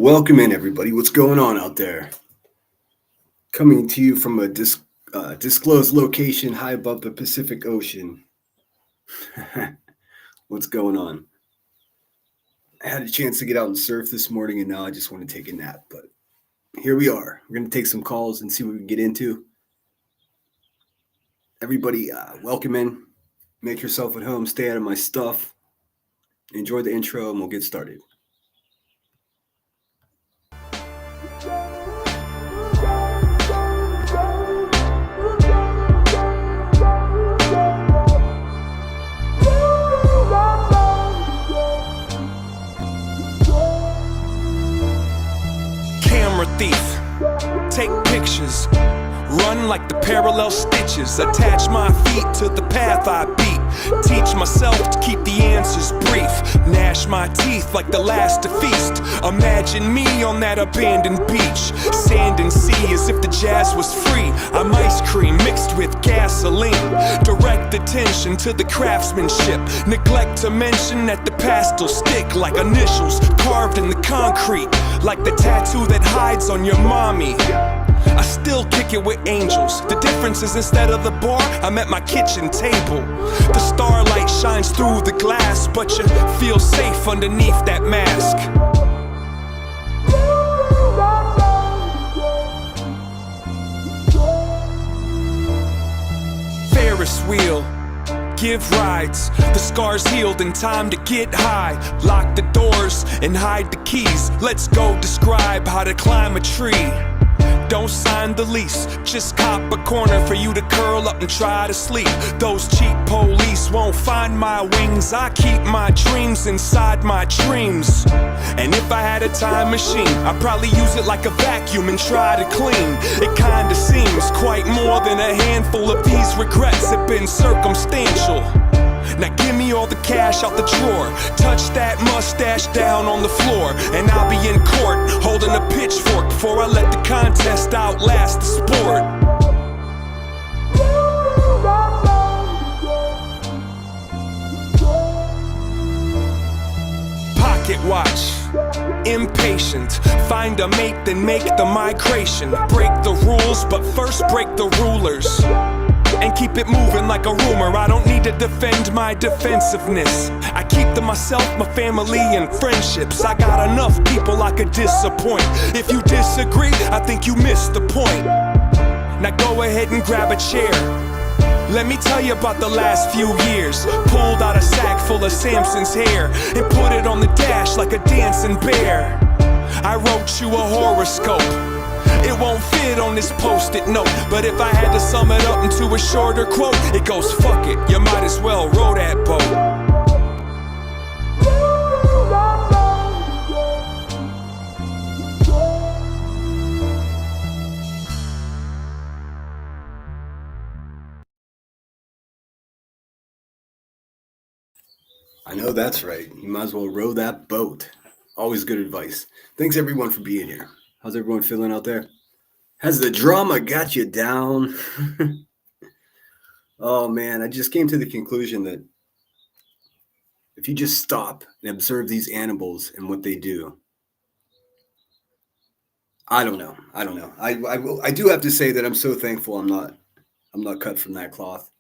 Welcome in, everybody. What's going on out there? Coming to you from a disclosed location high above the Pacific Ocean. What's going on? I had a chance to get out and surf this morning, and now I just want to take a nap. But here we are. We're going to take some calls and see what we can get into. Everybody, welcome in. Make yourself at home. Stay out of my stuff. Enjoy the intro, and we'll get started. Thief, take pictures, run like the parallel stitches, attach my feet to the path I beat, teach myself to keep the answers brief, gnash my teeth like the last to feast, imagine me on that abandoned beach, sand and sea as if the jazz was free, I'm ice cream mixed with gasoline, direct attention to the craftsmanship, neglect to mention that the past will stick like initials carved in the concrete, like the tattoo that hides on your mommy. I still kick it with angels. The difference is instead of the bar, I'm at my kitchen table. The starlight shines through the glass, but you feel safe underneath that mask. Ferris wheel, give rides, the scars healed in time to get high. Lock the doors and hide the keys. Let's go describe how to climb a tree. Don't sign the lease, just cop a corner for you to curl up and try to sleep. Those cheap police won't find my wings. I keep my dreams inside my dreams. And if I had a time machine, I'd probably use it like a vacuum and try to clean. It kinda seems quite more than a handful of these regrets have been circumstantial. Now give me all the cash out the drawer, touch that mustache down on the floor, and I'll be in court holding a pitchfork before I let the contest outlast the sport. Pocket watch, impatient, find a mate then make the migration. Break the rules but first break the rulers and keep it moving like a rumor. I don't need to defend my defensiveness. I keep to myself, my family, and friendships. I got enough people I could disappoint. If you disagree, I think you missed the point. Now go ahead and grab a chair. Let me tell you about the last few years. Pulled out a sack full of Samson's hair and put it on the dash like a dancing bear. I wrote you a horoscope. It won't fit on this post-it note, but if I had to sum it up into a shorter quote, it goes, fuck it, you might as well row that boat. I know that's right. You might as well row that boat. Always good advice. Thanks, everyone, for being here. How's everyone feeling out there? Has the drama got you down? Oh, man, I just came to the conclusion that if you just stop and observe these animals and what they do, I don't know. I do have to say that I'm so thankful I'm not cut from that cloth.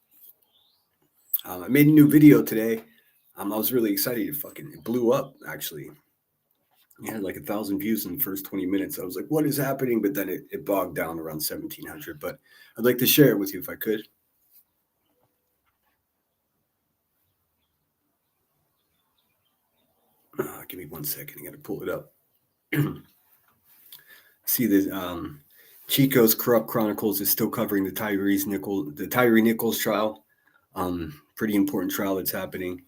I made a new video today. I was really excited. It blew up, actually. It had like 1,000 views in the first 20 minutes. I was like, what is happening? But then it bogged down around 1,700. But I'd like to share it with you if I could. Give me 1 second. I got to pull it up. See, the Chico's Corrupt Chronicles is still covering the Tyree Nichols trial. Pretty important trial that's happening.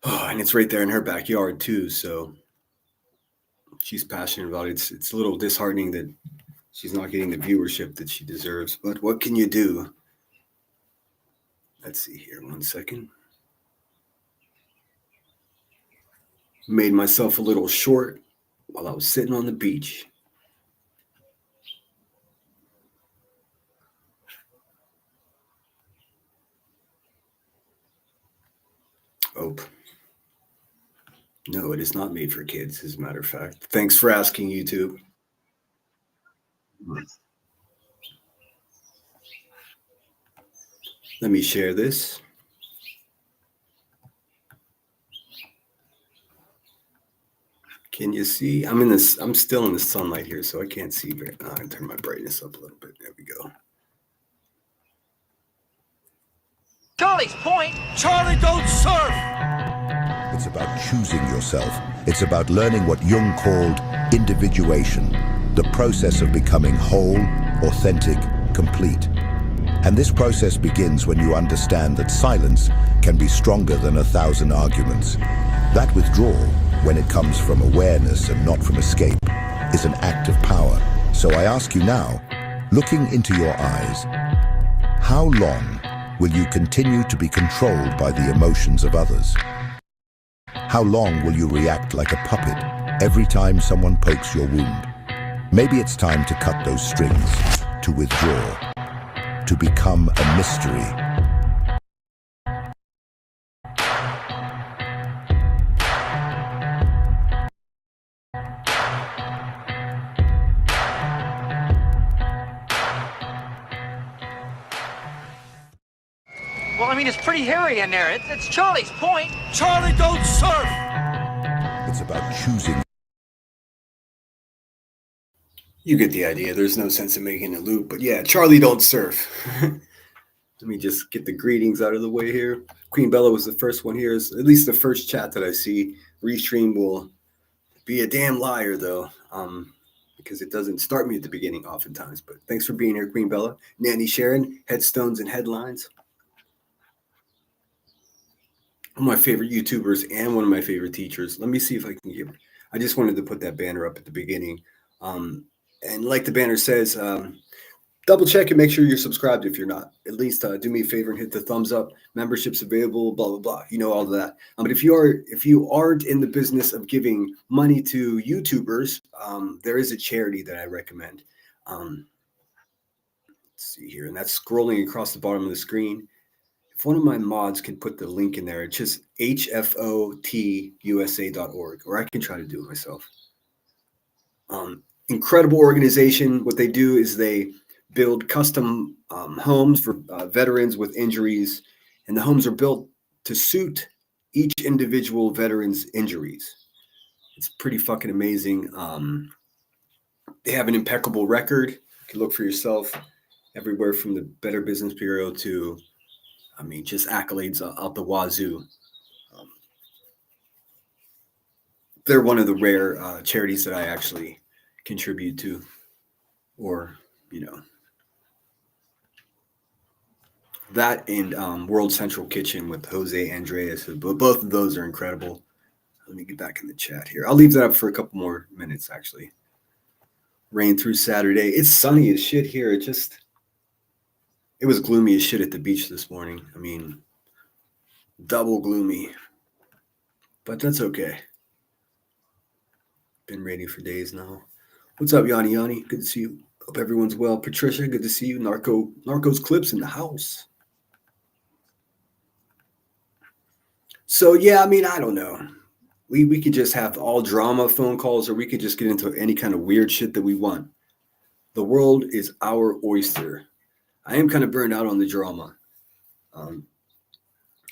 Oh, and it's right there in her backyard too. So she's passionate about it. It's a little disheartening that she's not getting the viewership that she deserves. But what can you do? Let's see here. 1 second. Made myself a little short while I was sitting on the beach. Oh. No, it is not made for kids, as a matter of fact. Thanks for asking, YouTube. Let me share this. Can you see? I'm still in the sunlight here, so I can't see very. I can turn my brightness up a little bit. There we go. Charlie's point. Charlie, don't surf! It's about choosing yourself. It's about learning what Jung called individuation, the process of becoming whole, authentic, complete. And this process begins when you understand that silence can be stronger than 1,000 arguments. That withdrawal, when it comes from awareness and not from escape, is an act of power. So I ask you now, looking into your eyes, how long will you continue to be controlled by the emotions of others? How long will you react like a puppet every time someone pokes your wound? Maybe it's time to cut those strings, to withdraw, to become a mystery. Well, I mean, it's pretty hairy in there. It's Charlie's point. Charlie, don't surf! It's about choosing. You get the idea. There's no sense in making a loop, but yeah, Charlie don't surf. Let me just get the greetings out of the way here. Queen Bella was the first one here. Is at least the first chat that I see. Restream will be a damn liar though, because it doesn't start me at the beginning oftentimes. But thanks for being here, Queen Bella. Nanny Sharon, Headstones and Headlines. One of my favorite YouTubers and one of my favorite teachers. Let me see if I can give. I just wanted to put that banner up at the beginning. And like the banner says, double check and make sure you're subscribed if you're not. At least do me a favor and hit the thumbs up. Membership's available, blah, blah, blah. You know all of that. But if you aren't in the business of giving money to YouTubers, there is a charity that I recommend. Let's see here. And that's scrolling across the bottom of the screen. If one of my mods can put the link in there, it's just hfotusa.org, or I can try to do it myself. Incredible organization. What they do is they build custom homes for veterans with injuries, and the homes are built to suit each individual veteran's injuries. It's pretty fucking amazing. They have an impeccable record. You can look for yourself everywhere from the Better Business Bureau to, I mean, just accolades out the wazoo. They're one of the rare charities that I actually contribute to, or, you know, that and World Central Kitchen with Jose Andreas. But both of those are incredible. Let me get back in the chat here. I'll leave that up for a couple more minutes, actually. Rain through Saturday. It's sunny as shit here. It was gloomy as shit at the beach this morning. I mean, double gloomy. But that's okay. Been raining for days now. What's up, Yanni Yanni? Good to see you. Hope everyone's well. Patricia, good to see you. Narcos Clips in the house. So, yeah, I mean, I don't know. We could just have all drama phone calls, or we could just get into any kind of weird shit that we want. The world is our oyster. I am kind of burned out on the drama.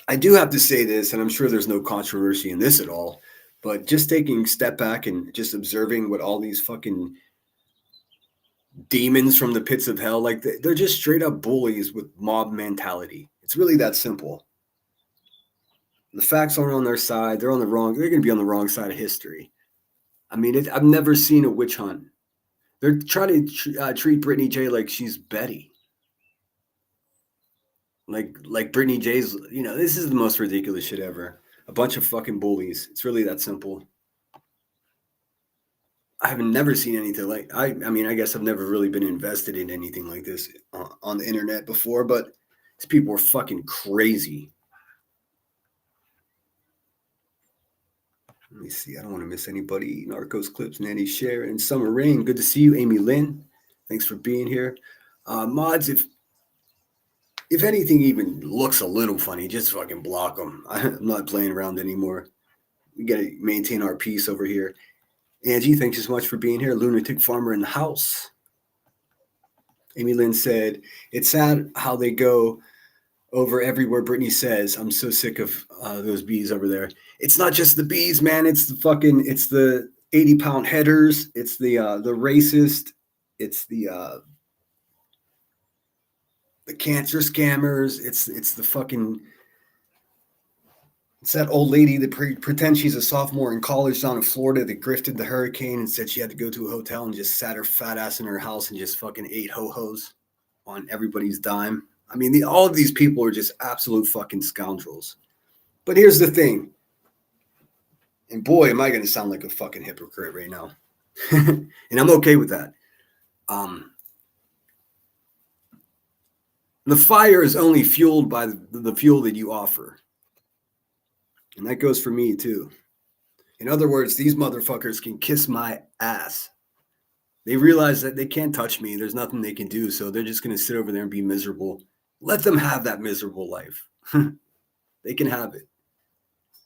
I do have to say this, and I'm sure there's no controversy in this at all, but just taking a step back and just observing what all these fucking demons from the pits of hell, like they're just straight up bullies with mob mentality. It's really that simple. The facts aren't on their side. They're going to be on the wrong side of history. I mean, I've never seen a witch hunt. They're trying to treat Brittany J like she's Betty. Like Brittany J's, you know, this is the most ridiculous shit ever. A bunch of fucking bullies. It's really that simple. I have never seen anything like, I mean, I guess I've never really been invested in anything like this on the internet before, but these people are fucking crazy. Let me see. I don't want to miss anybody. Narcos Clips, Nanny Sharon, Summer Rain. Good to see you, Amy Lynn. Thanks for being here. Mods, if anything even looks a little funny, just fucking block them. I'm not playing around anymore. We got to maintain our peace over here. Angie, thanks so much for being here. Lunatic Farmer in the house. Amy Lynn said, it's sad how they go over everywhere Brittany says. I'm so sick of those bees over there. It's not just the bees, man. It's the 80-pound headers. It's the racist. It's the cancer scammers. It's that old lady that pretends she's a sophomore in college down in Florida that grifted the hurricane and said she had to go to a hotel and just sat her fat ass in her house and just fucking ate ho-hos on everybody's dime. I mean, all of these people are just absolute fucking scoundrels. But here's the thing. And boy, am I going to sound like a fucking hypocrite right now. And I'm okay with that. The fire is only fueled by the fuel that you offer. And that goes for me too. In other words, these motherfuckers can kiss my ass. They realize that they can't touch me. There's nothing they can do. So they're just going to sit over there and be miserable. Let them have that miserable life. They can have it.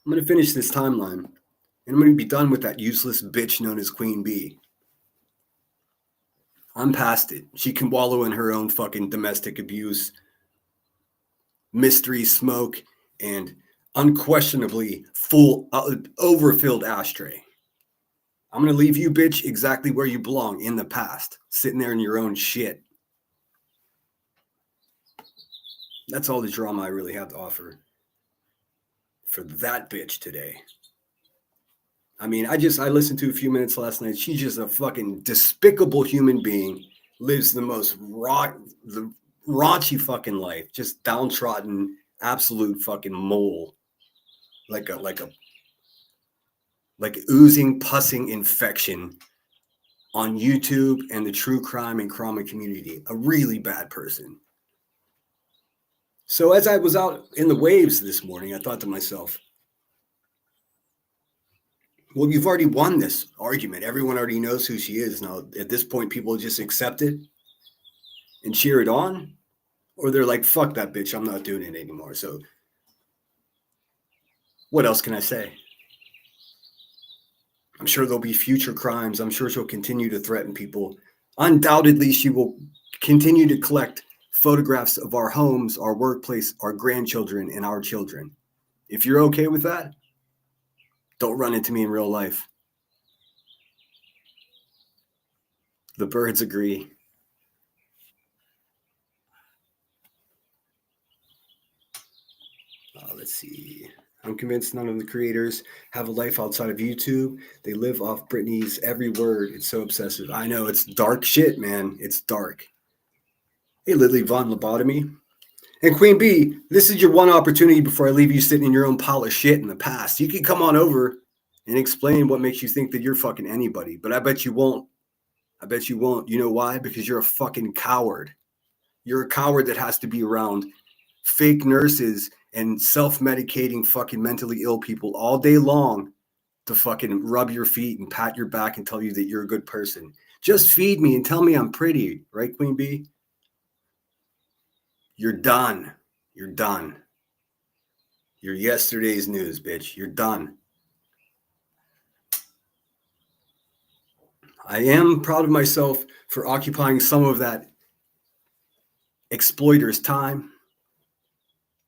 I'm going to finish this timeline. And I'm going to be done with that useless bitch known as Queen Bee. I'm past it. She can wallow in her own fucking domestic abuse, mystery smoke, and unquestionably full, overfilled ashtray. I'm going to leave you, bitch, exactly where you belong, in the past, sitting there in your own shit. That's all the drama I really have to offer for that bitch today. I mean, I listened to a few minutes last night. She's just a fucking despicable human being, lives the most raunchy fucking life, just downtrodden, absolute fucking mole. Like oozing, pussing infection on YouTube and the true crime and trauma community. A really bad person. So as I was out in the waves this morning, I thought to myself, well, you've already won this argument. Everyone already knows who she is. Now, at this point, people just accept it and cheer it on. Or they're like, fuck that bitch. I'm not doing it anymore. So what else can I say? I'm sure there'll be future crimes. I'm sure she'll continue to threaten people. Undoubtedly, she will continue to collect photographs of our homes, our workplace, our grandchildren, and our children. If you're okay with that, don't run into me in real life. The birds agree. Let's see. I'm convinced none of the creators have a life outside of YouTube. They live off Britney's every word. It's so obsessive. I know, it's dark shit, man. It's dark. Hey, Lily Von Lobotomy. And Queen Bee, this is your one opportunity before I leave you sitting in your own pile of shit in the past. You can come on over and explain what makes you think that you're fucking anybody. But I bet you won't. I bet you won't. You know why? Because you're a fucking coward. You're a coward that has to be around fake nurses and self-medicating fucking mentally ill people all day long to fucking rub your feet and pat your back and tell you that you're a good person. Just feed me and tell me I'm pretty. Right, Queen Bee? You're done. You're done. You're yesterday's news, bitch. You're done. I am proud of myself for occupying some of that exploiter's time.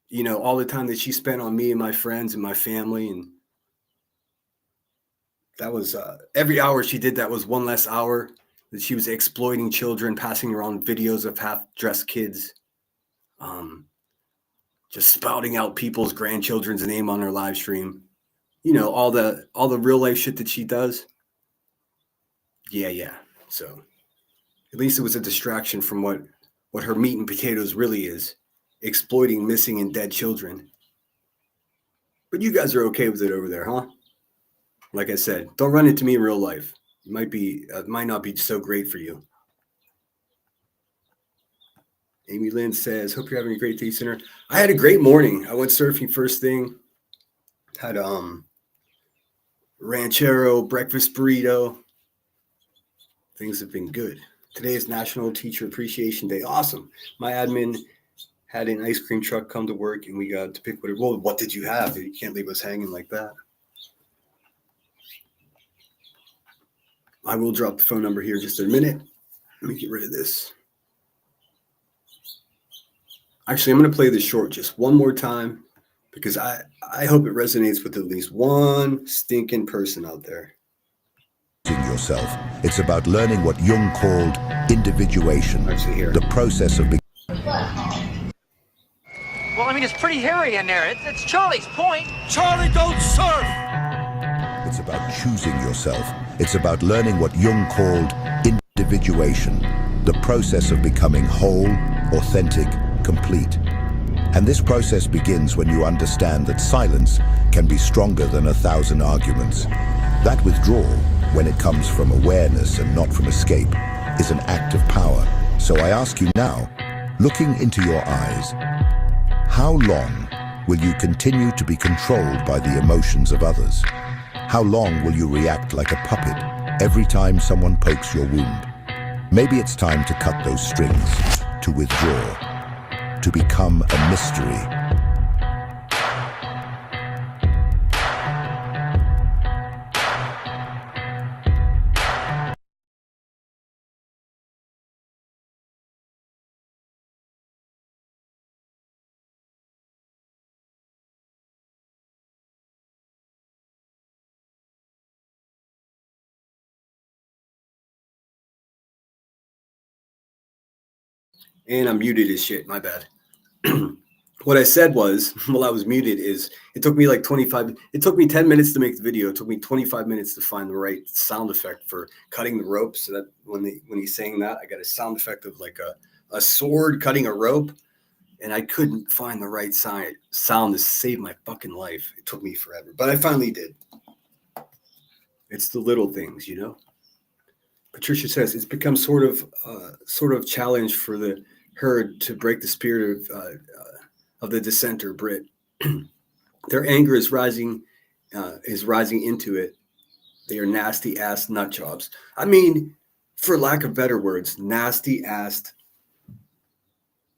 You know, all the time that she spent on me and my friends and my family. And that was every hour she did that was one less hour that she was exploiting children, passing around videos of half-dressed kids, just spouting out people's grandchildren's name on her live stream. You know, all the real life shit that she does. Yeah. So at least it was a distraction from what her meat and potatoes really is. Exploiting missing and dead children. But you guys are okay with it over there, huh? Like I said, don't run into me in real life. It might not be so great for you. Amy Lynn says, hope you're having a great day, Center. I had a great morning. I went surfing first thing. Had ranchero breakfast burrito. Things have been good. Today is National Teacher Appreciation Day. Awesome. My admin had an ice cream truck come to work and we got to pick whatever. Well, what did you have? You can't leave us hanging like that. I will drop the phone number here just in a minute. Let me get rid of this. Actually, I'm going to play this short just one more time because I hope it resonates with at least one stinking person out there. Yourself. It's about learning what Jung called individuation, the process of Well, I mean, it's pretty hairy in there. It's Charlie's point. Charlie, don't surf! It's about choosing yourself. It's about learning what Jung called individuation, the process of becoming whole, authentic, complete. And this process begins when you understand that silence can be stronger than 1,000 arguments. That withdrawal, when it comes from awareness and not from escape, is an act of power. So I ask you now, looking into your eyes, how long will you continue to be controlled by the emotions of others? How long will you react like a puppet every time someone pokes your wound? Maybe it's time to cut those strings, to withdraw, to become a mystery. And I'm muted as shit. My bad. What I said was, while I was muted, is it took me like 10 minutes to make the video. It took me 25 minutes to find the right sound effect for cutting the rope. So that when he's saying that, I got a sound effect of like a sword cutting a rope. And I couldn't find the right sound to save my fucking life. It took me forever, but I finally did. It's the little things, you know. Patricia says it's become sort of challenge for the herd to break the spirit of the dissenter Brit. Their anger is rising into it. They are nasty ass nut jobs. I mean, for lack of better words, nasty ass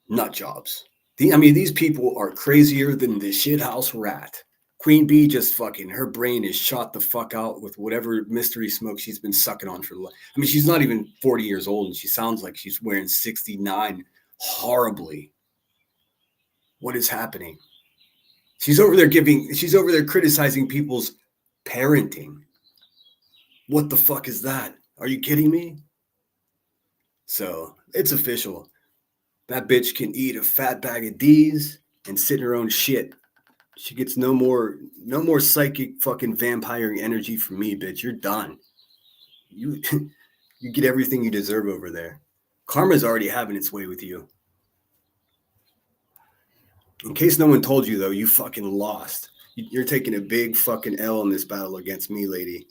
nut jobs. These people are crazier than the shithouse rat. Queen Bee just fucking, her brain is shot the fuck out with whatever mystery smoke she's been sucking on for life. I mean, she's not even 40 years old and she sounds like she's wearing 69 horribly. What is happening? She's over there criticizing people's parenting. What the fuck is that? Are you kidding me? So it's official. That bitch can eat a fat bag of D's and sit in her own shit. She gets no more psychic fucking vampiring energy from me, bitch. You're done. You get everything you deserve over there. Karma's already having its way with you. In case no one told you, though, you fucking lost. You're taking a big fucking L in this battle against me, lady.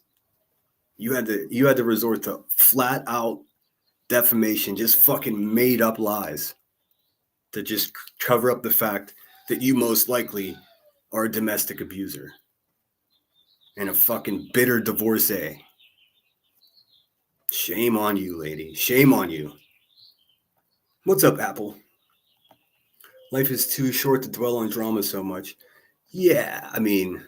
You had to resort to flat out defamation, just fucking made up lies to just cover up the fact that you most likely are a domestic abuser and a fucking bitter divorcee. Shame on you, lady. Shame on you. What's up, Apple? Life is too short to dwell on drama so much. Yeah, I mean,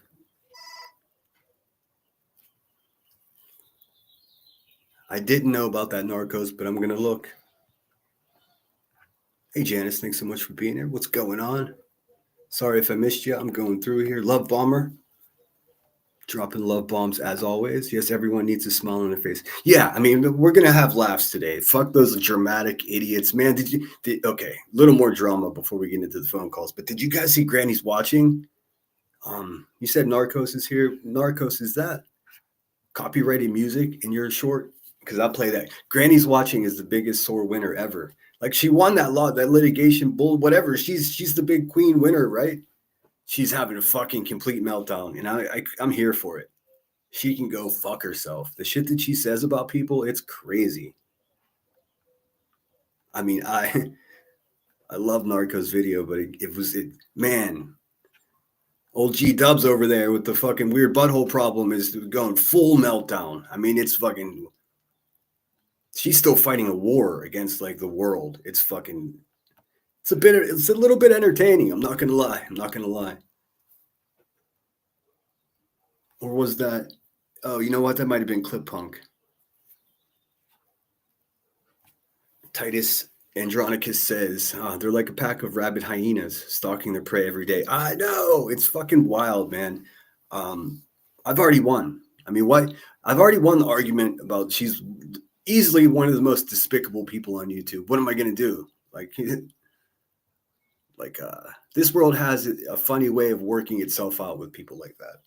I didn't know about that Narcos, but I'm going to look. Hey, Janice, thanks so much for being here. What's going on? Sorry if I missed you. I'm going through here. Love Bomber. Dropping love bombs as always. Yes, everyone needs a smile on their face. Yeah, I mean, we're going to have laughs today. Fuck those dramatic idiots. Man, okay, a little more drama before we get into the phone calls. But did you guys see Granny's Watching? You said Narcos is here. Narcos, is that copyrighted music in your short? Because I'll play that. Granny's Watching is the biggest sore winner ever. Like, she won that litigation bull, whatever. She's the big queen winner, right? She's having a fucking complete meltdown, and I'm here for it. She can go fuck herself. The shit that she says about people, it's crazy. I mean, I love Narcos video, but man, old G Dubs over there with the fucking weird butthole problem is going full meltdown. I mean, it's fucking. She's still fighting a war against like the world. It's a little bit entertaining. I'm not gonna lie. Or was that? Oh, you know what? That might have been Clip Punk. Titus Andronicus says, they're like a pack of rabid hyenas stalking their prey every day. I know, it's fucking wild, man. I've already won. I mean, what? I've already won the argument about she's easily one of the most despicable people on YouTube. What am I going to do? This world has a funny way of working itself out with people like that.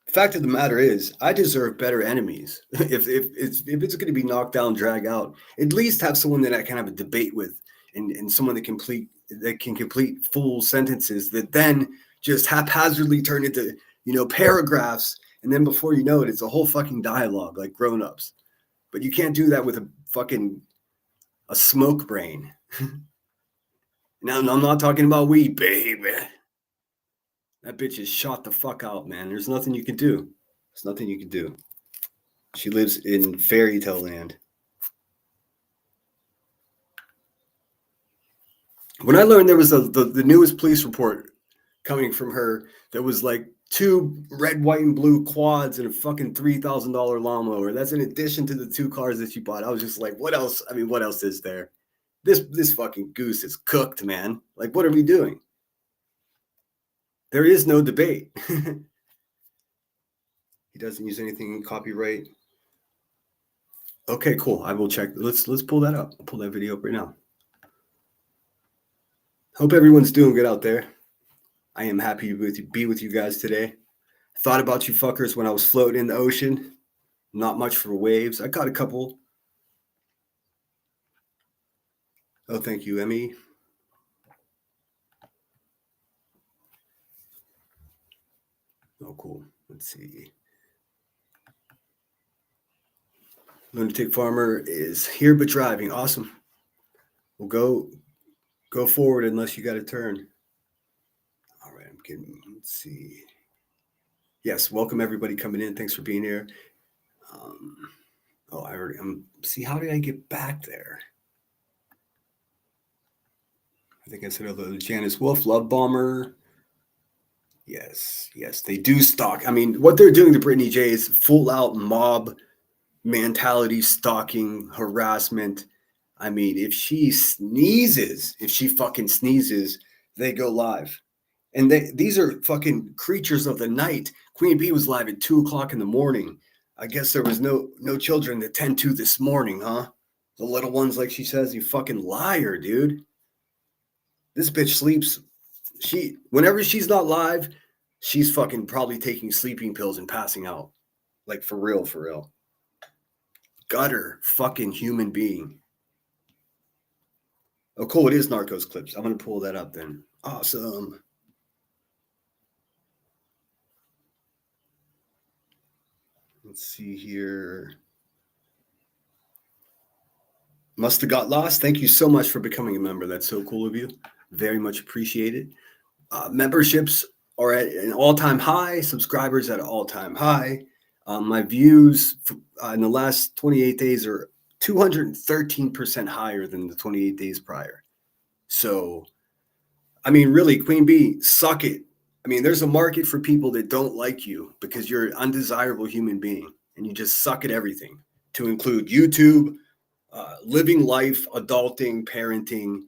Fact of the matter is, I deserve better enemies. If it's going to be knocked down, drag out, at least have someone that I can have a debate with, and someone that can complete full sentences that then just haphazardly turn into paragraphs, and then before you know it, it's a whole fucking dialogue like grown-ups. But you can't do that with a smoke brain. Now I'm not talking about weed, baby. That bitch is shot the fuck out, man. There's nothing you can do. There's nothing you can do. She lives in fairy tale land. When I learned there was the newest police report coming from her that was like 2 red, white, and blue quads and a fucking $3,000 lawnmower. That's in addition to the 2 cars that she bought. I was just like, what else? I mean, what else is there? This fucking goose is cooked, man. Like, what are we doing? There is no debate. He doesn't use anything in copyright. Okay, cool. I will check. Let's pull that up. I'll pull that video up right now. Hope everyone's doing good out there. I am happy to be with you guys today. Thought about you fuckers when I was floating in the ocean. Not much for waves. I caught a couple. Oh, thank you, Emmy. Oh, cool. Let's see. Lunatic Farmer is here but driving. Awesome. Well, go forward unless you got to turn. All right, I'm kidding. Let's see. Yes, welcome everybody coming in. Thanks for being here. See, how did I get back there? I think I said hello to Janice Wolf, Love Bomber. Yes, they do stalk. I mean, what they're doing to Brittany J is full out mob mentality, stalking, harassment. I mean, if she fucking sneezes, they go live. And these are fucking creatures of the night. Queen Bee was live at 2:00 in the morning. I guess there was no children to tend to this morning, huh? The little ones, like she says. You fucking liar, dude. This bitch sleeps. Whenever she's not live, she's fucking probably taking sleeping pills and passing out. Like, for real, for real. Gutter fucking human being. Oh, cool. It is Narcos Clips. I'm going to pull that up then. Awesome. Let's see here. Must have got lost. Thank you so much for becoming a member. That's so cool of you. Very much appreciated. Memberships are at an all-time high. Subscribers at an all-time high. My views in the last 28 days are 213% higher than the 28 days prior. So, I mean, really, Queen Bee, suck it. I mean, there's a market for people that don't like you because you're an undesirable human being and you just suck at everything, to include YouTube, living life, adulting, parenting,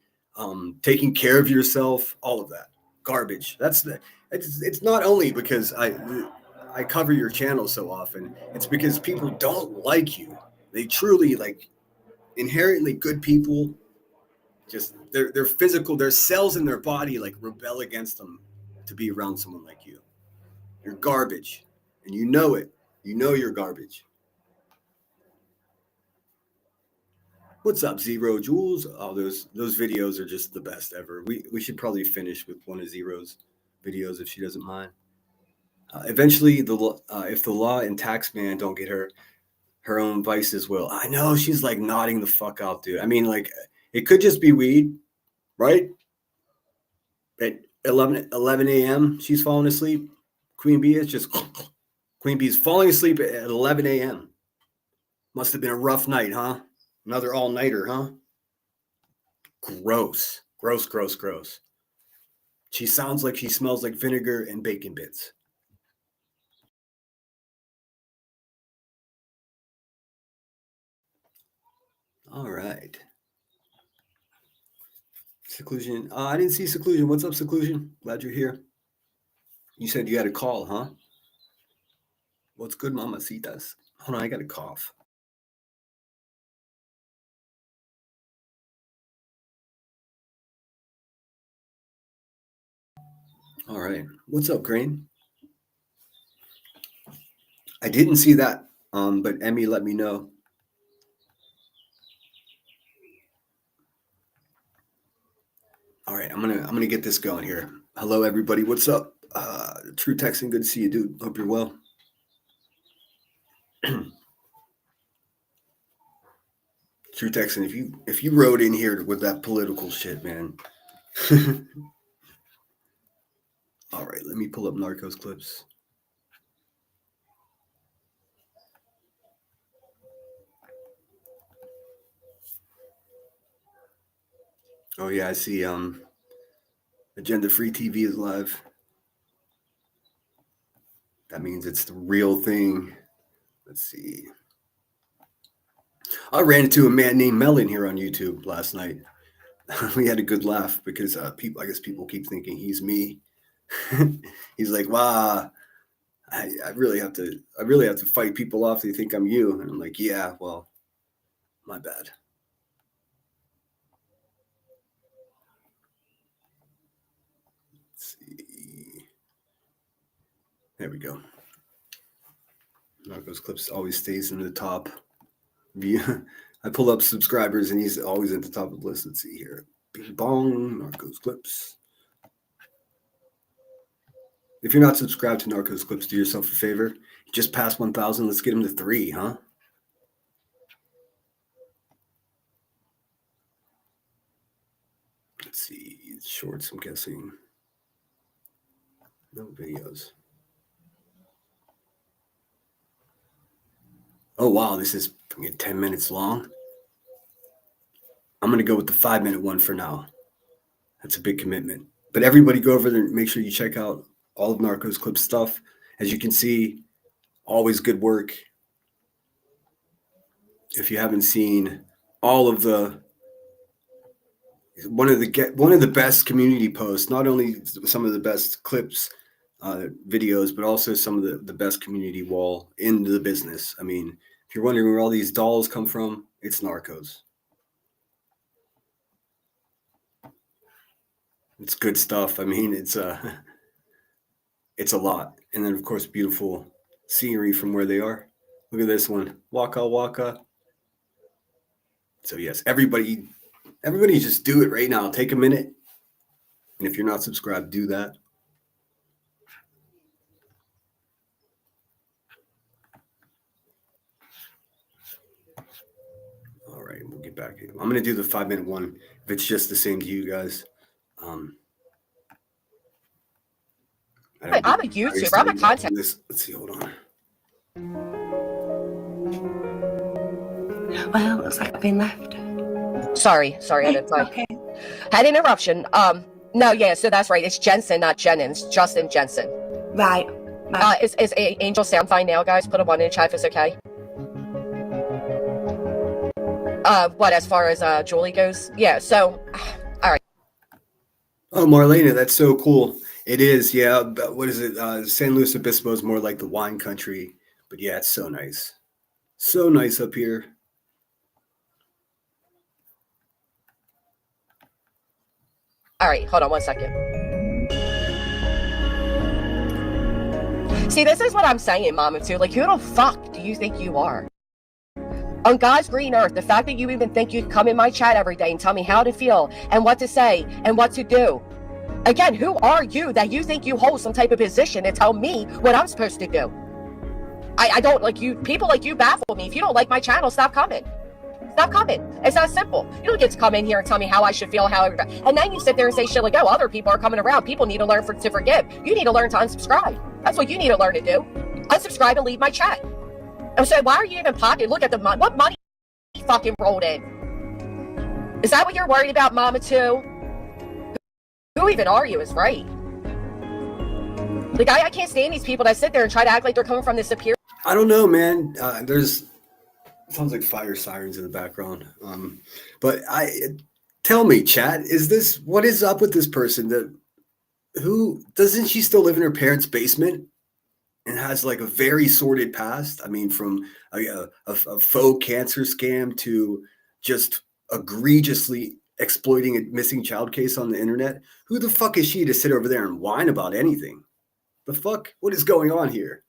taking care of yourself, all of that. Garbage. It's not only because I cover your channel so often, it's because people don't like you. They truly, like, inherently good people, just their physical, their cells in their body like rebel against them to be around someone like you. You're garbage, and you know it. You know you're garbage. What's up, Zero Jules? Oh, those videos are just the best ever. We should probably finish with one of Zero's videos if she doesn't mind. Eventually, if the law and tax man don't get her own vices will. I know, she's like nodding the fuck out, dude. I mean, like, it could just be weed, right? At 11 a.m., she's falling asleep. Queen Bee is just Queen Bee's falling asleep at 11 a.m. Must have been a rough night, huh? Another all-nighter, huh? Gross. She sounds like she smells like vinegar and bacon bits. All right. Seclusion. I didn't see Seclusion. What's up, Seclusion? Glad you're here. You said you had a call, huh? What's good, mamacitas? Hold on, I got a cough. All right. What's up, Crane? I didn't see that, but Emmy let me know. All right, I'm gonna get this going here. Hello, everybody. What's up? True Texan, good to see you, dude. Hope you're well. True Texan, if you rode in here with that political shit, man. All right, let me pull up Narcos clips. Oh yeah, I see. Agenda Free TV is live. That means it's the real thing. Let's see. I ran into a man named Melon here on YouTube last night. We had a good laugh because I guess people keep thinking he's me. He's like, wow, I really have to fight people off. They think I'm you. And I'm like, yeah, well, my bad. Let's see. There we go. Narcos clips always stays in the top view. I pull up subscribers and he's always at the top of the list. Let's see here. Bing bong, Narcos clips. If you're not subscribed to Narcos clips, do yourself a favor. You just passed 1,000. Let's get him to 3, huh? Let's see. Shorts, I'm guessing. No videos. Oh, wow. This is 10 minutes long. I'm going to go with the 5-minute one for now. That's a big commitment. But everybody go over there and make sure you check out all of Narcos Clip stuff. As you can see, always good work. If you haven't seen all of one of the best community posts, not only some of the best clips, videos, but also some of the best community wall in the business. I mean, if you're wondering where all these dolls come from, it's Narcos. It's good stuff. I mean, it's a lot. And then, of course, beautiful scenery from where they are. Look at this one. Waka Waka. So, yes, everybody just do it right now. Take a minute. And if you're not subscribed, do that. All right, we'll get back. I'm going to do the 5-minute one if it's just the same to you guys. I'm a YouTuber. I'm a content. Let's see. Hold on. Well, looks like I've been left. Sorry, I didn't play. Okay. Had an interruption. No, yeah, so that's right. It's Jensen, not Jennings. Justin Jensen. Right. Is Angel sound fine now, guys? Put a 1 in the chat if it's okay. What, as far as Julie goes? Yeah, so, all right. Oh, Marlena, that's so cool. It is, yeah. What is it? San Luis Obispo is more like the wine country. But yeah, it's so nice. So nice up here. All right, hold on 1 second. See, this is what I'm saying, Mama, too. Like, who the fuck do you think you are? On God's green earth, the fact that you even think you'd come in my chat every day and tell me how to feel and what to say and what to do. Again, who are you that you think you hold some type of position to tell me what I'm supposed to do? I don't like you. People like you baffle me. If you don't like my channel, stop coming. Stop coming. It's that simple. You don't get to come in here and tell me how I should feel, and then you sit there and say shit like, oh, other people are coming around. People need to learn to forgive. You need to learn to unsubscribe. That's what you need to learn to do. Unsubscribe and leave my chat. I'm saying, why are you even pocket? Look at the money. What money you fucking rolled in? Is that what you're worried about, Mama, too? Who even are you is right. Like, I can't stand these people that sit there and try to act like they're coming from this superior. I don't know, man. There's Sounds like fire sirens in the background. But tell me, chat, what is up with this person who doesn't she still live in her parents' basement and has like a very sordid past? I mean, from a faux cancer scam to just egregiously exploiting a missing child case on the internet. Who the fuck is she to sit over there and whine about anything? The fuck? What is going on here?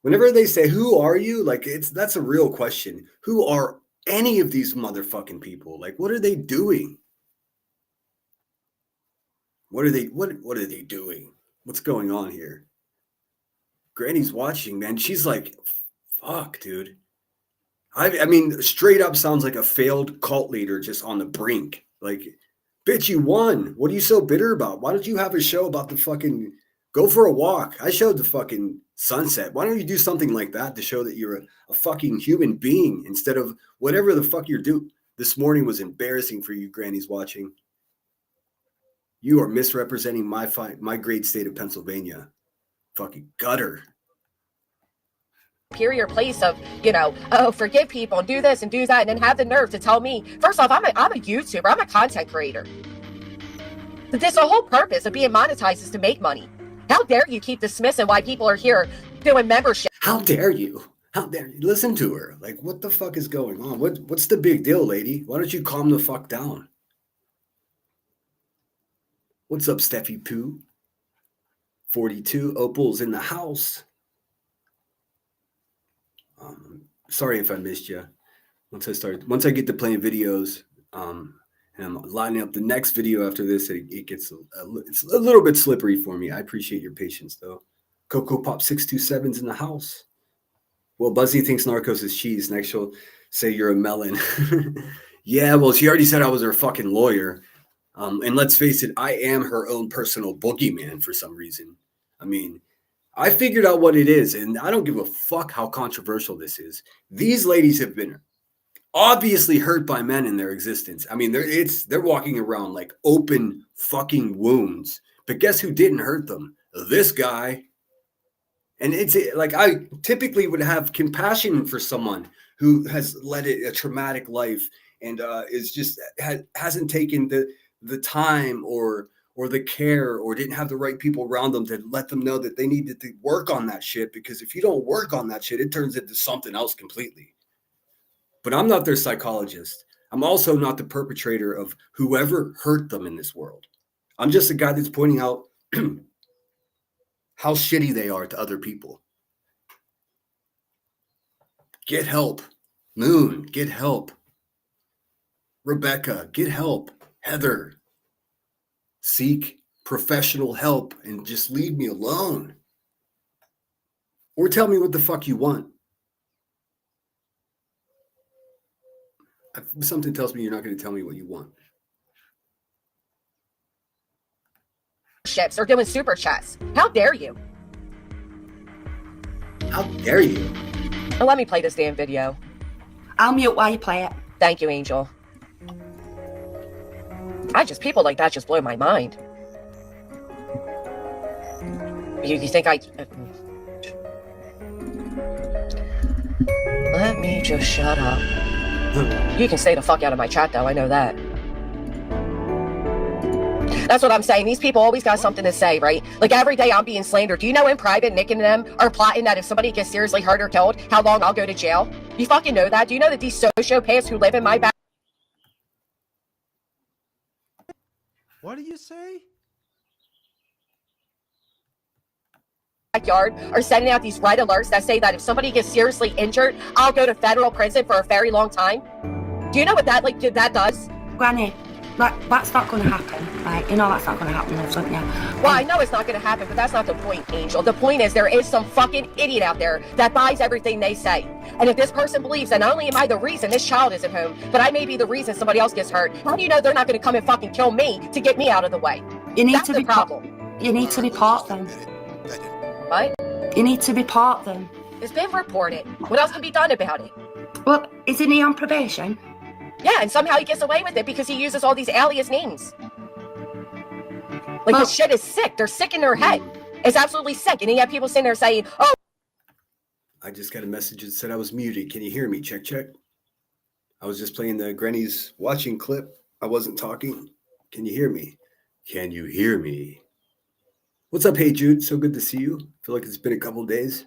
Whenever they say, who are you? Like, that's a real question. Who are any of these motherfucking people? Like, what are they doing? What are they doing? What's going on here? Granny's watching, man. She's like, fuck, dude. I mean, straight up sounds like a failed cult leader just on the brink. Like, bitch, you won. What are you so bitter about? Why don't you have a show about the fucking go for a walk? I showed the fucking sunset. Why don't you do something like that to show that you're a fucking human being instead of whatever the fuck you're doing? This morning was embarrassing for you grannies watching. You are misrepresenting my great state of Pennsylvania. Fucking gutter. Superior place of, oh, forgive people and do this and do that, and then have the nerve to tell me, first off, I'm a YouTuber, I'm a content creator. The whole purpose of being monetized is to make money. How dare you keep dismissing why people are here doing membership? How dare you? How dare you? Listen to her. Like, what the fuck is going on? What's the big deal, lady? Why don't you calm the fuck down? What's up, Steffi Pooh? 42 Opal's in the house. Sorry if I missed you. Once I get to playing videos, and I'm lining up the next video after this, it gets it's a little bit slippery for me. I appreciate your patience, though. Coco Pop 627's in the house. Well, Buzzy thinks Narcos is cheese. Next, she'll say you're a melon. Yeah, well, she already said I was her fucking lawyer. And let's face it, I am her own personal boogeyman for some reason. I mean, I figured out what it is, and I don't give a fuck how controversial this is. These ladies have been obviously hurt by men in their existence. I mean, they're walking around like open fucking wounds. But guess who didn't hurt them? This guy. And it's like, I typically would have compassion for someone who has led a traumatic life and is just hasn't taken the time or the care or didn't have the right people around them to let them know that they needed to work on that shit. Because if you don't work on that shit, it turns into something else completely. But I'm not their psychologist. I'm also not the perpetrator of whoever hurt them in this world. I'm just a guy that's pointing out how shitty they are to other people. Get help. Moon, get help. Rebecca, get help. Heather, seek professional help and just leave me alone. Or tell me what the fuck you want. Something tells me you're not going to tell me what you want. They're doing super chats. How dare you? How dare you? Well, let me play this damn video. I'll mute while you play it. Thank you, Angel. People like that just blow my mind. You think Let me just shut up. You can stay the fuck out of my chat, though. I know that. That's what I'm saying. These people always got something to say, right? Like every day I'm being slandered. Do you know in private, Nick and them are plotting that if somebody gets seriously hurt or killed, how long I'll go to jail? You fucking know that? Do you know that these sociopaths who live in my What do you say? backyard are sending out these red alerts that say that if somebody gets seriously injured, I'll go to federal prison for a very long time? Do you know what that does? Granny, that's not going to happen. Right? You know that's not going to happen, don't you? Well, I know it's not going to happen, but that's not the point, Angel. The point is there is some fucking idiot out there that buys everything they say. And if this person believes that not only am I the reason this child isn't home, but I may be the reason somebody else gets hurt, how do you know they're not going to come and fucking kill me to get me out of the way? That's the problem. You need to report them. What? You need to report them. It's been reported. What else can be done about it? Well, isn't he on probation? Yeah, and somehow he gets away with it because he uses all these alias names. Like, this shit is sick. They're sick in their head. It's absolutely sick. And you have people sitting there saying, oh. I just got a message that said I was muted. Can you hear me? Check, check. I was just playing the Granny's watching clip. I wasn't talking. Can you hear me? Can you hear me? What's up, Hey Jude? So good to see you. Feel like it's been a couple days.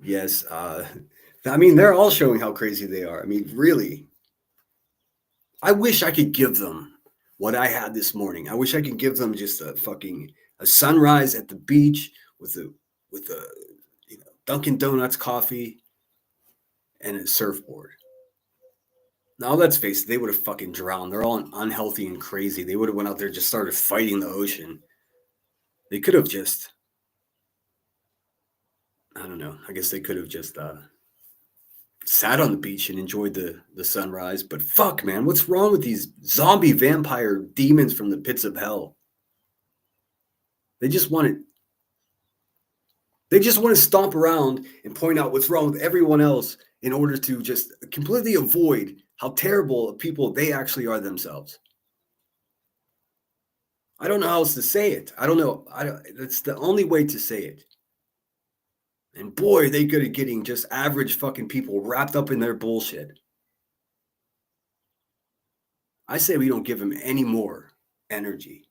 Yes. I mean, they're all showing how crazy they are. I mean, really. I wish I could give them what I had this morning. I wish I could give them just a sunrise at the beach with a Dunkin' Donuts coffee and a surfboard. Now, let's face it, they would have fucking drowned. They're all unhealthy and crazy. They would have went out there and just started fighting the ocean. They could have just, I don't know. I guess they could have just sat on the beach and enjoyed the sunrise. But fuck, man, what's wrong with these zombie vampire demons from the pits of hell? They just want to stomp around and point out what's wrong with everyone else in order to just completely avoid how terrible people they actually are themselves. I don't know how else to say it. I don't know. That's the only way to say it. And boy, they good at getting just average fucking people wrapped up in their bullshit. I say we don't give them any more energy.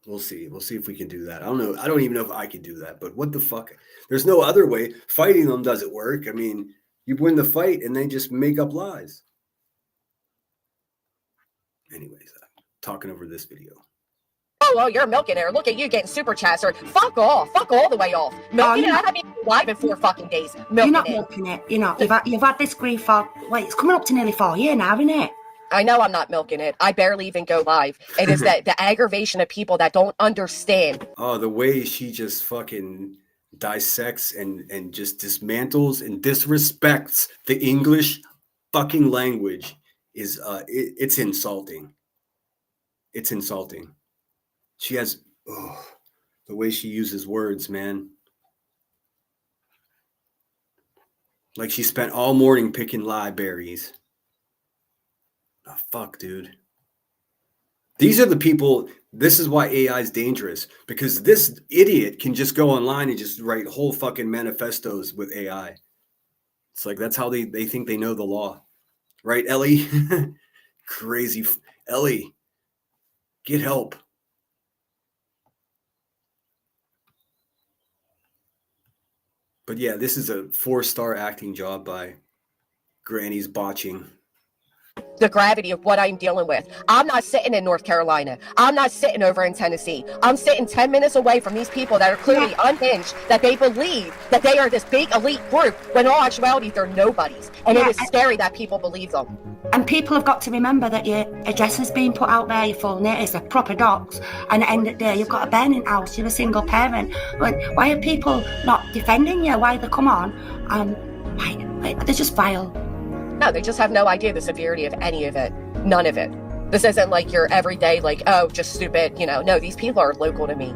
We'll see. We'll see if we can do that. I don't know. I don't even know if I can do that, but what the fuck? There's no other way. Fighting them doesn't work. I mean, you win the fight and they just make up lies. Anyways, I'm talking over this video. Oh, well, you're milking it. Look at you getting super chats. Or fuck off. Fuck all the way off. Milking it. I haven't been live in 4 fucking days. You're not milking it. You know, you've had this grief for, wait, it's coming up to nearly 4 years now, isn't it? I know I'm not milking it. I barely even go live. It is that the aggravation of people that don't understand. Oh, the way she just fucking dissects and just dismantles and disrespects the English fucking language is it's insulting. It's insulting. She has the way she uses words, man. Like she spent all morning picking libraries. Oh, fuck, dude. These are the people. This is why AI is dangerous, because this idiot can just go online and just write whole fucking manifestos with AI. It's like that's how they think they know the law. Right, Ellie? Crazy. Ellie, get help. But yeah, this is a 4-star acting job by Granny's Botching. The gravity of what I'm dealing with. I'm not sitting in North Carolina. I'm not sitting over in Tennessee. I'm sitting 10 minutes away from these people that are clearly unhinged, that they believe that they are this big elite group, when in all actuality, they're nobodies. And it is scary that people believe them. And people have got to remember that your address has been put out there, your full name is a proper docs, and at the end of the day, you've got a burning house, you're a single parent. Why are people not defending you? Why they come on? They're just vile. No, they just have no idea the severity of any of it. None of it. This isn't like your everyday, like, oh, just stupid, you know. No, these people are local to me.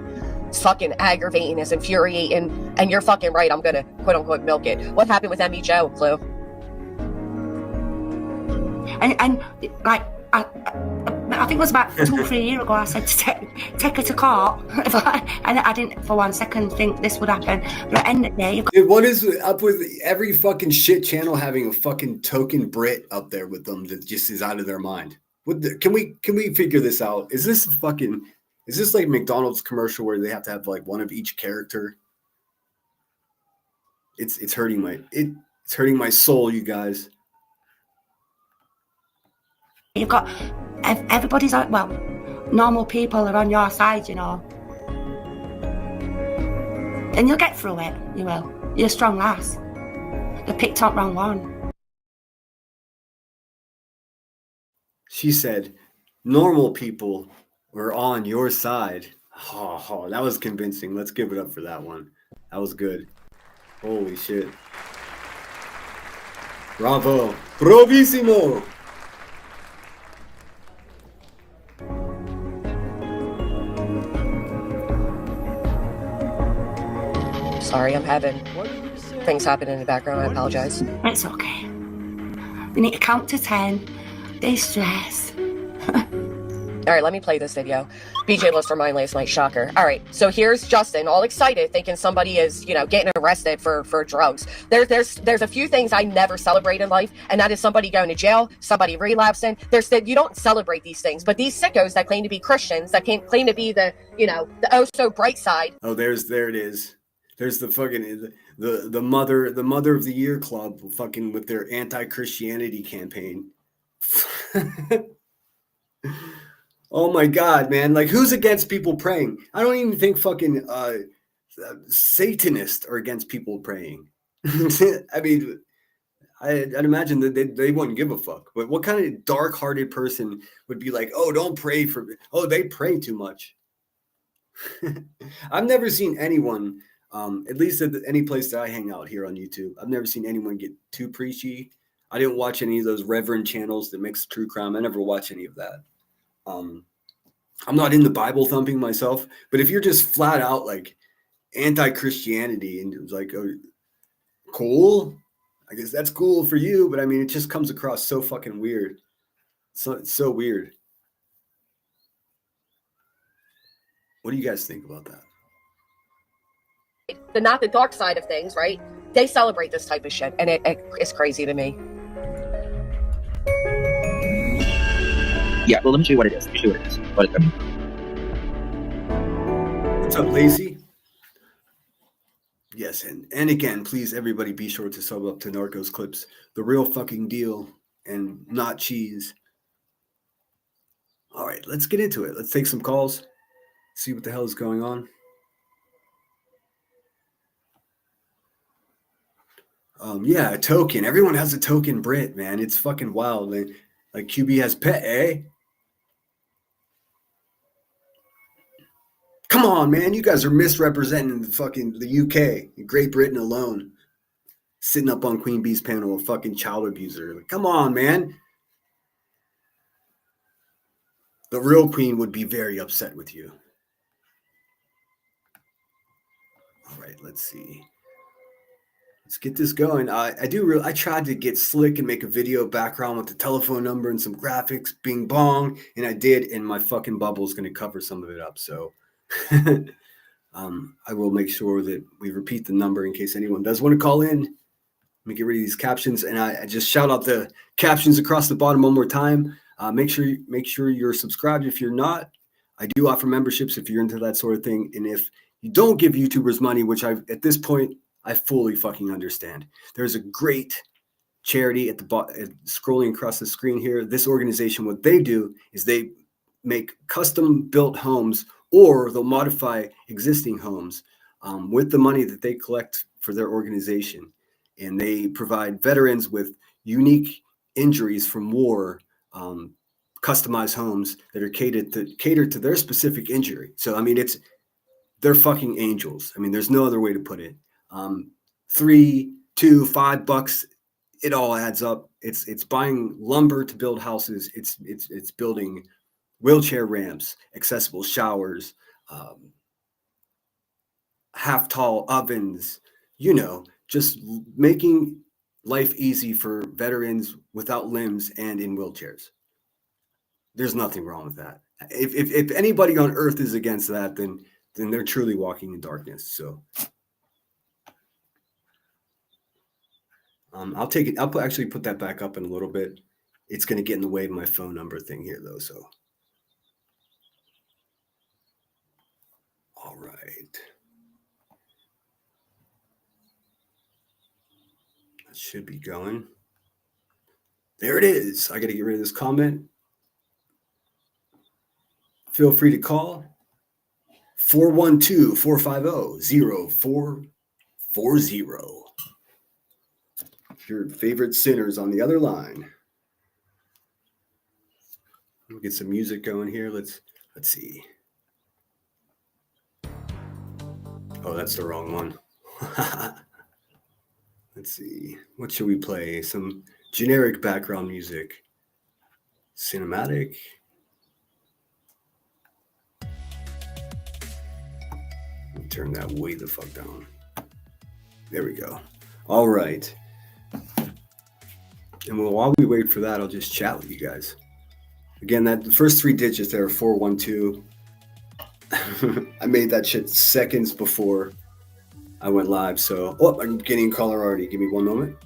It's fucking aggravating, it's infuriating, and you're fucking right, I'm gonna quote-unquote milk it. What happened with Emmy Joe, Clue? And like, I think it was about 2 or 3 years ago, I said to take her to court, and I didn't for 1 second think this would happen. But at the end of the day, dude, what is up with every fucking shit channel having a fucking token Brit up there with them that just is out of their mind? Can we figure this out? Is this like McDonald's commercial where they have to have like one of each character? It's hurting my soul, you guys. You've got everybody's on, well, normal people are on your side, you know. And you'll get through it, you will. You're a strong lass. You picked up wrong one. She said, normal people were on your side. Oh, that was convincing. Let's give it up for that one. That was good. Holy shit. Bravo. Bravissimo. Sorry, I'm having things happen in the background. I apologize. It's okay. We need to count to 10. De-stress. All right, let me play this video. BJ lost her mind last night, shocker. All right, so here's Justin, all excited, thinking somebody is, getting arrested for drugs. There's a few things I never celebrate in life, and that is somebody going to jail, somebody relapsing. You don't celebrate these things, but these sickos that claim to be Christians, that claim to be the oh so bright side. Oh, there it is. There's the fucking the mother of the year club fucking with their anti-Christianity campaign. Oh my God, man. Like, who's against people praying? I don't even think fucking Satanists are against people praying. I mean, I'd imagine that they wouldn't give a fuck. But what kind of dark-hearted person would be like, oh, don't pray for me. Oh, they pray too much. I've never seen anyone, at least at any place that I hang out here on YouTube, I've never seen anyone get too preachy. I didn't watch any of those reverend channels that mix true crime. I never watch any of that. I'm not into Bible thumping myself, but if you're just flat out like anti-Christianity and it's like, oh, cool, I guess that's cool for you, but I mean, it just comes across so fucking weird. So it's so weird. What do you guys think about that? Not the dark side of things, right? They celebrate this type of shit, and it's crazy to me. Yeah, well, let me show you what it is. What's up, Lacey? Yes, and again, please, everybody, be sure to sub up to Narcos Clips, the real fucking deal, and not cheese. All right, let's get into it. Let's take some calls, see what the hell is going on. Yeah, a token. Everyone has a token Brit, man. It's fucking wild. Like QB has pet, eh? Come on, man. You guys are misrepresenting the UK, Great Britain alone. Sitting up on Queen Bee's panel, a fucking child abuser. Like, come on, man. The real Queen would be very upset with you. All right, let's see. Let's get this going. I tried to get slick and make a video background with the telephone number and some graphics, bing bong, and I did, and my fucking bubble is going to cover some of it up. So I will make sure that we repeat the number in case anyone does want to call in. Let me get rid of these captions, and I just shout out the captions across the bottom one more time. Make sure you're subscribed if you're not. I do offer memberships if you're into that sort of thing, and if you don't give YouTubers money, which at this point I fully fucking understand. There's a great charity at the scrolling across the screen here. This organization, what they do is they make custom built homes, or they'll modify existing homes with the money that they collect for their organization. And they provide veterans with unique injuries from war, customized homes that are catered to their specific injury. So, I mean, they're fucking angels. I mean, there's no other way to put it. $3, $2, $5, it all adds up. It's buying lumber to build houses. It's building wheelchair ramps, accessible showers, half-tall ovens, just making life easy for veterans without limbs and in wheelchairs. There's nothing wrong with that. If anybody on earth is against that, then they're truly walking in darkness. So I'll take it. I'll actually put that back up in a little bit. It's going to get in the way of my phone number thing here, though. So, all right. That should be going. There it is. I got to get rid of this comment. Feel free to call 412-450-0440. Your favorite sinners on the other line. We'll get some music going here. Let's see. Oh, that's the wrong one. Let's see. What should we play? Some generic background music. Cinematic. Turn that way the fuck down. There we go. All right. And while we wait for that, I'll just chat with you guys. Again, that the first 3 digits there are 412. I made that shit seconds before I went live. So, I'm getting a caller already. Give me one moment.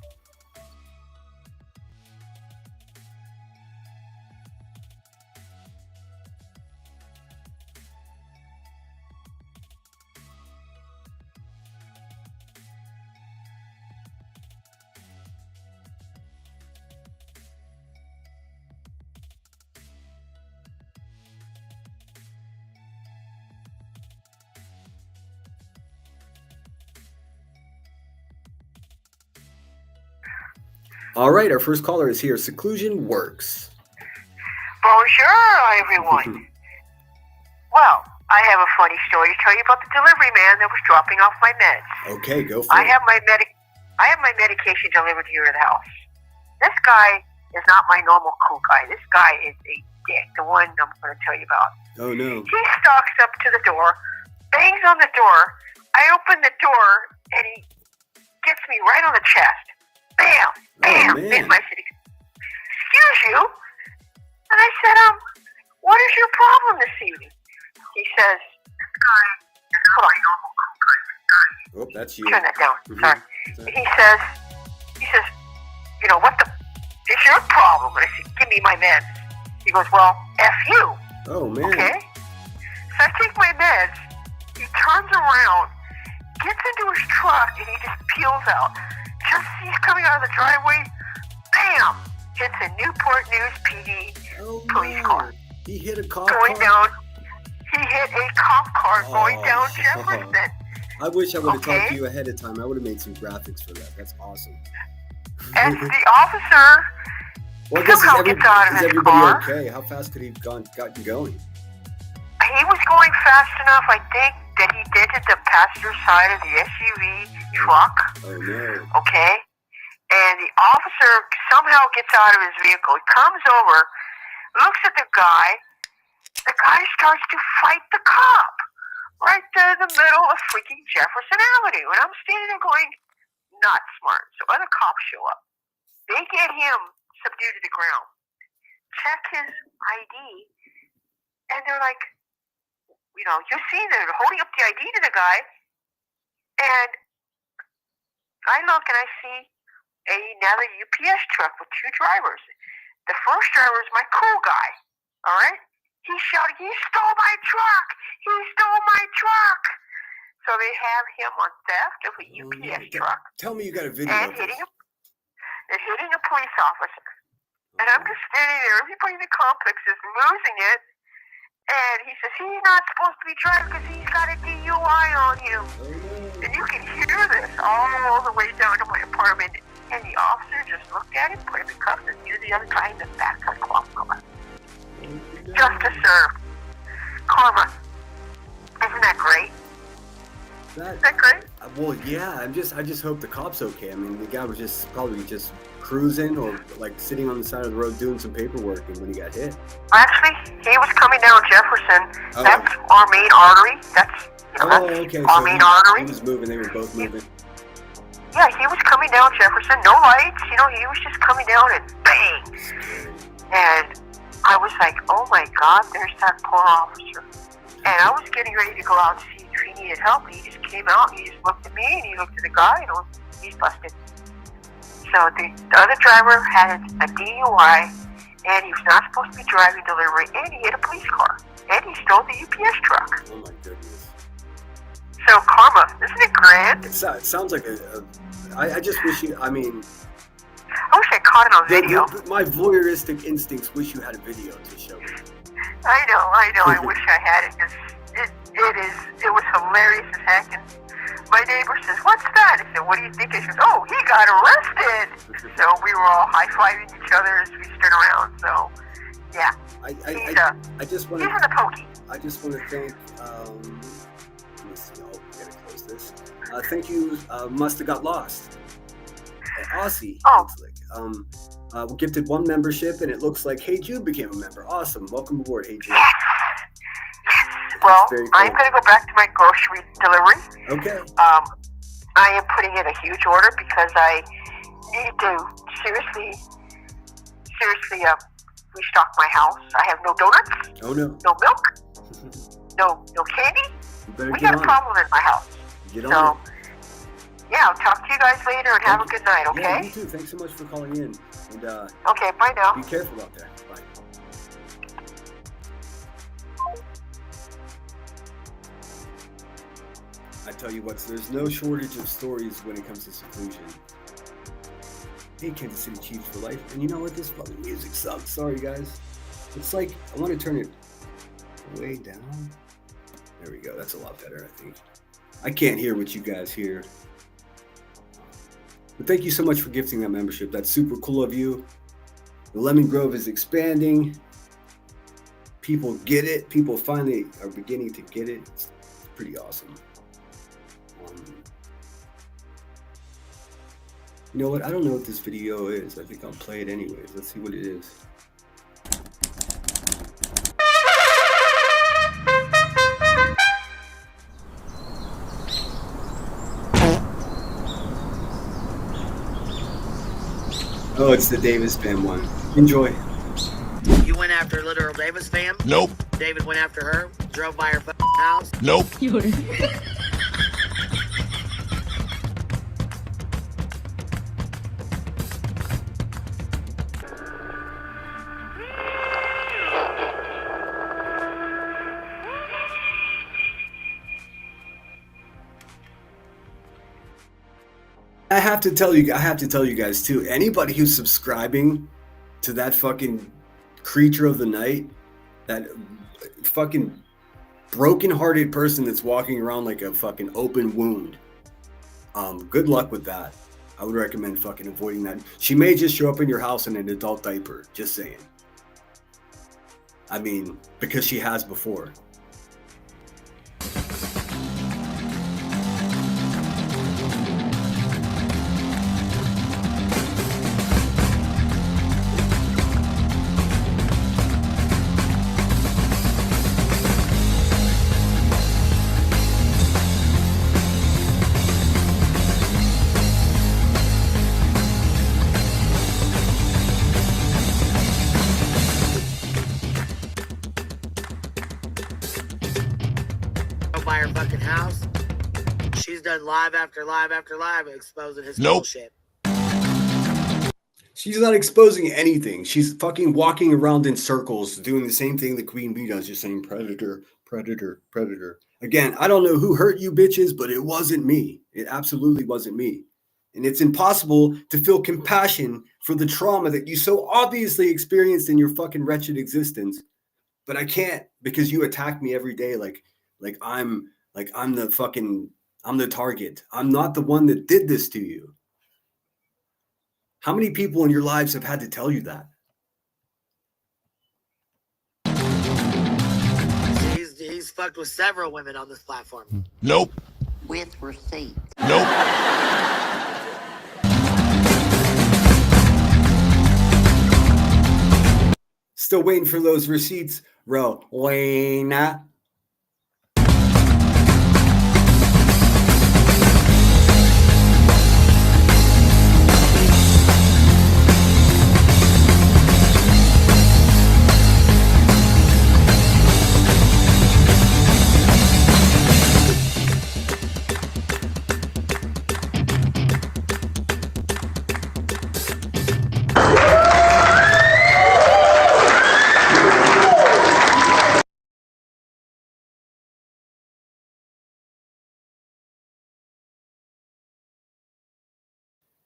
All right, our first caller is here. Seclusion works. Bonjour, everyone. Well, I have a funny story to tell you about the delivery man that was dropping off my meds. Okay, go for I it. have my medication delivered here to the house. This guy is not my normal cool guy. This guy is a dick, the one I'm going to tell you about. Oh, no. He stalks up to the door, bangs on the door. I open the door, and he gets me right on the chest. Bam! Bam! man. I said, excuse you? And I said, what is your problem this evening? He says, this guy is not my normal cool guy. Oh, that's you. Turn that down. Mhm. Sorry. Sorry. He says, what the is your problem? And I said, give me my meds. He goes, well, F you. Oh, man. Okay? So I take my meds. He turns around, gets into his truck, and he just peels out. Just as he's coming out of the driveway, bam! Hits a Newport News PD police car. He hit a cop Going car? down. He hit a cop car going down Jefferson. I wish I would have talked Okay. to you ahead of time. I would have made some graphics for that. That's awesome. And the officer Well, I guess somehow gets out of is his everybody car. okay? How fast could he have gotten going? He was going fast enough, I think, that he dented the passenger side of the SUV truck. Oh, no. Okay? And the officer somehow gets out of his vehicle. He comes over, looks at the guy. The guy starts to fight the cop right there in the middle of freaking Jefferson Avenue. And I'm standing there going, not smart. So other cops show up. They get him subdued to the ground. Check his ID. And they're like, you see they're holding up the ID to the guy. And I look and I see another UPS truck with 2 drivers. The first driver is my cool guy. All right? He's shouting, he stole my truck! He stole my truck! So they have him on theft of a UPS truck. Tell me you got a video And of this. they're hitting a police officer. And I'm just standing there. Everybody in the complex is losing it. And he says, he's not supposed to be driving because he's got a DUI on him. And you can hear this all the way down to my apartment. And the officer just looked at him, put him in cuffs, and threw the other guy in the back of the cloth car. Justice served. Karma. Isn't that great? Isn't that great? Well, yeah. I just hope the cop's okay. I mean, the guy was probably just cruising or like sitting on the side of the road doing some paperwork, and when he got hit. Actually, he was coming down Jefferson. Oh. That's our main artery. That's Okay. our So main he artery. was moving. They were both moving. Yeah, he was coming down Jefferson, no lights, he was just coming down and bang. And I was like, oh my God, there's that poor officer. And I was getting ready to go out to see if he needed help. And he just came out and he just looked at me and he looked at the guy and he's busted. So the other driver had a DUI and he was not supposed to be driving delivery and he hit a police car. And he stole the UPS truck. Oh my goodness. So karma, isn't it grand? It sounds like I just wish you. I mean, I wish I caught it on video. my voyeuristic instincts wish you had a video to show me. I know. I wish I had it because it was hilarious as heck. And my neighbor says, "What's that?" I said, "What do you think?" He says, "Oh, he got arrested." So we were all high-fiving each other as we stood around. So, yeah. I just want he's in the pokey. I just want to thank. Let me see. Oh, we gotta close this. Thank you. Must have got lost. Aussie. Oh. We gifted 1 membership, and it looks like Hey Jude became a member. Awesome. Welcome aboard, Hey Jude. Well, very cool. I'm going to go back to my grocery delivery. Okay. I am putting in a huge order because I need to seriously restock my house. I have no donuts, Oh no. no milk, no candy. You better We get got a on problem in my house. it. Get So, on yeah, I'll talk to you guys later and have a good night, it. Yeah, okay? you too. Thanks so much for calling in. And Okay, bye now. be careful out there. Bye. I tell you what, there's no shortage of stories when it comes to seclusion. Hey, Kansas City Chiefs for life. And you know what? This fucking music sucks. Sorry, guys. It's like, I want to turn it way down. There we go. That's a lot better, I think. I can't hear what you guys hear. But thank you so much for gifting that membership. That's super cool of you. The Lemon Grove is expanding. People get it. People finally are beginning to get it. It's pretty awesome. You know what? I don't know what this video is. I think I'll play it anyways. Let's see what it is. Oh, it's the Davis fam one. Enjoy. You went after literal Davis fam? Nope. David went after her, drove by her house? Nope. I have to tell you guys too. Anybody who's subscribing to that fucking creature of the night, that fucking broken-hearted person that's walking around like a fucking open wound. Good luck with that. I would recommend fucking avoiding that. She may just show up in your house in an adult diaper. Just saying. I mean, because she has before. By her fucking house. She's done live after live after live exposing his Nope. bullshit. She's not exposing anything. She's fucking walking around in circles doing the same thing the Queen Bee does, just saying predator, predator, predator. Again, I don't know who hurt you bitches, but it wasn't me. It absolutely wasn't me. And it's impossible to feel compassion for the trauma that you so obviously experienced in your fucking wretched existence. But I can't, because you attack me every day like I'm the target. I'm not the one that did this to you. How many people in your lives have had to tell you that? He's fucked with several women on this platform. Nope. With receipt. Nope. Still waiting for those receipts, Rowena.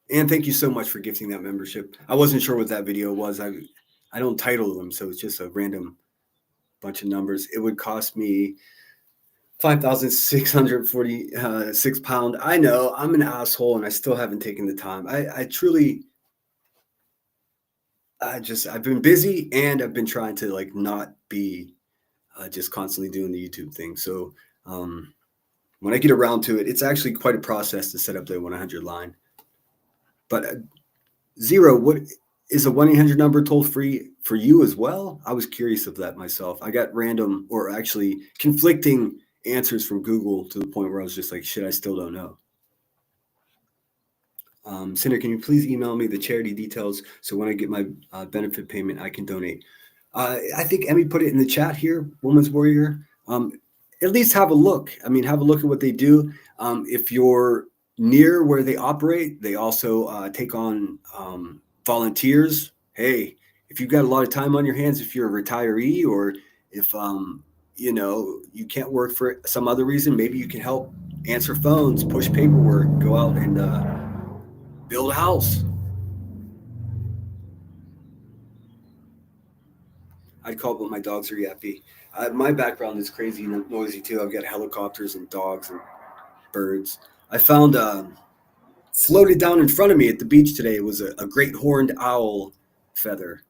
And thank you so much for gifting that membership. I wasn't sure what that video was. I don't title them, so it's just a random bunch of numbers. It would cost me 5,646 pounds. I know I'm an asshole and I still haven't taken the time. I've been busy and I've been trying to like not be just constantly doing the YouTube thing. So when I get around to it, it's actually quite a process to set up the 100 line. But Zero, what is a 1-800 number toll free for you as well? I was curious of that myself. I got random or actually conflicting answers from Google to the point where I was just like, shit, I still don't know. Senator, can you please email me the charity details so when I get my benefit payment, I can donate? I think Emmy put it in the chat here, Woman's Warrior. At least have a look. I mean, have a look at what they do. If you're near where they operate, they also take on volunteers. Hey, if you've got a lot of time on your hands, if you're a retiree, or if you know, you can't work for some other reason, maybe you can help answer phones, push paperwork, go out and build a house. I'd call, but my dogs are yappy. My background is crazy and noisy too. I've got helicopters and dogs and birds. I found floated down in front of me at the beach today was a great horned owl feather.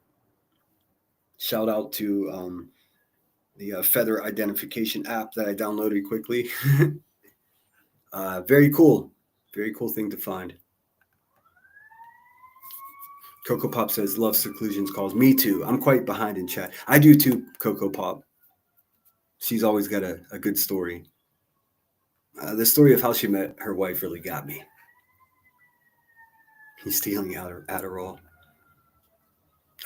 Shout out to the feather identification app that I downloaded quickly. Very cool thing to find. Coco Pop says, love seclusions calls. Me too. I'm quite behind in chat. I do too, Coco Pop. She's always got a good story. The story of how she met her wife really got me. He's stealing Adderall.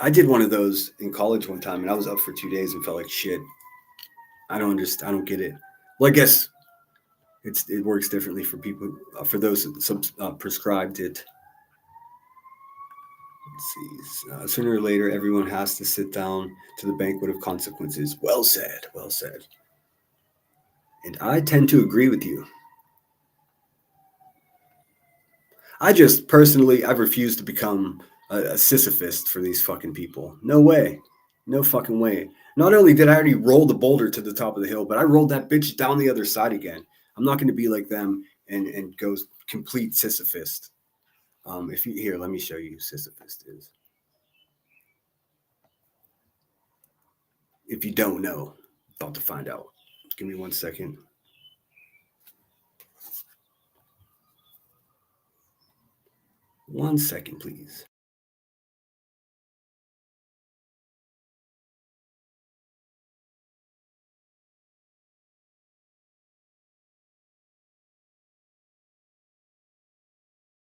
I did one of those in college one time, and I was up for 2 days and felt like shit. I don't understand. I don't get it. Well, I guess it works differently for people. For those prescribed it. Let's see. Sooner or later, everyone has to sit down to the banquet of consequences. Well said. Well said. And I tend to agree with you. I just personally, I've refused to become a Sisyphus for these fucking people. No way. No fucking way. Not only did I already roll the boulder to the top of the hill, but I rolled that bitch down the other side again. I'm not going to be like them and go complete Sisyphus. If you here, let me show you who Sisyphus is. If you don't know, about to find out. Give me 1 second. One second, please.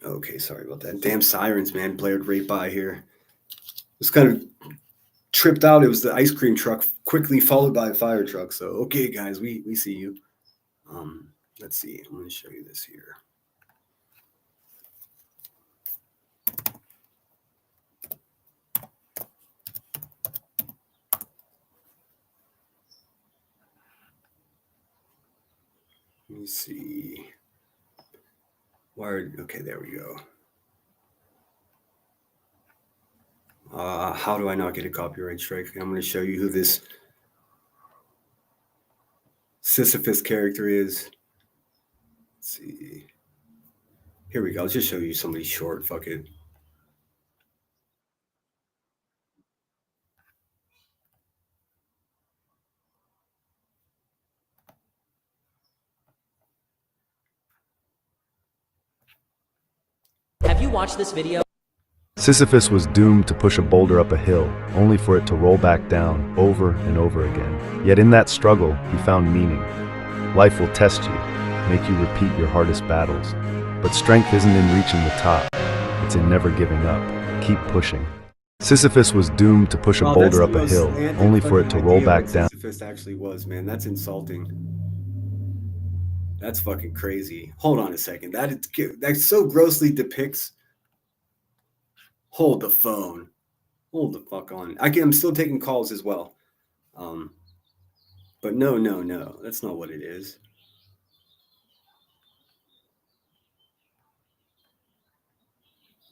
Okay, sorry about that. Damn sirens, man, blared right by here. Was kind of tripped out. It was the ice cream truck, quickly followed by a fire truck. So, okay, guys, we see you. Let's see. I'm going to show you this here. Let me see. Wired. Okay, there we go. How do I not get a copyright strike? I'm going to show you who this Sisyphus character is. Let's see. Here we go. I'll just show you somebody short. Fuck it. Have you watched this video? Sisyphus was doomed to push a boulder up a hill, only for it to roll back down over and over again. Yet in that struggle, he found meaning. Life will test you, make you repeat your hardest battles. But strength isn't in reaching the top, it's in never giving up. Keep pushing. Sisyphus was doomed to push a boulder up a hill, only for it to roll back down. Sisyphus actually was, man. That's insulting. That's fucking crazy. Hold on a second. That so grossly depicts. Hold the phone. Hold the fuck on. I'm still taking calls as well. But no. That's not what it is.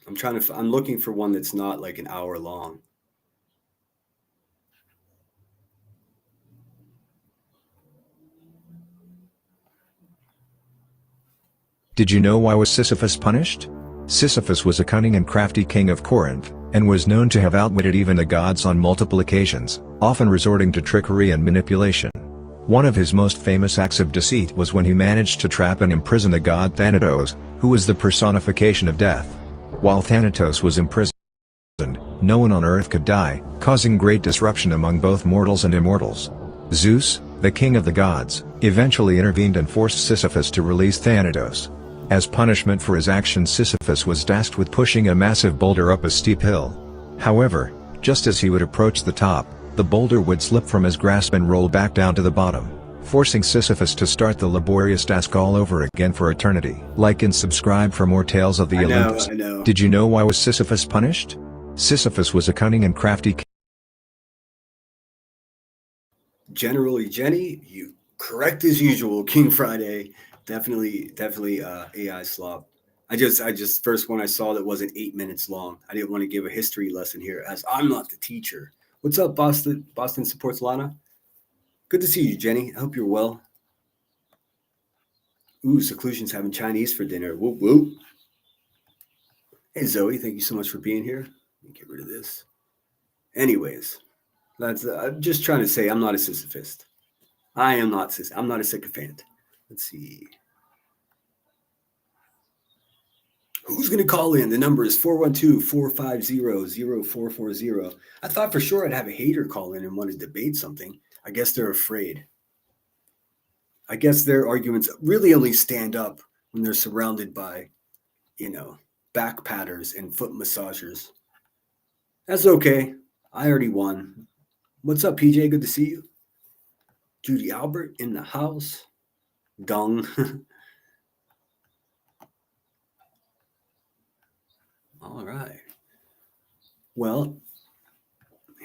I'm looking for one that's not like an hour long. Did you know why was Sisyphus punished? Sisyphus was a cunning and crafty king of Corinth, and was known to have outwitted even the gods on multiple occasions, often resorting to trickery and manipulation. One of his most famous acts of deceit was when he managed to trap and imprison the god Thanatos, who was the personification of death. While Thanatos was imprisoned, no one on earth could die, causing great disruption among both mortals and immortals. Zeus, the king of the gods, eventually intervened and forced Sisyphus to release Thanatos. As punishment for his actions, Sisyphus was tasked with pushing a massive boulder up a steep hill. However, just as he would approach the top, the boulder would slip from his grasp and roll back down to the bottom, forcing Sisyphus to start the laborious task all over again for eternity. Like and subscribe for more tales of the Olympus. I know. Did you know why was Sisyphus punished? Sisyphus was a cunning and crafty Generally, Jenny, you correct as usual. King Friday, definitely AI slop. I just first one I saw that wasn't 8 minutes long. I didn't want to give a history lesson here, as I'm not the teacher. What's up, Boston? Boston supports Lana. Good to see you, Jenny. I hope you're well. Ooh, Seclusion's having Chinese for dinner. Whoop whoop. Hey Zoe, thank you so much for being here. Let me get rid of this. Anyways, that's I'm just trying to say I'm not a Sisyphist. I'm not a sycophant. Let's see. Who's going to call in? The number is 412-450-0440. I thought for sure I'd have a hater call in and want to debate something. I guess they're afraid. I guess their arguments really only stand up when they're surrounded by, back patters and foot massagers. That's okay. I already won. What's up, PJ? Good to see you. Judy Albert in the house. Dung. All right. Well,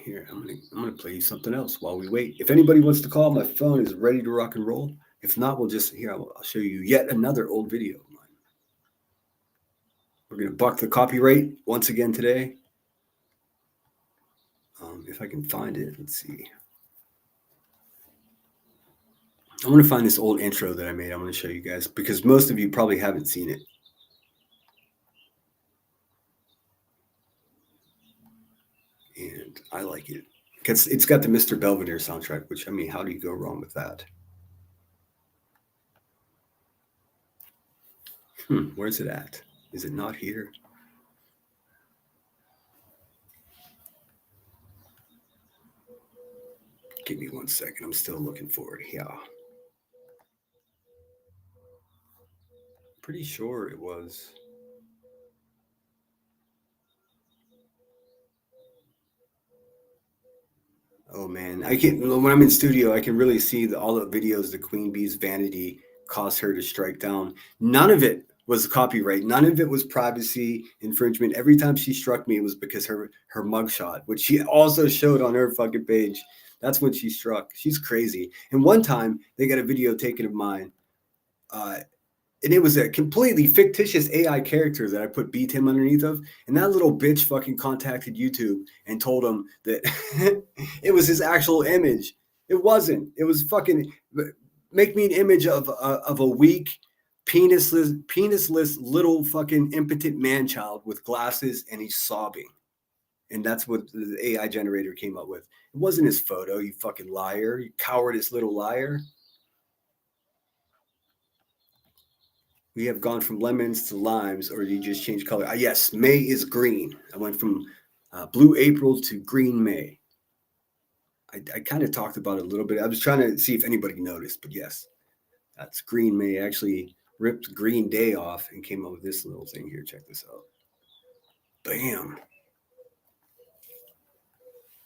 here, I'm gonna play you something else while we wait. If anybody wants to call, my phone is ready to rock and roll. If not, I'll show you yet another old video of mine. We're gonna buck the copyright once again today. If I can find it, let's see. I want to find this old intro that I made. I'm going to show you guys because most of you probably haven't seen it. And I like it because it's got the Mr. Belvedere soundtrack, which, I mean, how do you go wrong with that? Where's it at? Is it not here? Give me 1 second. I'm still looking for it. Yeah. Pretty sure it was. Oh man, when I'm in studio, I can really see all the videos the Queen Bee's vanity caused her to strike down. None of it was copyright. None of it was privacy infringement. Every time she struck me, it was because her mugshot, which she also showed on her fucking page. That's when she struck. She's crazy. And one time they got a video taken of mine. And it was a completely fictitious AI character that I put beat him underneath of. And that little bitch fucking contacted YouTube and told him that it was his actual image. It wasn't. It was fucking make me an image of a weak, penisless little fucking impotent man-child with glasses, and he's sobbing. And that's what the AI generator came up with. It wasn't his photo, you fucking liar, you cowardice little liar. We have gone from lemons to limes, or you just change color. Yes, May is green. I went from blue April to green May. I kind of talked about it a little bit. I was trying to see if anybody noticed, but yes, that's green May. I actually ripped Green Day off and came up with this little thing here. Check this out. Bam.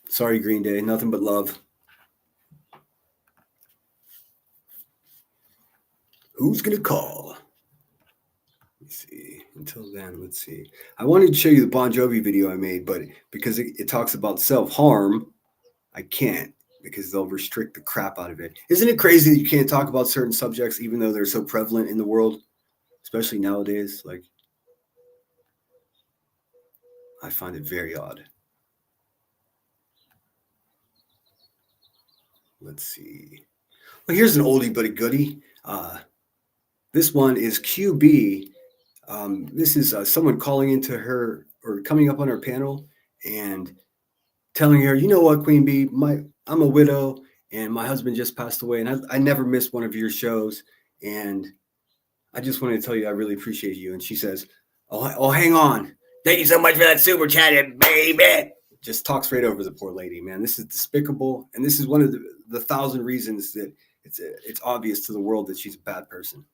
Sorry, Green Day. Nothing but love. Who's going to call? Let's see. Until then, let's see. I wanted to show you the Bon Jovi video I made, but because it talks about self-harm, I can't because they'll restrict the crap out of it. Isn't it crazy that you can't talk about certain subjects even though they're so prevalent in the world, especially nowadays? Like, I find it very odd. Let's see. Well, here's an oldie but a goodie. This one is QB. This is someone calling into her or coming up on her panel and telling her, you know what, Queen Bee, I'm a widow and my husband just passed away and I never missed one of your shows. And I just wanted to tell you, I really appreciate you. And she says, oh, hang on. Thank you so much for that super chat, baby. Just talks right over the poor lady, man. This is despicable. And this is one of the 1,000 reasons that it's obvious to the world that she's a bad person.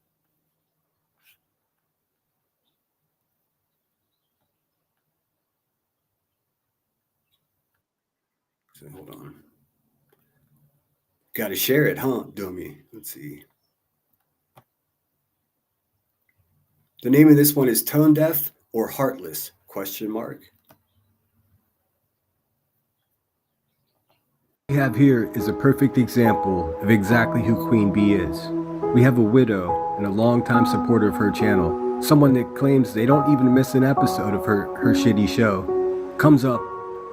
So hold on. Got to share it, huh, dummy? Let's see. The name of this one is Tone Deaf or Heartless? Question mark. What we have here is a perfect example of exactly who Queen Bee is. We have a widow and a longtime supporter of her channel, someone that claims they don't even miss an episode of her shitty show, comes up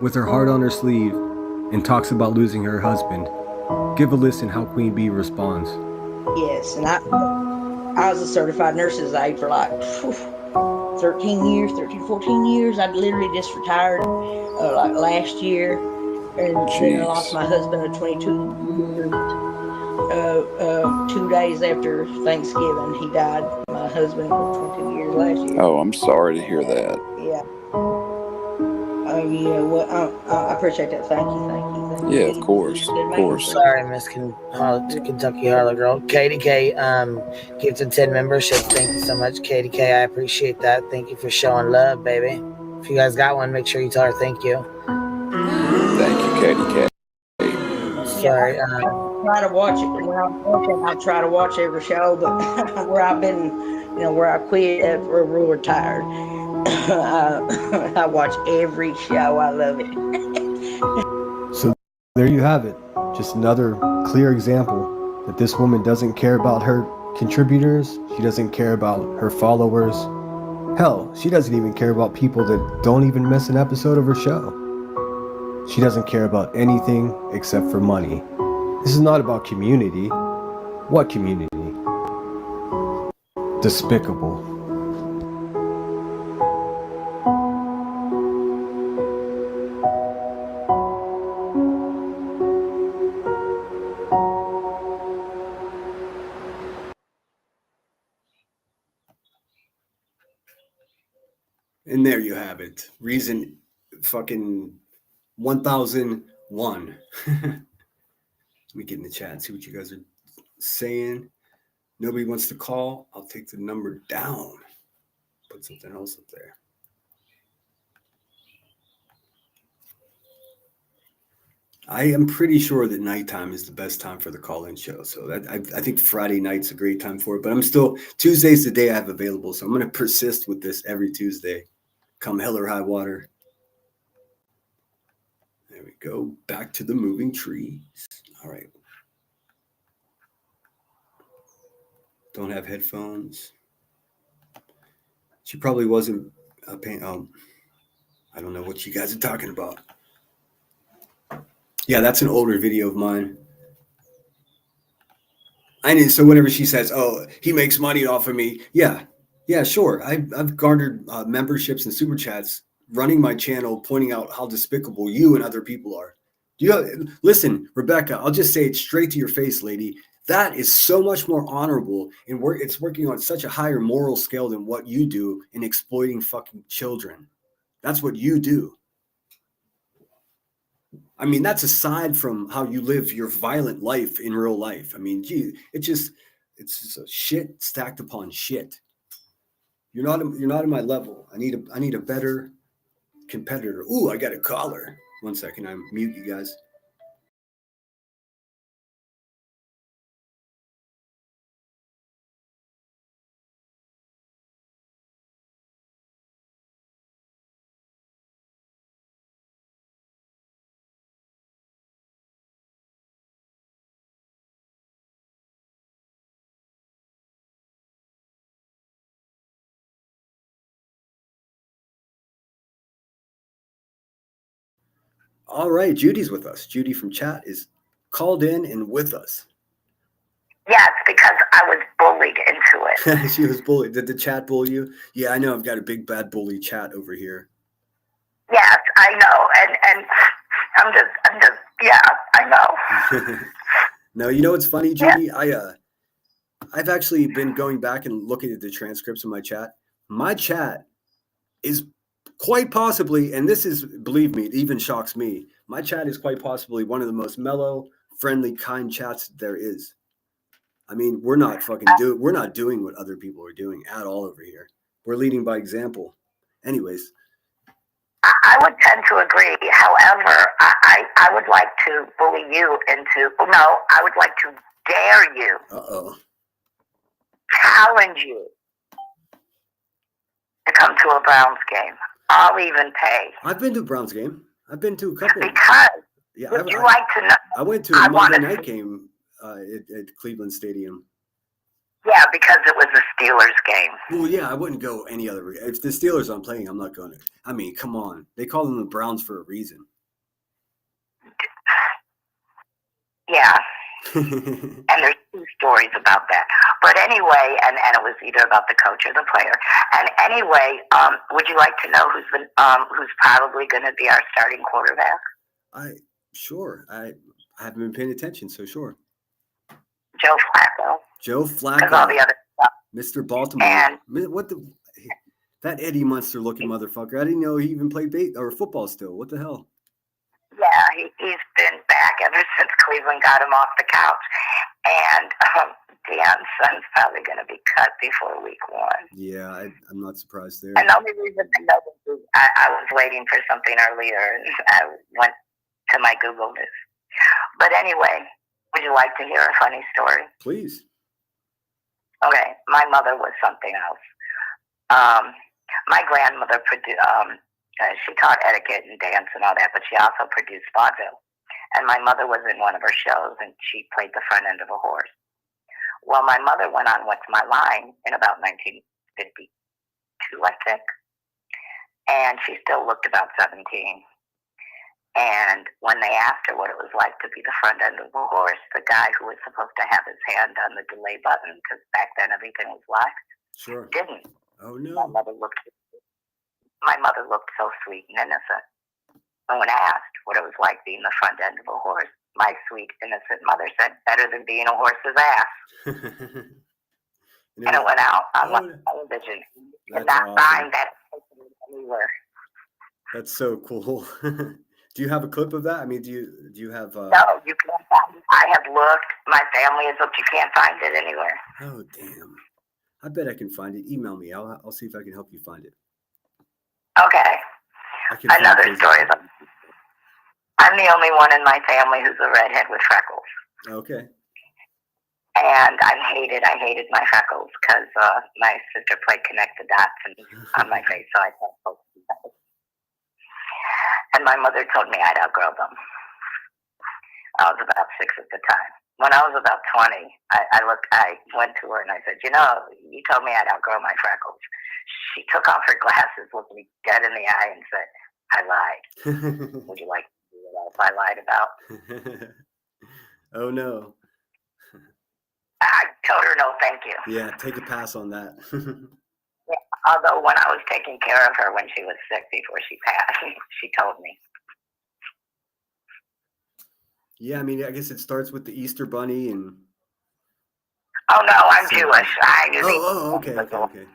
with her heart on her sleeve and talks about losing her husband. Give a listen how Queen Bee responds. Yes, and I was a certified nurse's aide for like 13 years, 14 years. I literally just retired like last year. And then I lost my husband of 22 years. 2 days after Thanksgiving, he died. My husband of 22 years last year. Oh, I'm sorry to hear that. Yeah. I appreciate that. Thank you. Yeah, of course. Sorry, Miss Kentucky Harlow Girl. KDK, gifted 10 memberships. Thank you so much, KDK. I appreciate that. Thank you for showing love, baby. If you guys got one, make sure you tell her thank you. Thank you, KDK. Sorry. I try to watch it when I'm working. I try to watch every show, but where I've been, where I quit, we're real retired. I watch every show. I love it. So there you have it. Just another clear example that this woman doesn't care about her contributors. She doesn't care about her followers. Hell, she doesn't even care about people that don't even miss an episode of her show. She doesn't care about anything except for money. This is not about community. What community? Despicable. And there you have it. Reason fucking 1001. Let me get in the chat and see what you guys are saying. Nobody wants to call. I'll take the number down. Put something else up there. I am pretty sure that nighttime is the best time for the call-in show. So that I think Friday night's a great time for it. But I'm still, Tuesday's the day I have available. So I'm going to persist with this every Tuesday. Come hell or high water. There we go. Back to the moving trees. All right. Don't have headphones. She probably wasn't paying. I don't know what you guys are talking about. Yeah, that's an older video of mine. So whenever she says, "Oh, he makes money off of me," yeah, sure. I've garnered memberships and super chats running my channel, pointing out how despicable you and other people are. Listen, Rebecca, I'll just say it straight to your face, lady. That is so much more honorable, and it's working on such a higher moral scale than what you do in exploiting fucking children. That's what you do. I mean, that's aside from how you live your violent life in real life. I mean, gee, it's just a shit stacked upon shit. You're not in my level. I need a better competitor. Ooh, I got a caller. 1 second, I'm mute you guys. All right, Judy's with us. Judy from chat is called in and with us. Yeah, it's because I was bullied into it. She was bullied. Did the chat bully you? Yeah, I know. I've got a big bad bully chat over here. Yes, I know, and I'm just, yeah, I know. No, you know what's funny, Judy? Yeah. I've actually been going back and looking at the transcripts of my chat. My chat is quite possibly, and this is, believe me, it even shocks me. My chat is quite possibly one of the most mellow, friendly, kind chats there is. I mean, we're not doing what other people are doing at all over here. We're leading by example. Anyways. I would tend to agree. However, I would like to bully you into, no, I would like to dare you, challenge you to come to a Browns game. I'll even pay. I've been to a Browns game. I've been to a couple. Because yeah, would you like to know? I went to a Monday night game at Cleveland Stadium. Yeah, because it was a Steelers game. Well, yeah, I wouldn't go any other. If the Steelers aren't playing, I'm not going to. I mean, come on. They call them the Browns for a reason. Yeah. And there's two stories about that. But anyway, and it was either about the coach or the player. And anyway, would you like to know who's probably going to be our starting quarterback? Sure. I haven't been paying attention, so sure. Joe Flacco. Joe Flacco. Because all the other stuff. Mr. Baltimore. And that Eddie Munster looking motherfucker. I didn't know he even played football still. What the hell? Yeah, he's been back ever since Cleveland got him off the couch. And Deion's son's probably going to be cut before week 1. Yeah, I'm not surprised there. And the only reason I know this is I was waiting for something earlier, and I went to my Google News. But anyway, would you like to hear a funny story? Please. Okay, my mother was something else. My grandmother she taught etiquette and dance and all that, but she also produced vaudeville. And my mother was in one of her shows, and she played the front end of a horse. Well, my mother went on What's My Line in about 1952, I think. And she still looked about 17. And when they asked her what it was like to be the front end of a horse, the guy who was supposed to have his hand on the delay button, because back then everything was locked, didn't. Oh, no. My mother looked so sweet and innocent. And when asked what it was like being the front end of a horse, my sweet, innocent mother said, better than being a horse's ass. And it went out on television. You cannot find that anywhere. That's so cool. Do you have a clip of that? I mean, do you have? No, you can't find it. I have looked. My family has looked. You can't find it anywhere. Oh, damn. I bet I can find it. Email me. I'll see if I can help you find it. Okay. Another story. I'm the only one in my family who's a redhead with freckles. Okay. And I hated my freckles because my sister played Connect the Dots on my face, so I can't post them. And my mother told me I'd outgrow them. I was about 6 at the time. When I was about 20, I went to her and I said, you told me I'd outgrow my freckles. She took off her glasses, looked me dead in the eye and said, I lied. Would you like to see what else I lied about? Oh, no. I told her no, thank you. Yeah, take a pass on that. Yeah, although when I was taking care of her when she was sick before she passed, she told me. Yeah, I mean, I guess it starts with the Easter Bunny and. Oh no, I'm Jewish. Okay.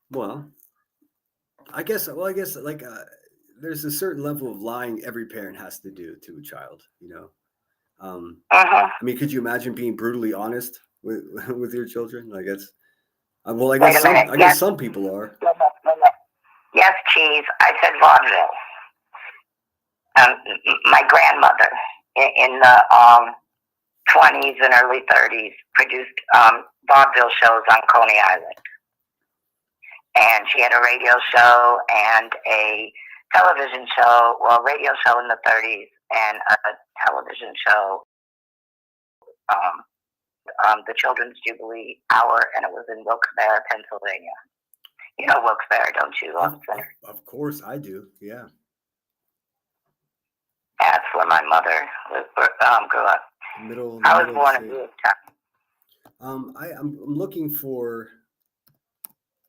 Well, I guess like there's a certain level of lying every parent has to do to a child, I mean, could you imagine being brutally honest with your children? I guess. I guess some people are. Yes, cheese. I said vaudeville. My grandmother in the 20s and early 30s produced vaudeville shows on Coney Island. And she had a radio show and a television show, well, a radio show in the 30s and a television show, the Children's Jubilee Hour, and it was in Wilkes-Barre, Pennsylvania. You know Wilkes-Barre, don't you? Of course I do, yeah. That's where my mother grew up. I was born in Newtown. I'm looking for.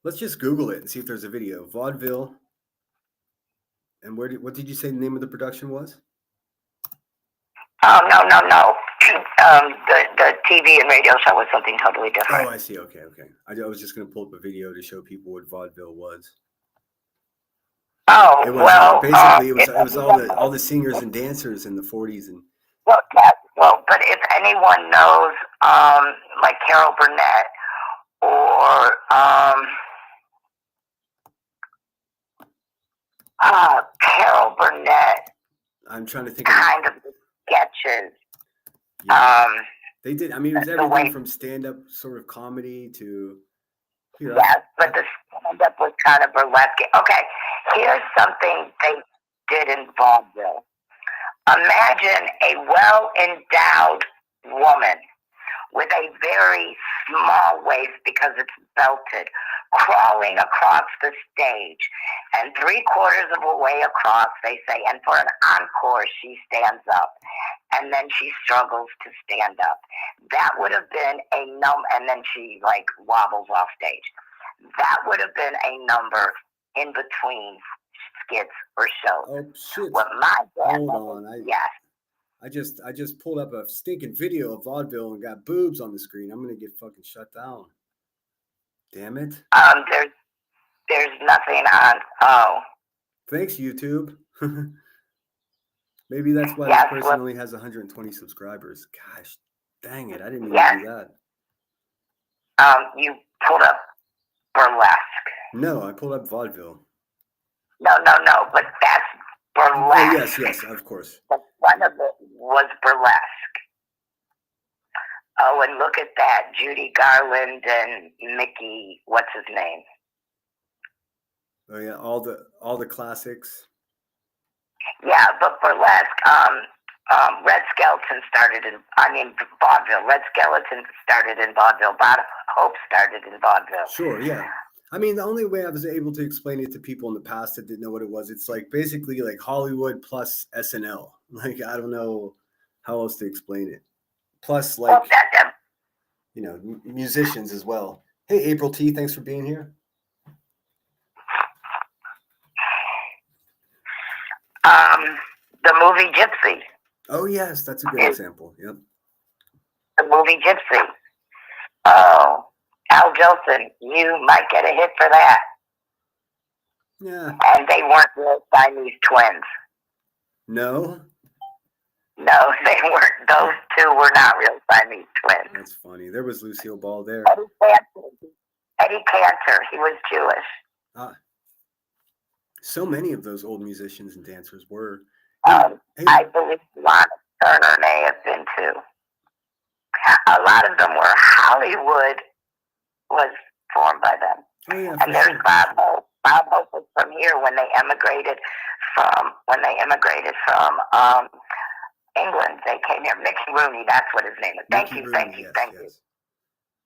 Let's just Google it and see if there's a video. Vaudeville. And what did you say the name of the production was? Oh, no. The TV and radio show was something totally different. Oh, I see. Okay. I was just going to pull up a video to show people what vaudeville was. Oh, basically it was all the singers and dancers in the 40s and. Well, but if anyone knows, like Carol Burnett or I'm trying to think of kind of sketches. yeah. They did. I mean, it was the everything way- from stand-up sort of comedy to here. Yes, but the stand-up was kind of burlesque. Okay, here's something they did in vaudeville. Imagine a well-endowed woman with a very small waist because it's belted, crawling across the stage, and 3/4 of a way across, they say, and for an encore, she stands up, and then she struggles to stand up. That would have been a number, and then she like wobbles off stage. That would have been a number in between skits or shows. Oh shit! What my dad Hold on, yes. I just pulled up a stinking video of vaudeville and got boobs on the screen. I'm gonna get fucking shut down. Damn it! There's nothing on. Oh. Thanks, YouTube. Maybe that's why Yes, this person only has 120 subscribers. Gosh, dang it! I didn't mean to do that. You pulled up burlesque. No, I pulled up vaudeville. No, but that's burlesque. Oh, yes, of course. But one of it was burlesque. Oh, and look at that. Judy Garland and Mickey, what's his name? Oh yeah, all the classics. Yeah, but burlesque, Red Skeleton started in, vaudeville. Red Skeleton started in vaudeville. Bob Hope started in vaudeville. Sure, yeah. I mean, the only way I was able to explain it to people in the past that didn't know what it was, it's like basically like Hollywood plus SNL. Like, I don't know how else to explain it. Plus, like, musicians as well. Hey, April T, thanks for being here. The movie Gypsy. Oh, yes, that's a good example. Yep. The movie Gypsy. Oh, Al Jolson, you might get a hit for that. Yeah. And they weren't real Siamese twins. No? No, they weren't. Those two were not real Siamese twins. That's funny. There was Lucille Ball there. Eddie Cantor, he was Jewish. Ah. So many of those old musicians and dancers were. I believe Lana Turner may have been too. A lot of them were. Hollywood was formed by them. Oh, yeah, and there's sure. Bob Hope. Bob Hope was from here when they emigrated from England. They came here. Mickey Rooney, that's what his name is. Thank you.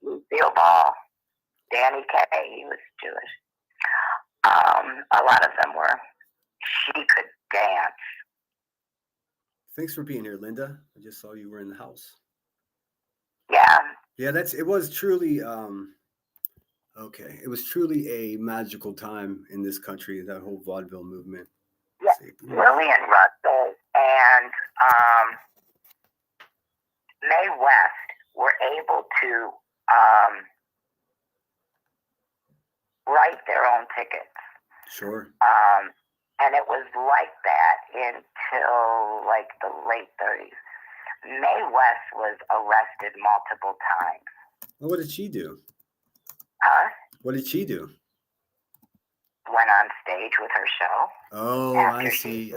Lucille Ball, Danny Kaye, he was Jewish. A lot of them were. She could dance. Thanks for being here, Linda. I just saw you were in the house. Yeah. Yeah, it was truly okay. It was truly a magical time in this country, that whole vaudeville movement. Yeah. Lillian Russell and Mae West were able to write their own tickets. Sure. And it was like that until like the late 30s. Mae West was arrested multiple times. Well, what did she do? Huh? What did she do? Went on stage with her show. Oh, I see.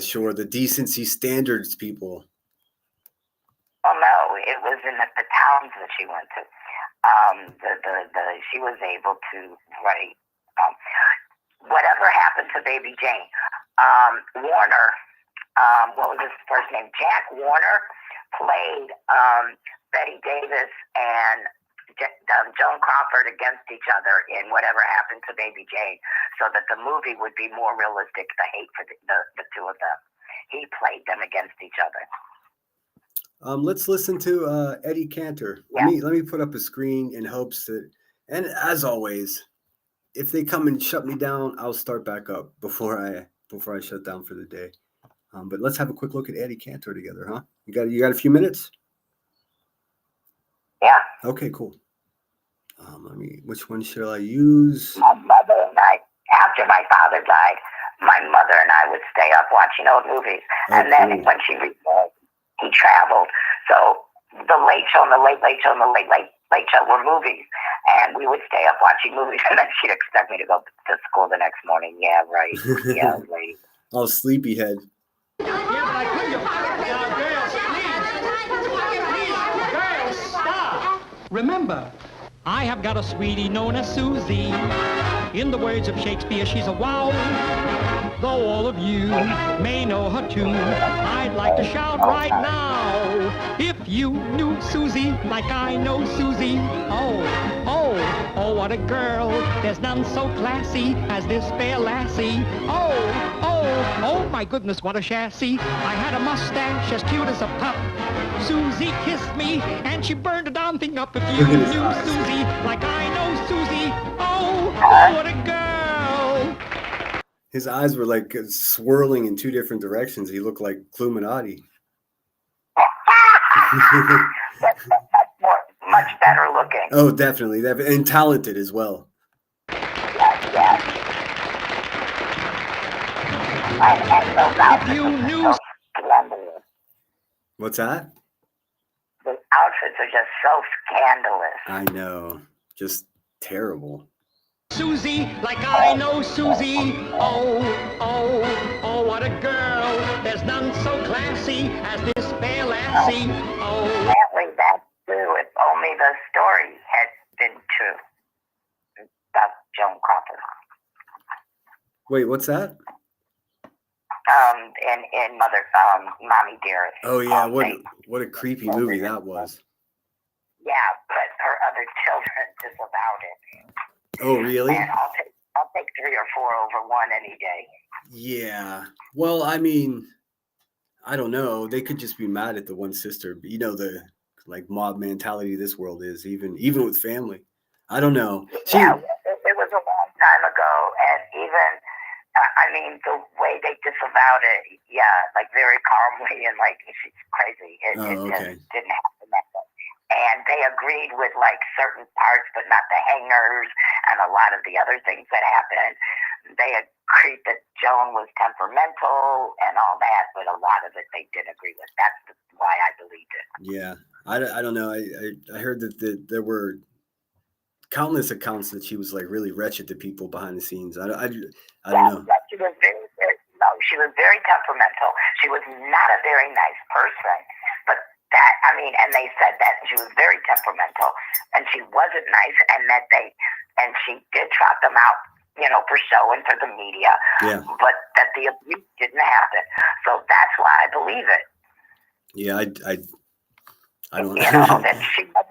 Sure, the decency standards people. Oh no, it was in the towns that she went to. She was able to write. Whatever happened to Baby Jane? Warner. What was his first name? Jack Warner played Betty Davis and Joan Crawford against each other in Whatever Happened to Baby Jane, so that the movie would be more realistic. The hate for the two of them. He played them against each other. Let's listen to Eddie Cantor. Yeah. Let me put up a screen in hopes that, and as always, if they come and shut me down, I'll start back up before I shut down for the day. But let's have a quick look at Eddie Cantor together, huh? You got a few minutes? Yeah. Okay, cool. Which one should I use? My mother and I, after my father died, my mother and I would stay up watching old movies. Oh, and then cool. when she retired, he traveled. So the Late Show and the Late Late Show and the Late Late Late Show were movies. And we would stay up watching movies, and then she'd expect me to go to school the next morning. Yeah, right. Yeah, right. Oh, sleepyhead. Girls, stop! Remember, I have got a sweetie known as Susie. In the words of Shakespeare, she's a wow. Though all of you may know her too, I'd like to shout right now. If you knew Susie like I know Susie, oh, what a girl. There's none so classy as this fair lassie. Oh, my goodness, what a chassis. I had a mustache as cute as a pup. Susie kissed me and she burned a darn thing up. If you knew Susie like I know Susie, oh, what a girl. His eyes were like swirling in two different directions. He looked like Cluminati. That's much better looking. Oh, definitely. And talented as well. Yeah. And those outfits are so scandalous. What's that? The outfits are just so scandalous. I know. Just terrible. Susie, like I know Susie. Oh, what a girl. There's none so classy as this fair lassie. Oh. Apparently that's true if only the story had been true. About Joan Crawford. Wait, what's that? In Mommy Dearest. Oh yeah, what a creepy movie that was. Yeah, but her other children disavowed it. Oh really? And I'll take 3 or 4 over 1 any day. Yeah. Well, I mean, I don't know. They could just be mad at the one sister. You know, the like mob mentality of this world is even with family. I don't know. Yeah, it was a long time ago, and even I mean the way they disavowed it, yeah, like very calmly and like she's crazy. It just didn't happen that way. And they agreed with like certain parts, but not the hangers and a lot of the other things that happened. They agreed that Joan was temperamental and all that, but a lot of it they did agree with. That's why I believed it. Yeah, I don't know. I heard that there were countless accounts that she was like really wretched to people behind the scenes. I don't know. She was she was very temperamental. She was not a very nice person, but and they said that she was very temperamental and she wasn't nice, and she did trot them out, for show and for the media. Yeah. But that the abuse didn't happen. So that's why I believe it. Yeah, I don't know.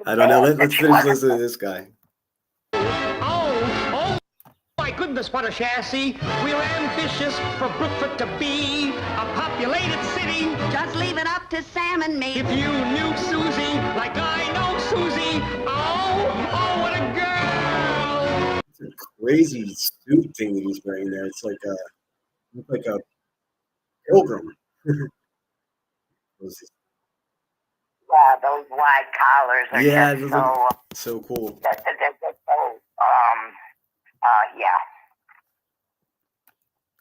I don't know. Let's finish listening to this guy. Oh, my goodness, what a chassis. We're ambitious for Brookford to be a populated city. Just leave it up to Sam and me. If you knew Susie like I know Susie, oh, what a girl. It's a crazy suit thing that he's wearing there. It's like a pilgrim. Yeah, those wide collars are just so cool. They're just so, yeah.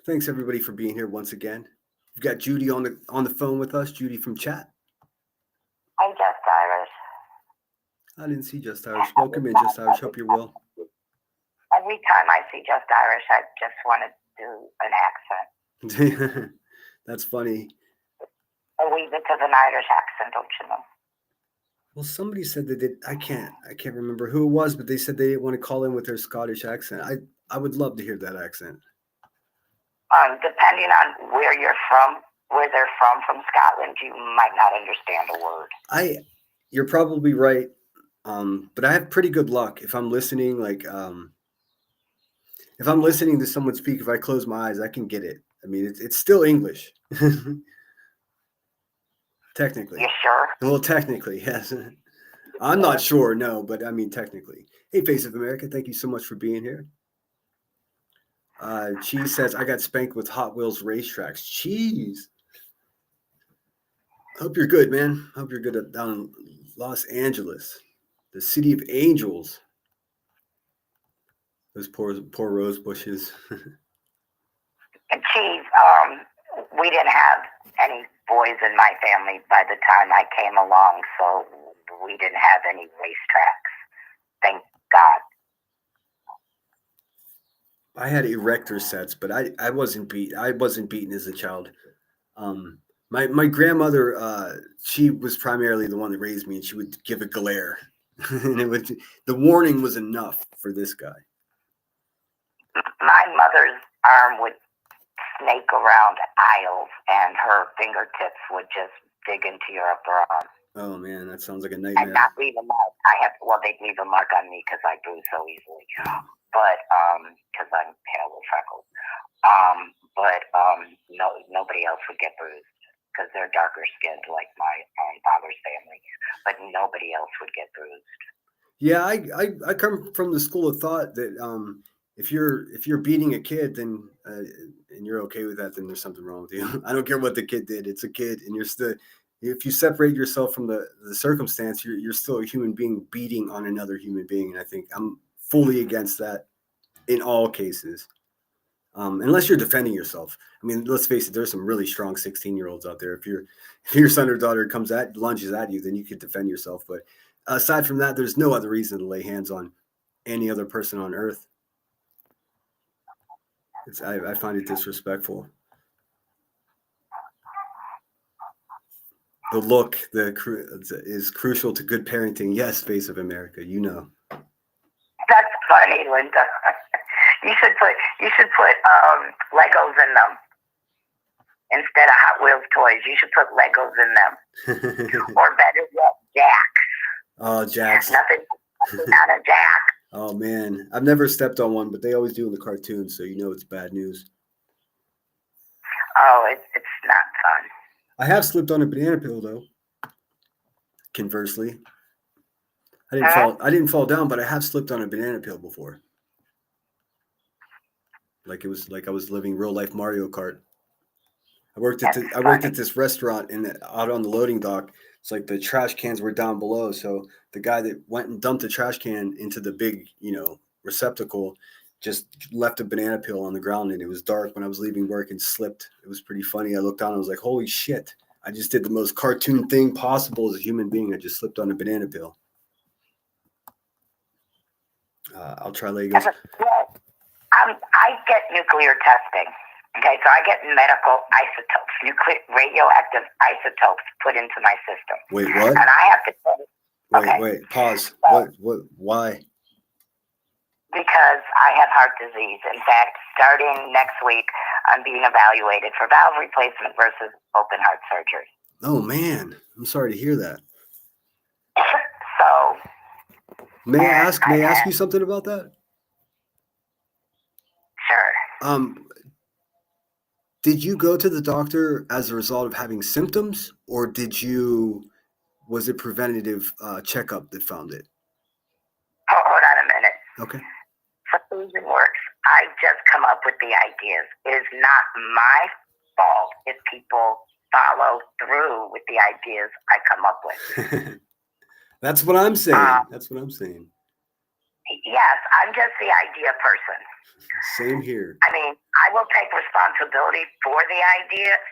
Thanks everybody for being here once again. We've got Judy on the phone with us. Judy from chat. Hi, Just Irish. I didn't see Just Irish. Welcome in, Just Irish. Hope you're well. Every time I see Just Irish, I just want to do an accent. That's funny. I leave it to the Irish accent, don't you know? Well, somebody said that I can't remember who it was, but they said they didn't want to call in with their Scottish accent. I would love to hear that accent. Depending on where you're from, where they're from Scotland, you might not understand a word. You're probably right. But I have pretty good luck if I'm listening. Like, if I'm listening to someone speak, if I close my eyes, I can get it. I mean, it's still English. Technically. You sure? Well, technically, yes. I'm not sure, no, but I mean, technically. Hey, Face of America, thank you so much for being here. Cheese says, I got spanked with Hot Wheels racetracks. Cheese. Hope you're good, man. Hope you're good down in Los Angeles, the city of angels. Those poor rose bushes. And Cheese, we didn't have any boys in my family by the time I came along, so we didn't have any racetracks. Thank God. I had erector sets, but I wasn't beaten as a child. My grandmother, she was primarily the one that raised me, and she would give a glare, and the warning was enough for this guy. My mother's arm would snake around aisles, and her fingertips would just dig into your upper arm. Oh man, that sounds like a And nightmare. not leave a mark. They'd leave a mark on me because I bruise so easily. But because I'm pale with freckles. No, nobody else would get bruised because they're darker skinned like my father's family. But nobody else would get bruised. Yeah, I come from the school of thought that if you're beating a kid, then and you're okay with that, then there's something wrong with you. I don't care what the kid did; it's a kid, and you're still. If you separate yourself from the circumstance, you're still a human being beating on another human being, and I think I'm fully against that in all cases. Unless you're defending yourself. I mean, let's face it, there's some really strong 16-year-olds out there. If your son or daughter lunges at you, then you could defend yourself. But aside from that, there's no other reason to lay hands on any other person on earth. I find it disrespectful. The look is crucial to good parenting. Yes, face of America, you know. That's funny, Linda. You should put Legos in them instead of Hot Wheels toys. You should put Legos in them, or better yet, jacks. Oh, jacks. Nothing not a jack. Oh man, I've never stepped on one, but they always do in the cartoons, so you know it's bad news. Oh, it's not fun. I have slipped on a banana peel though. Conversely, I didn't fall down, but I have slipped on a banana peel before. Like I was living real life Mario Kart. I worked at this restaurant out on the loading dock. It's like the trash cans were down below, so the guy that went and dumped the trash can into the big, receptacle just left a banana peel on the ground, and it was dark when I was leaving work and slipped. It was pretty funny. I looked down and I was like, holy shit. I just did the most cartoon thing possible as a human being. I just slipped on a banana peel. I'll try Legos. Well, I get nuclear testing. Okay, so I get medical isotopes, radioactive isotopes put into my system. Wait, what? And I have to tell you. Wait, pause. So, what, why? Because I have heart disease. In fact, starting next week, I'm being evaluated for valve replacement versus open heart surgery. Oh, man. I'm sorry to hear that. So. May I ask you something about that? Sure. Did you go to the doctor as a result of having symptoms, or was it preventative checkup that found it? Hold on a minute. Okay. Fusion works. I just come up with the ideas. It is not my fault if people follow through with the ideas I come up with. That's what I'm saying. Yes, I'm just the idea person. Same here. I mean, I will take responsibility for the ideas,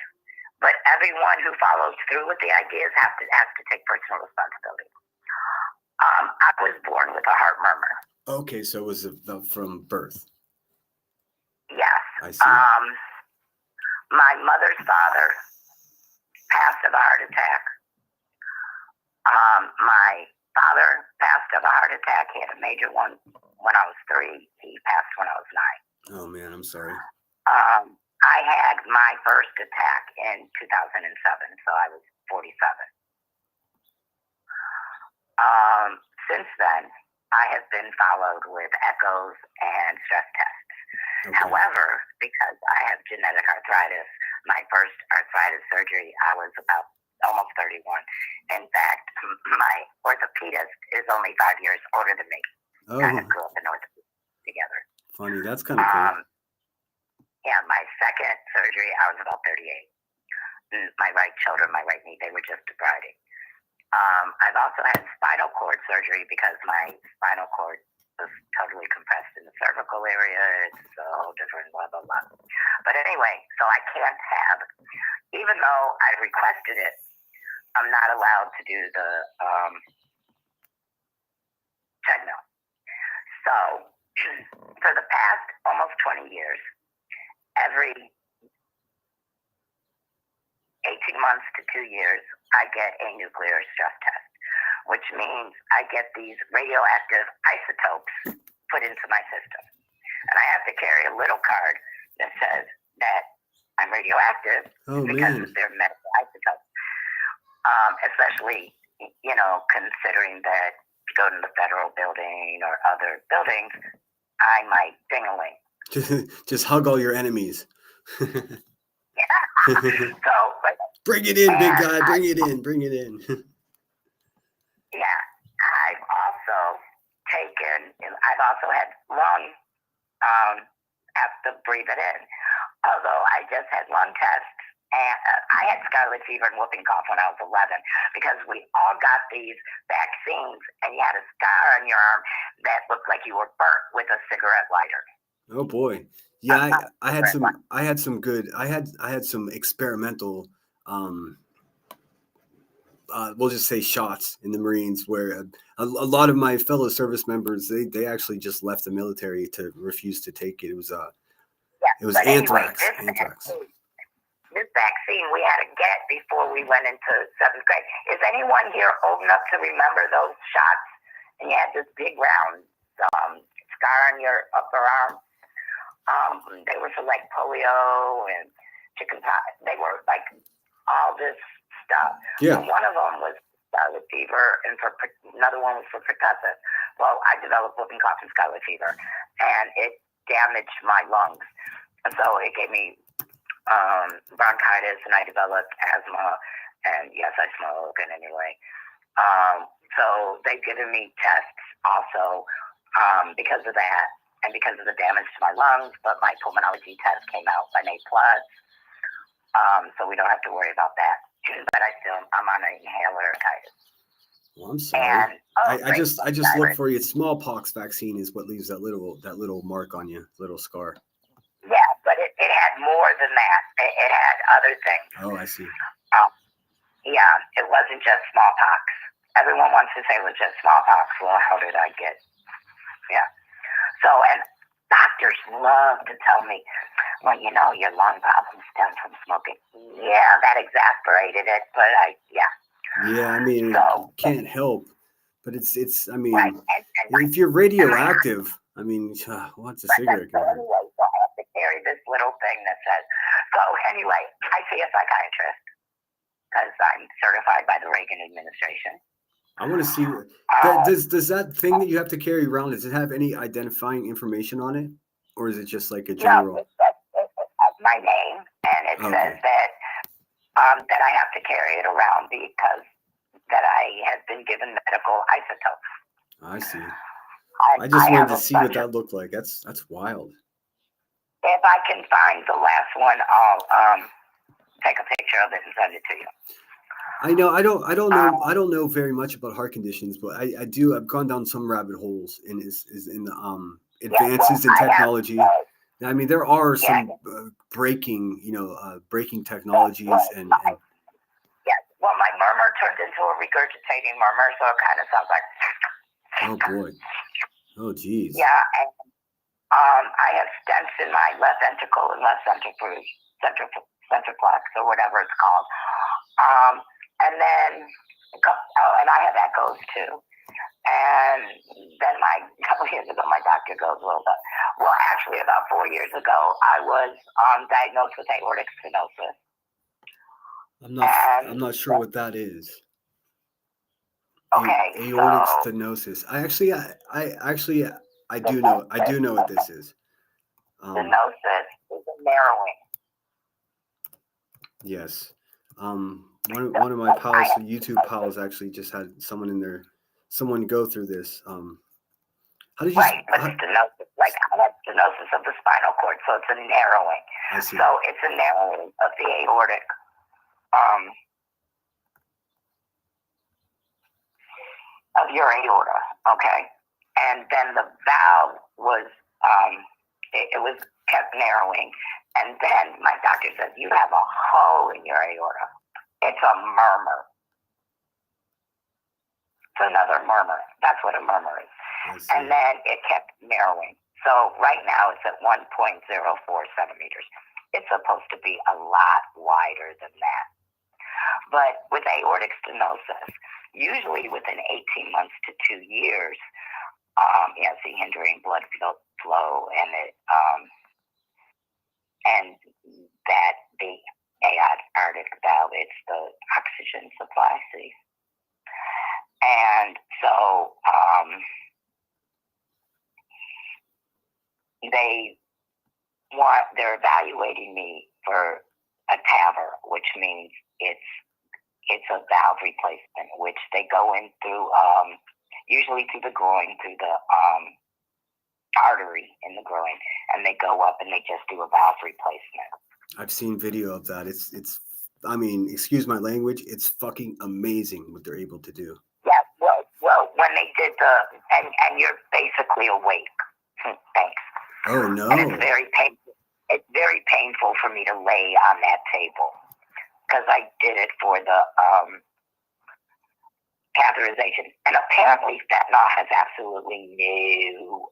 but everyone who follows through with the ideas has to take personal responsibility. I was born with a heart murmur. Okay, so it was from birth. Yes. I see. My mother's father passed of a heart attack. My father passed of a heart attack. He had a major one when I was 3. He passed when I was 9. Oh man, I'm sorry. I had my first attack in 2007, so I was 47. Since then, I have been followed with echoes and stress tests. Okay. However, because I have genetic arthritis, my first arthritis surgery, I was about almost 31. In fact, my orthopedist is only 5 years older than me. Oh. I grew up in orthopedics together. Funny, that's kind of cool. Yeah, my second surgery, I was about 38. My right shoulder, my right knee, they were just debriding. I've also had spinal cord surgery because my spinal cord was totally compressed in the cervical area. It's so different, blah, blah, blah. But anyway, so I can't have, even though I requested it, I'm not allowed to do the treadmill. So for the past almost 20 years, every 18 months to 2 years, I get a nuclear stress test, which means I get these radioactive isotopes put into my system. And I have to carry a little card that says that I'm radioactive because of their medical isotopes. Especially, considering that to go to the federal building or other buildings, I might ding-a-ling. Just hug all your enemies. So, bring it in, big guy. Bring it in. Bring it in. Yeah, I've also had lung. Have to breathe it in. Although I just had lung tests, and I had scarlet fever and whooping cough when I was 11 because we all got these vaccines, and you had a scar on your arm that looked like you were burnt with a cigarette lighter. Oh boy. Yeah, I had some experimental we'll just say shots in the Marines where a lot of my fellow service members they actually just left the military to refuse to take it. It was anthrax. This vaccine we had to get before we went into 7th grade. Is anyone here old enough to remember those shots? And you had this big round scar on your upper arm. They were for like polio and chickenpox. They were like all this stuff. Yeah. One of them was scarlet fever, and another one was for pertussis. Well, I developed whooping cough and scarlet fever, and it damaged my lungs, and so it gave me bronchitis, and I developed asthma. And yes, I smoke, and anyway, so they've given me tests also because of that. And because of the damage to my lungs, but my pulmonology test came out an A+, so we don't have to worry about that. But I'm on an inhaler. Well, I'm sorry. And, I just looked for you. Smallpox vaccine is what leaves that little mark on you, little scar. Yeah, but it had more than that. It had other things. Oh, I see. Yeah, it wasn't just smallpox. Everyone wants to say it was just smallpox. Well, how did I get? Yeah. So, and doctors love to tell me, well, your lung problem stemmed from smoking. Yeah, that exasperated it, but Yeah, I mean, it can't help, but it's right. And if you're radioactive, I mean, what's a cigarette? So anyway, so I have to carry this little thing that says, so anyway, I see a psychiatrist because I'm certified by the Reagan administration. I want to see. Does that thing that you have to carry around, does it have any identifying information on it? Or is it just like a general? No, it has my name, and it says that I have to carry it around because that I have been given medical isotopes. I see. I just wanted to see what that looked like. That's wild. If I can find the last one, I'll take a picture of it and send it to you. I know. I don't know very much about heart conditions, but I do. I've gone down some rabbit holes in in the advances in technology. I mean, there are some breaking technologies and. Yes. Well, my murmur turned into a regurgitating murmur, so it kind of sounds like. Oh boy. Oh geez. Yeah, and I have stents in my left ventricle and left centriflex or whatever it's called. And then, and I have echoes too. And then a couple of years ago, my doctor goes, well, actually about 4 years ago, I was diagnosed with aortic stenosis. I'm not sure what that is. Okay. Aortic stenosis. I do know what this is. Stenosis is a narrowing. Yes. One of my pals, YouTube pals, actually just had someone go through this. How did you? Right, but stenosis, like I have stenosis of the spinal cord, so it's a narrowing. I see. So it's a narrowing of the aortic. Of your aorta, okay, and then the valve was it was kept narrowing, and then my doctor said you have a hole in your aorta. It's a murmur. It's another murmur. That's what a murmur is. And then it kept narrowing. So right now it's at 1.04 centimeters. It's supposed to be a lot wider than that. But with aortic stenosis, usually within 18 months to 2 years, see hindering blood flow, and that the aortic valve, it's the oxygen supply, see. And so they're evaluating me for a TAVR, which means it's a valve replacement, which they go in through usually through the groin, through the artery in the groin, and they go up and they just do a valve replacement. I've seen video of that. It's I mean, excuse my language, it's fucking amazing what they're able to do. Yeah, well, when they did and you're basically awake. Thanks. Oh no. And it's very painful. It's very painful for me to lay on that table because I did it for the catheterization, and apparently fentanyl has absolutely no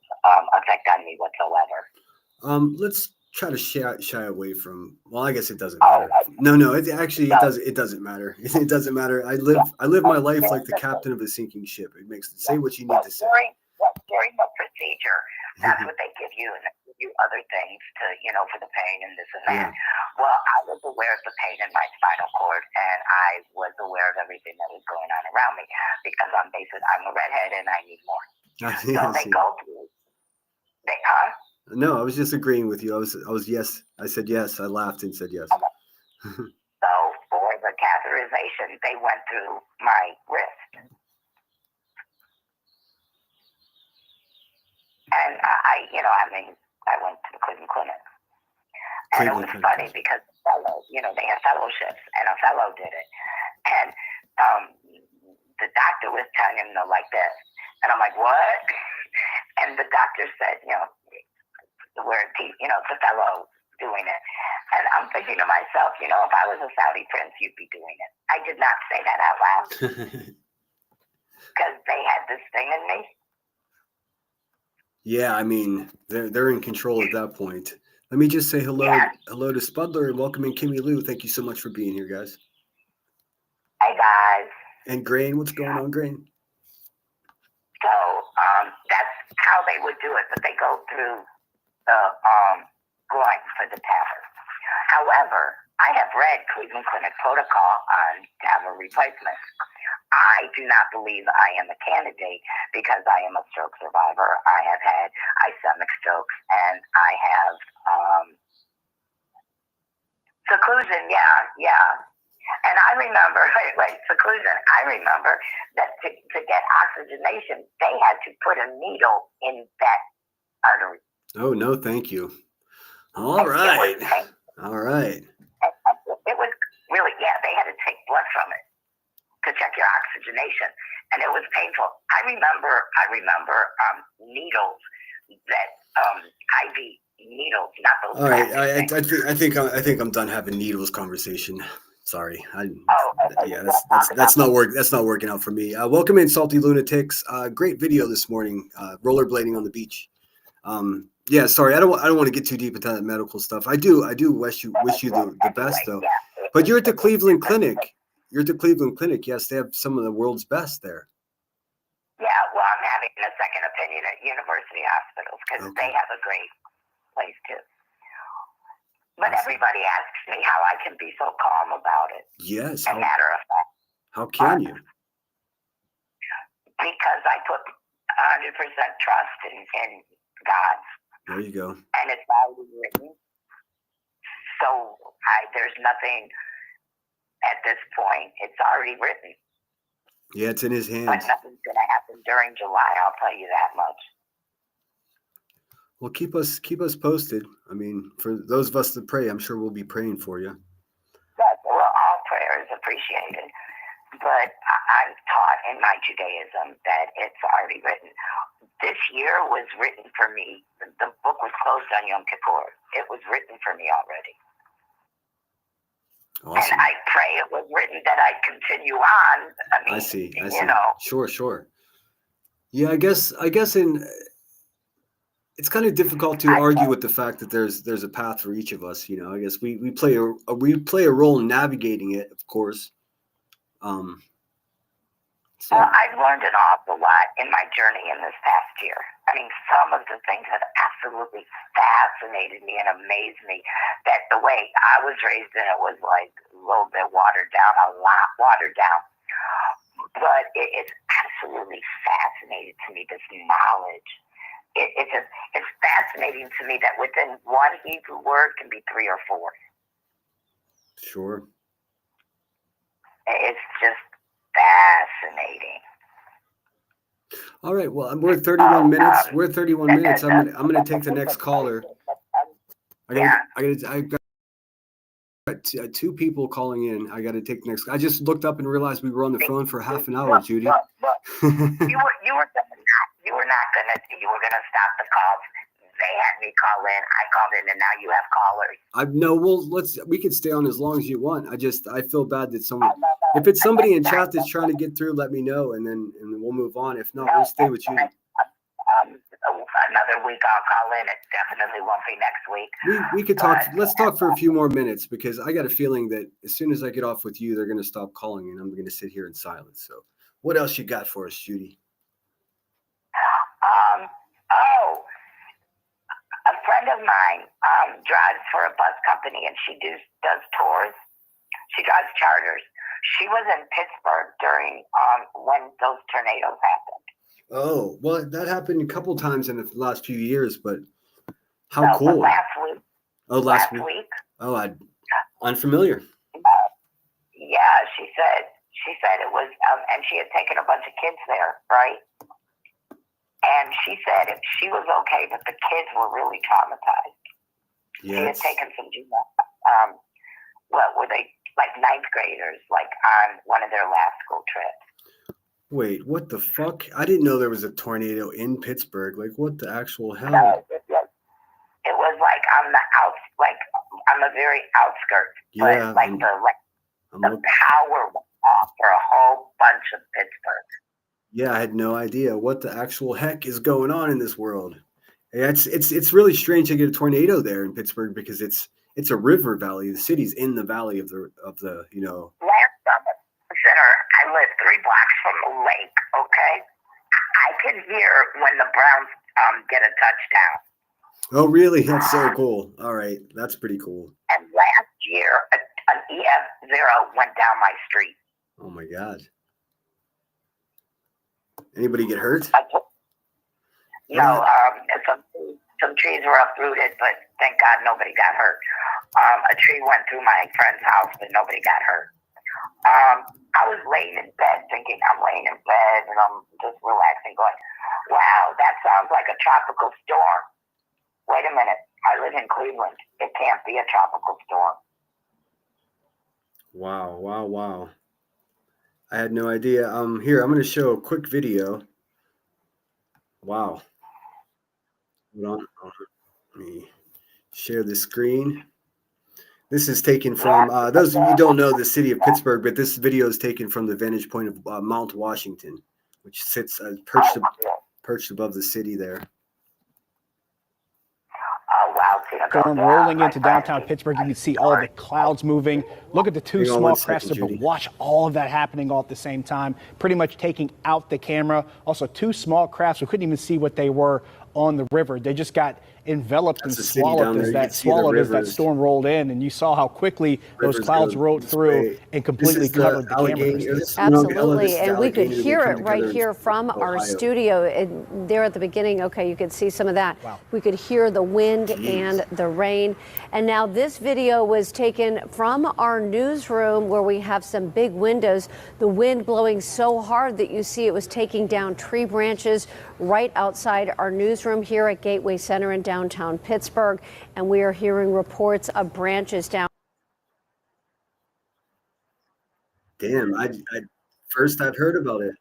effect on me whatsoever. Let's try to shy away from. Well, I guess it doesn't matter. No, it doesn't matter. It doesn't matter. I live my life like the captain of a sinking ship. It makes say what you need to say. During the procedure, that's what they give you, and they give you other things to, for the pain and this and that. Yeah. Well, I was aware of the pain in my spinal cord, and I was aware of everything that was going on around me because I'm a redhead and I need more. So they go through. No, I was just agreeing with you. I was yes. I said yes. I laughed and said yes. So for the catheterization, they went through my wrist. And I went to the Cleveland Clinic. And it was funny because, they have fellowships, and a fellow did it. And the doctor was telling him, like this. And I'm like, what? And the doctor said, the word, the fellow doing it. And I'm thinking to myself, if I was a Saudi prince, you'd be doing it. I did not say that out loud. Because they had this thing in me. Yeah, I mean, they're in control at that point. Let me just say hello to Spudler and welcome in Kimmy Lou. Thank you so much for being here, guys. Hey, guys. And Grain, what's going on, Grain? So that's how they would do it, but they go through the groin for the TAVR. However, I have read Cleveland Clinic protocol on TAVR replacement. I do not believe I am a candidate because I am a stroke survivor. I have had ischemic strokes, and I have seclusion. Yeah. And I remember, seclusion. I remember that to get oxygenation, they had to put a needle in that artery. Oh no, thank you. All right. It was really, they had to take blood from it to check your oxygenation, and it was painful. I remember needles that IV needles, not those. All right, I think I'm done having needles conversation. Sorry, that's not working out for me. Welcome in, Salty Lunatics. Great video this morning. Rollerblading on the beach. Sorry, I don't want to get too deep into that medical stuff. I do wish you the best though. But you're at the Cleveland Clinic. Yes, they have some of the world's best there. Yeah, well, I'm having a second opinion at university hospitals because they have a great place too. But everybody asks me how I can be so calm about it. Yes. As a matter of fact. How can you? Because I put 100% trust in God. There you go. And it's already written. So there's nothing at this point. It's already written. Yeah, it's in his hands. But nothing's going to happen during July, I'll tell you that much. Well, keep us posted. I mean, for those of us that pray, I'm sure we'll be praying for you. Yes, well, all prayer is appreciated. But I'm taught in my Judaism that it's already written. This year was written for me. The book was closed on Yom Kippur. It was written for me already. Awesome. And I pray it was written that I continue on. I see. You know. Sure. Yeah, I guess it's kind of difficult to argue with the fact that there's a path for each of us. You know, I guess we play a role in navigating it, of course. So. I've learned an awful lot in my journey in this past year. I mean, some of the things have absolutely fascinated me and amazed me. That the way I was raised in it was like a little bit watered down, a lot watered down. But it's absolutely fascinating to me, this knowledge. It's fascinating to me that within one Hebrew word can be 3 or 4. Sure. It's just fascinating. All right. Well, we're at 31 minutes. We're at 31 minutes. I'm gonna take the next caller. I got 2 people calling in. I got to take the next. I just looked up and realized we were on the phone for half an hour, Judy. You were not gonna stop the calls. They had me call in. I called in, and now you have callers. Well, we could stay on as long as you want. I feel bad that someone. If it's somebody in chat that's trying to get through, let me know, and then we'll move on. If not, we'll stay with you. Another week I'll call in. It definitely won't be next week. We could talk. Let's talk for a few more minutes because I got a feeling that as soon as I get off with you, they're going to stop calling, and I'm going to sit here in silence. So, what else you got for us, Judy? A friend of mine drives for a bus company, and she does tours. She drives charters. She was in Pittsburgh during when those tornadoes happened. Oh, well, that happened a couple times in the last few years, but how cool. Last week. Oh, last week. Oh, I'm unfamiliar. Yeah, she said it was, and she had taken a bunch of kids there, right? And she said she was okay, but the kids were really traumatized. Yes. She had taken some, what were they, like 9th graders, like on one of their last school trips. Wait, what the fuck? I didn't know there was a tornado in Pittsburgh. Like, what the actual hell? No, it was like on the on the very outskirts. Yeah. But the power went off for a whole bunch of Pittsburgh. Yeah, I had no idea what the actual heck is going on in this world. Yeah, it's really strange to get a tornado there in Pittsburgh because it's a river valley. The city's in the valley of the Last summer, Center, I live 3 blocks from the lake. Okay, I can hear when the Browns get a touchdown. Oh, really? That's so cool. All right, that's pretty cool. And last year, an EF0 went down my street. Oh my God. Anybody get hurt? No, some trees were uprooted, but thank God nobody got hurt. A tree went through my friend's house, but nobody got hurt. I was laying in bed thinking, I'm laying in bed and I'm just relaxing going, wow, that sounds like a tropical storm. Wait a minute, I live in Cleveland. It can't be a tropical storm. Wow. I had no idea. Here, I'm going to show a quick video. Wow. Hold on. Let me share the screen. This is taken from, those of you who don't know the city of Pittsburgh, but this video is taken from the vantage point of Mount Washington, which sits perched above the city there. Storm rolling into downtown Pittsburgh. You can see all the clouds moving. Look at the 2 small crafts, but watch all of that happening all at the same time, pretty much taking out the camera. Also, 2 small crafts. We couldn't even see what they were on the river. They just got enveloped and swallowed as that storm rolled in, and you saw how quickly those clouds rolled through and completely covered the camera. Absolutely, and we could hear it right here from our studio. There at the beginning, okay, you could see some of that. Wow. We could hear the wind and the rain. And now this video was taken from our newsroom where we have some big windows. The wind blowing so hard that you see it was taking down tree branches right outside our newsroom here at Gateway Center in downtown Pittsburgh. And we are hearing reports of branches down. Damn, first I've heard about it.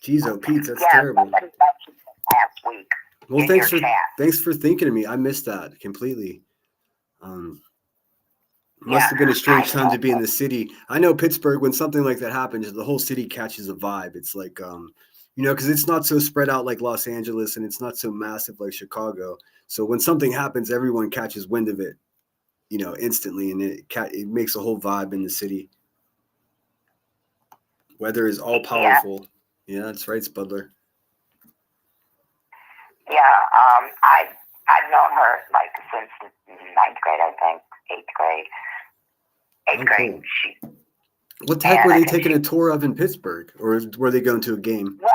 Jeez, oh Pete, that's terrible. Last week. Well, thanks for thinking of me. I missed that completely. Must have been a strange time to be in the city. I know Pittsburgh, when something like that happens, the whole city catches a vibe. It's like, because it's not so spread out like Los Angeles, and it's not so massive like Chicago. So when something happens, everyone catches wind of it, instantly, and it makes a whole vibe in the city. Weather is all powerful. Yeah, that's right, Spudler. Yeah, I've known her like since ninth grade, I think, eighth grade. Eighth grade. Cool. What the heck were they taking a tour of in Pittsburgh, or were they going to a game? Well,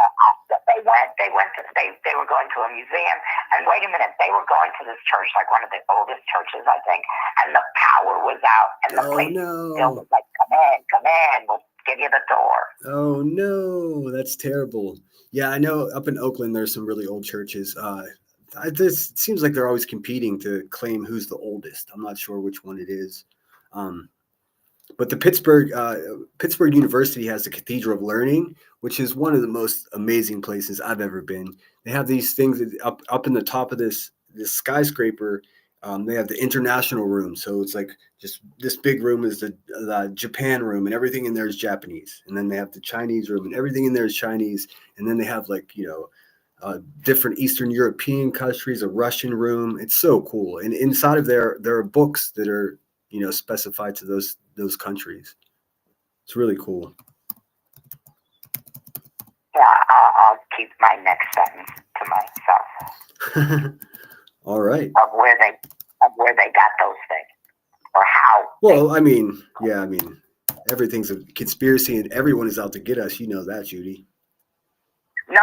they were going to a museum, and wait a minute, they were going to this church, like one of the oldest churches, I think, and the power was out, and the place still was like, come in, we'll give you the door. Oh no, that's terrible. Yeah, I know up in Oakland there's some really old churches. This seems like they're always competing to claim who's the oldest. I'm not sure which one it is. But the Pittsburgh University has the Cathedral of Learning, which is one of the most amazing places I've ever been. They have these things up in the top of this skyscraper. They have the international room, so it's like just this big room is the Japan room, and everything in there is Japanese. And then they have the Chinese room, and everything in there is Chinese. And then they have different Eastern European countries, a Russian room. It's so cool. And inside of there are books that are specified to those countries. It's really cool. Yeah, I'll keep my next sentence to myself. All right. Of where they got those things, or how. Well, everything's a conspiracy, and everyone is out to get us. You know that, Judy. No.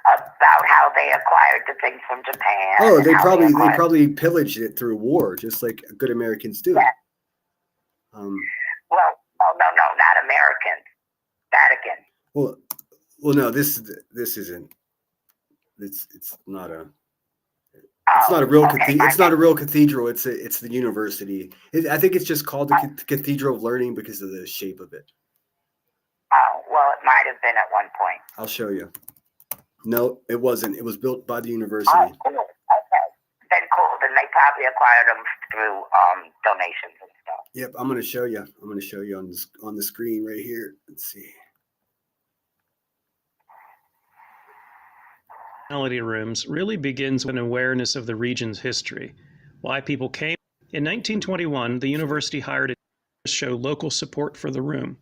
About how they acquired the things from Japan. Oh, they probably pillaged it through war, just like good Americans do. Yeah. Well, no, not Americans. Vatican. Well, no, this isn't. It's not a. It's not a real cathedral. It's not a real cathedral. It's the university. I think it's just called the Cathedral of Learning because of the shape of it. Oh, well, it might have been at one point. I'll show you. No, it wasn't. It was built by the university. Oh, cool. Okay. Then cool. Then they probably acquired them through donations and stuff. Yep, I'm going to show you. I'm going to show you on the screen right here. Let's see. Rooms really begins with an awareness of the region's history, why people came. In 1921, the university hired a to show local support for the room.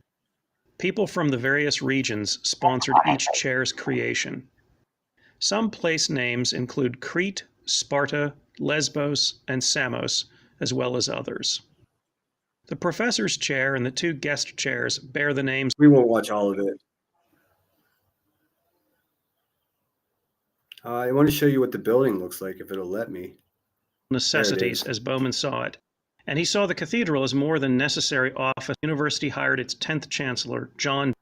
People from the various regions sponsored each chair's creation. Some place names include Crete, Sparta, Lesbos, and Samos, as well as others. The professor's chair and the two guest chairs bear the names. We won't watch all of it. I want to show you what the building looks like, if it'll let me. Necessities, as Bowman saw it. And he saw the cathedral as more than necessary office. The university hired its 10th chancellor, John,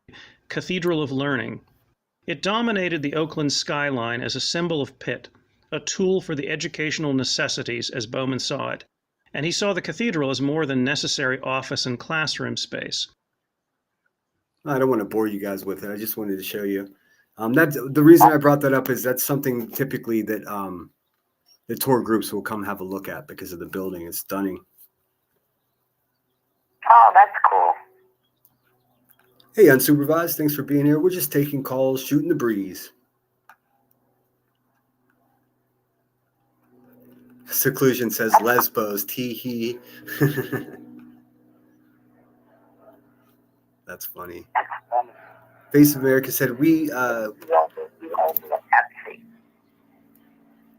Cathedral of Learning. It dominated the Oakland skyline as a symbol of Pitt, a tool for the educational necessities, as Bowman saw it. And he saw the cathedral as more than necessary office and classroom space. I don't want to bore you guys with it. I just wanted to show you. That's the reason I brought that up is that's something typically that the tour groups will come have a look at because of the building. It's stunning. Oh, that's cool. Hey, unsupervised, thanks for being here. We're just taking calls, shooting the breeze. Seclusion says Lesbos, tee-hee. That's funny. Face of America said,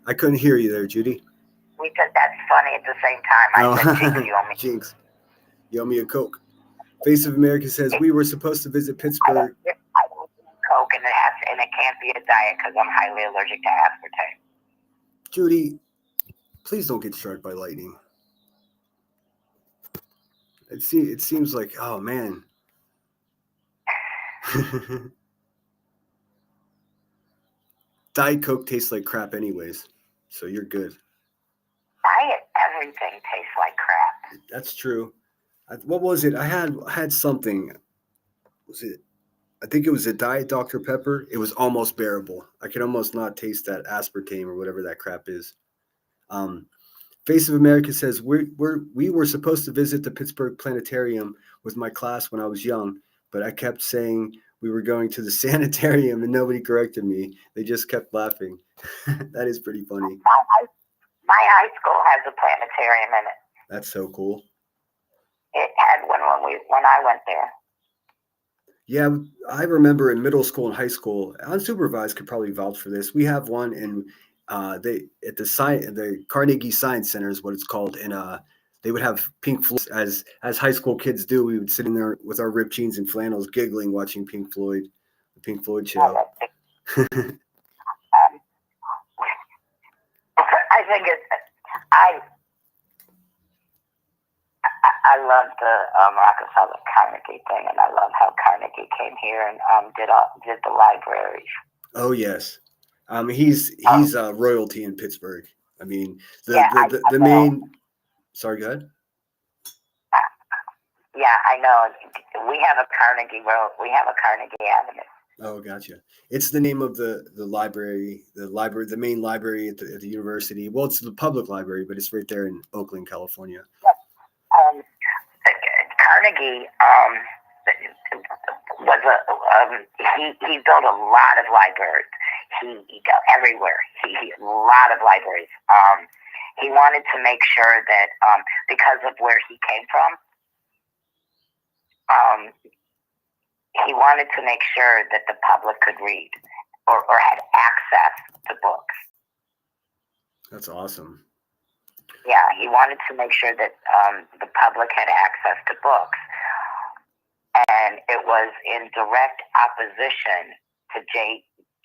I couldn't hear you there, Judy. We said that's funny at the same time. I said, Jinx, you owe me. Jinx, you owe me a Coke. Face of America says, we were supposed to visit Pittsburgh. I don't Coke, and it can't be a diet because I'm highly allergic to aspartame. Judy, please don't get struck by lightning. It seems like, oh, man. Diet Coke tastes like crap anyways, so you're good. Diet everything tastes like crap. That's true. What was it? I had something. I think it was a Diet Dr. Pepper. It was almost bearable. I could almost not taste that aspartame or whatever that crap is. Face of America says we were supposed to visit the Pittsburgh Planetarium with my class when I was young, but I kept saying we were going to the sanitarium and nobody corrected me. They just kept laughing. That is pretty funny. My high school has a planetarium in it. That's so cool. It had one when I went there. Yeah, I remember in middle school and high school, unsupervised could probably vouch for this. We have one in they at the Carnegie Science Center is what it's called, and they would have Pink Floyd as high school kids do. We would sit in there with our ripped jeans and flannels, giggling, watching Pink Floyd, the Pink Floyd show. I think I love the Rockefeller Carnegie thing, and I love how Carnegie came here and did the libraries. Oh yes, he's royalty in Pittsburgh. I mean the main. Sorry, go ahead. Yeah, I know. We have a Carnegie Road. We have a Carnegie Avenue. Oh, gotcha. It's the name of the library, the main library at the university. Well, it's the public library, but it's right there in Oakland, California. Carnegie was he built a lot of libraries. He got everywhere. He a lot of libraries. He wanted to make sure that because of where he came from, he wanted to make sure that the public could read or had access to books. That's awesome. Yeah, he wanted to make sure that the public had access to books. And it was in direct opposition to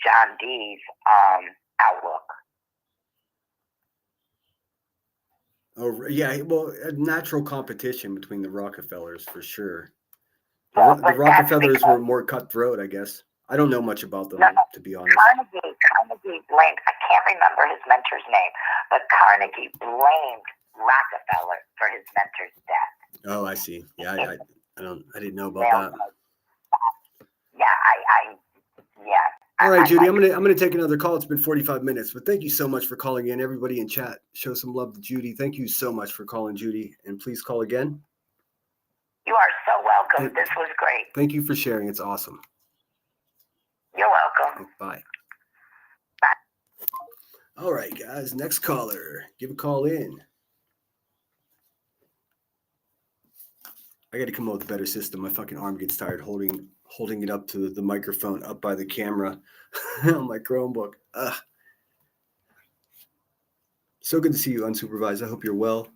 John Dee's outlook. Oh, yeah. Well, a natural competition between the Rockefellers, for sure. The Rockefellers were more cutthroat, I guess. I don't know much about them, to be honest. Carnegie blamed, I can't remember his mentor's name, but Carnegie blamed Rockefeller for his mentor's death. Oh, I see. Yeah, I didn't know about that. Yeah, All right, Judy, I'm gonna take another call. It's been 45 minutes, but thank you so much for calling in. Everybody in chat, show some love to Judy. Thank you so much for calling, Judy, and please call again. You are so welcome. This was great. Thank you for sharing. It's awesome. You're welcome. Bye. All right, guys. Next caller. Give a call in. I got to come up with a better system. My fucking arm gets tired holding it up to the microphone up by the camera on my Chromebook. Ugh. So good to see you, unsupervised. I hope you're well.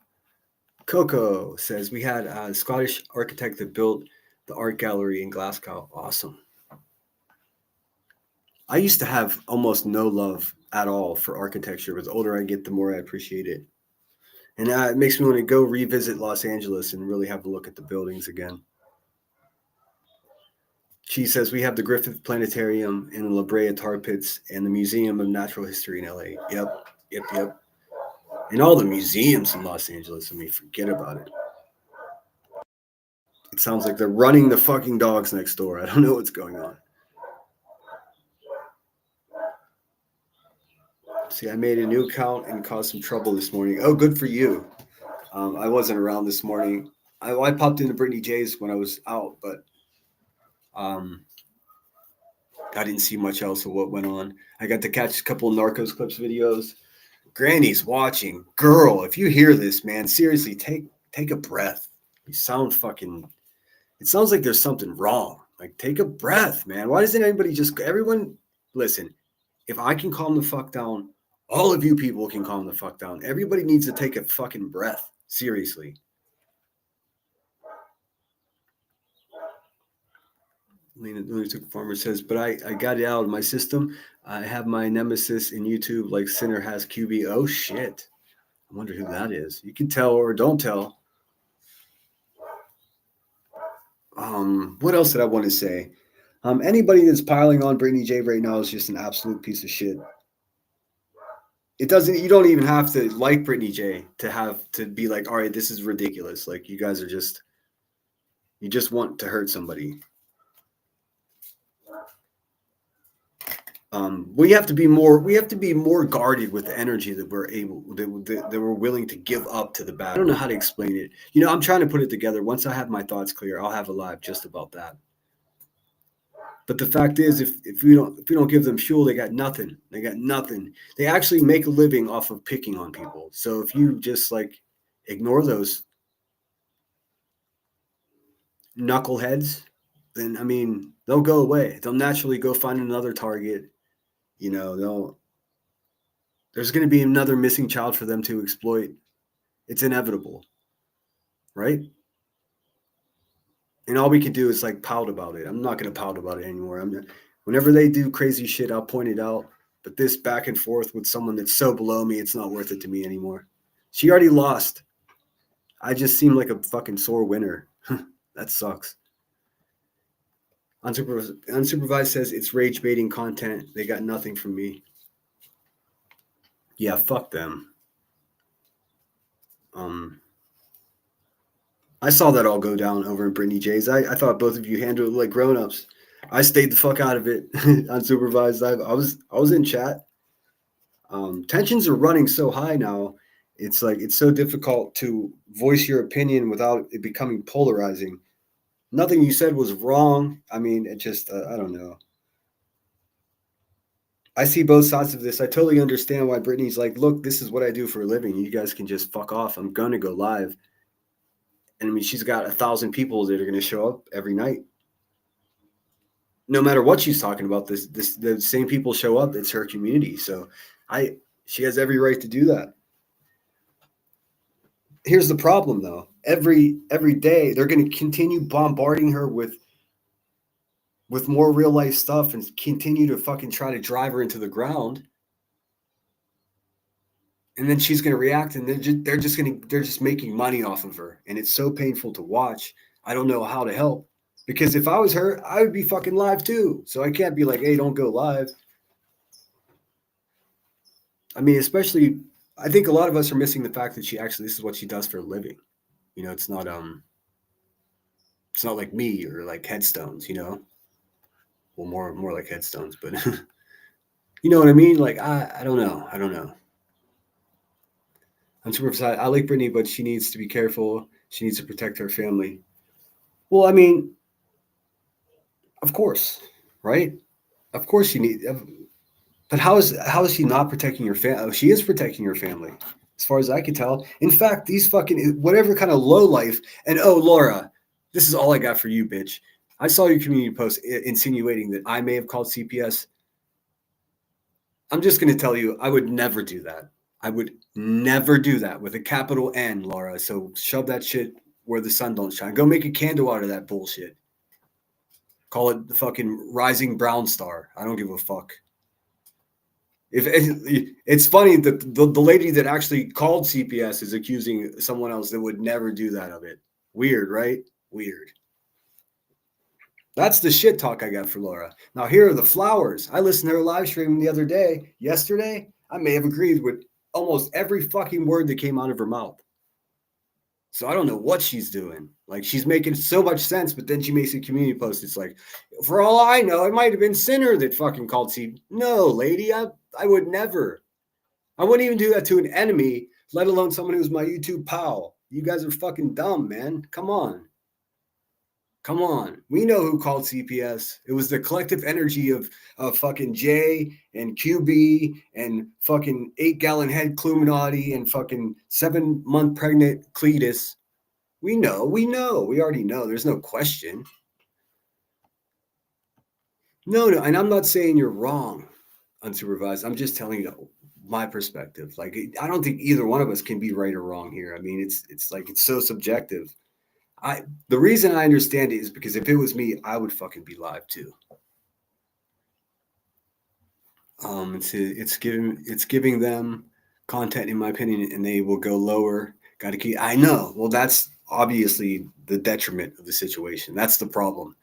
Coco says, we had a Scottish architect that built the art gallery in Glasgow. Awesome. I used to have almost no love at all for architecture, but the older I get, the more I appreciate it. And it makes me want to go revisit Los Angeles and really have a look at the buildings again. She says, we have the Griffith Planetarium and the La Brea Tar Pits and the Museum of Natural History in LA. Yep. And all the museums in Los Angeles. I mean, forget about it. It sounds like they're running the fucking dogs next door. I don't know what's going on. See, I made a new account and caused some trouble this morning. Oh, good for you. I wasn't around this morning. I popped into Brittany J's when I was out, but I didn't see much else of what went on. I got to catch a couple of Narcos Clips videos. Granny's watching. Girl, if you hear this, man, seriously, take a breath. You sound fucking... It sounds like there's something wrong. Like, take a breath, man. Why doesn't anybody just... Everyone, listen, if I can calm the fuck down, all of you people can calm the fuck down. Everybody needs to take a fucking breath. Seriously. Lunatic Farmer says, but I got it out of my system. I have my nemesis in YouTube like Sinner has QB. Oh, shit. I wonder who that is. You can tell or don't tell. What else did I want to say? Anybody that's piling on Brittany J right now is just an absolute piece of shit. You don't even have to like Brittany J to be like, all right, this is ridiculous. Like, you guys are you just want to hurt somebody. We have to be more guarded with the energy that we're willing to give up to the bad. I don't know how to explain it. I'm trying to put it together. Once I have my thoughts clear, I'll have a live just about that. But the fact is, if we don't give them fuel, they got nothing. They got nothing. They actually make a living off of picking on people. So if you just ignore those knuckleheads, then they'll go away. They'll naturally go find another target. There's going to be another missing child for them to exploit. It's inevitable, right? And all we can do is pout about it. I'm not going to pout about it anymore. Whenever they do crazy shit, I'll point it out. But this back and forth with someone that's so below me, it's not worth it to me anymore. She already lost. I just seem like a fucking sore winner. That sucks. Unsupervised says it's rage baiting content. They got nothing from me. Yeah, fuck them. I saw that all go down over in Brittany J's. I thought both of you handled it like grown-ups. I stayed the fuck out of it. Unsupervised. I was in chat. Tensions are running so high now. It's so difficult to voice your opinion without it becoming polarizing. Nothing you said was wrong. It just I don't know. I see both sides of this. I totally understand why Brittany's like, look, this is what I do for a living. You guys can just fuck off. I'm going to go live. And she's got 1,000 people that are going to show up every night. No matter what she's talking about, the same people show up. It's her community. So she has every right to do that. Here's the problem, though. Every day, they're going to continue bombarding her with more real life stuff and continue to fucking try to drive her into the ground. And then she's going to react, and they're just making money off of her. And it's so painful to watch. I don't know how to help, because if I was her, I would be fucking live too. So I can't be like, hey, don't go live. Especially, I think a lot of us are missing the fact that this is what she does for a living. It's not like me or like headstones, well, more like headstones, but you know what I mean? I don't know. I'm super excited. I like Brittany, but she needs to be careful. She needs to protect her family. Well, of course, right? Of course she needs. But how is she not protecting her family? Oh, she is protecting her family, as far as I can tell. In fact, these fucking whatever kind of low life. And Laura, this is all I got for you, bitch. I saw your community post insinuating that I may have called CPS. I'm just going to tell you, I would never do that. I would never do that with a capital N, Laura. So shove that shit where the sun don't shine. Go make a candle out of that bullshit. Call it the fucking rising brown star. I don't give a fuck. It's funny that the lady that actually called CPS is accusing someone else that would never do that of it. Weird, right? Weird. That's the shit talk I got for Laura. Now here are the flowers. I listened to her live stream yesterday. I may have agreed with almost every fucking word that came out of her mouth. So I don't know what she's doing. She's making so much sense, but then she makes a community post. It's like, for all I know, it might have been Sinner that fucking called CPS. No, lady, I would never. I wouldn't even do that to an enemy, let alone someone who's my YouTube pal. You guys are fucking dumb, man. Come on. We know who called CPS. It was the collective energy of fucking Jay and QB and fucking 8-gallon head Cluminati and fucking 7-month pregnant Cletus. We know. We already know. There's no question. No. And I'm not saying you're wrong, unsupervised. I'm just telling you my perspective. I don't think either one of us can be right or wrong here. It's so subjective. The reason I understand it is because if it was me, I would fucking be live too. It's giving them content, in my opinion, and they will go lower. Got to keep. I know. Well, that's obviously the detriment of the situation. That's the problem.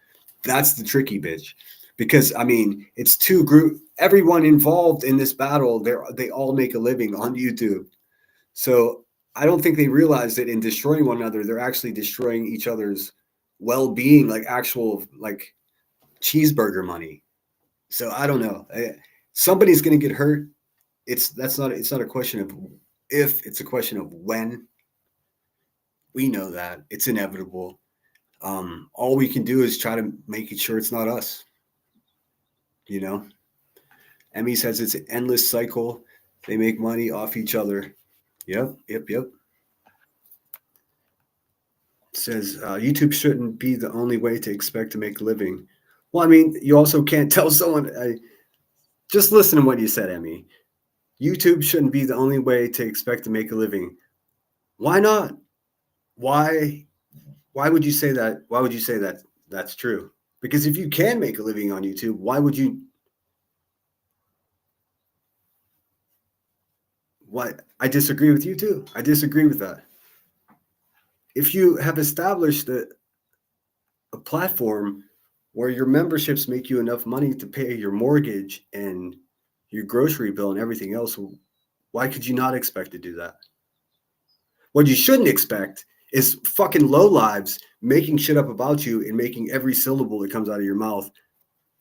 That's the tricky bitch, because it's two group. Everyone involved in this battle, they all make a living on YouTube. So I don't think they realize that in destroying one another, they're actually destroying each other's well-being, actual cheeseburger money. So I don't know. somebody's going to get hurt. It's not a question of if, it's a question of when. We know that it's inevitable. All we can do is try to make it sure it's not us. You know, Emmy says it's an endless cycle. They make money off each other. Yep. Says YouTube shouldn't be the only way to expect to make a living. Well, I mean, you also can't tell someone. Just listen to what you said, Emmy. YouTube shouldn't be the only way to expect to make a living. Why not? Why would you say that? Why would you say that that's true? Because if you can make a living on YouTube, why would you? What? I disagree with you too. I disagree with that. If you have established a platform where your memberships make you enough money to pay your mortgage and your grocery bill and everything else, why could you not expect to do that? What you shouldn't expect is fucking lowlives making shit up about you and making every syllable that comes out of your mouth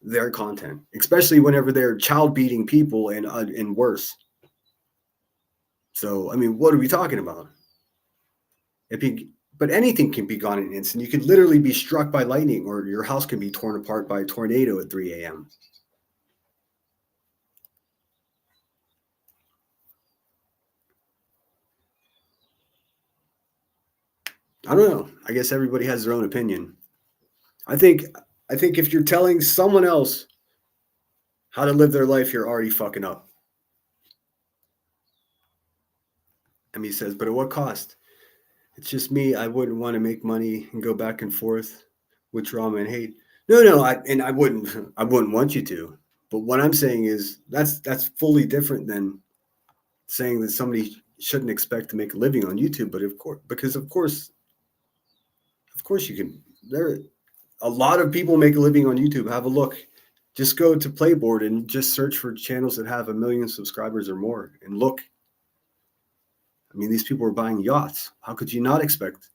their content, especially whenever they're child beating people and worse. So, I mean, what are we talking about? But anything can be gone in an instant. You could literally be struck by lightning, or your house can be torn apart by a tornado at 3 a.m. I don't know. I guess everybody has their own opinion. I think if you're telling someone else how to live their life, you're already fucking up. And he says, but at what cost? It's just me. I wouldn't want to make money and go back and forth with drama and hate. No, I wouldn't want you to. But what I'm saying is that's fully different than saying that somebody shouldn't expect to make a living on YouTube. But of course you can. There, a lot of people make a living on YouTube. Have a look. Just go to Playboard and just search for channels that have 1 million subscribers or more and look. I mean, these people are buying yachts. How could you not expect?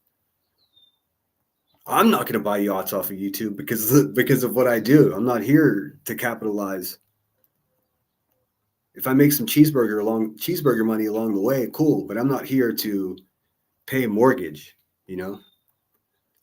I'm not going to buy yachts off of YouTube because of what I do. I'm not here to capitalize. If I make some cheeseburger money along the way, cool. But I'm not here to pay a mortgage. You know.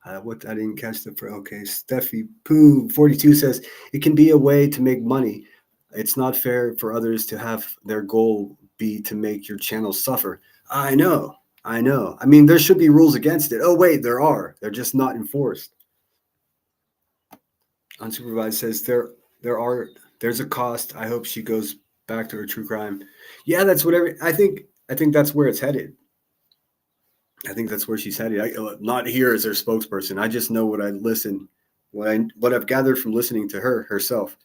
I didn't catch the. Okay, Steffi Poo 42 says it can be a way to make money. It's not fair for others to have their goal be to make your channel suffer. I know. I mean, there should be rules against it. Oh, wait, there are. They're just not enforced. Unsupervised says there's a cost. I hope she goes back to her true crime. Yeah, that's whatever. I think that's where it's headed. I think that's where she's headed. I'm not here as her spokesperson. I just know what I've gathered from listening to her herself.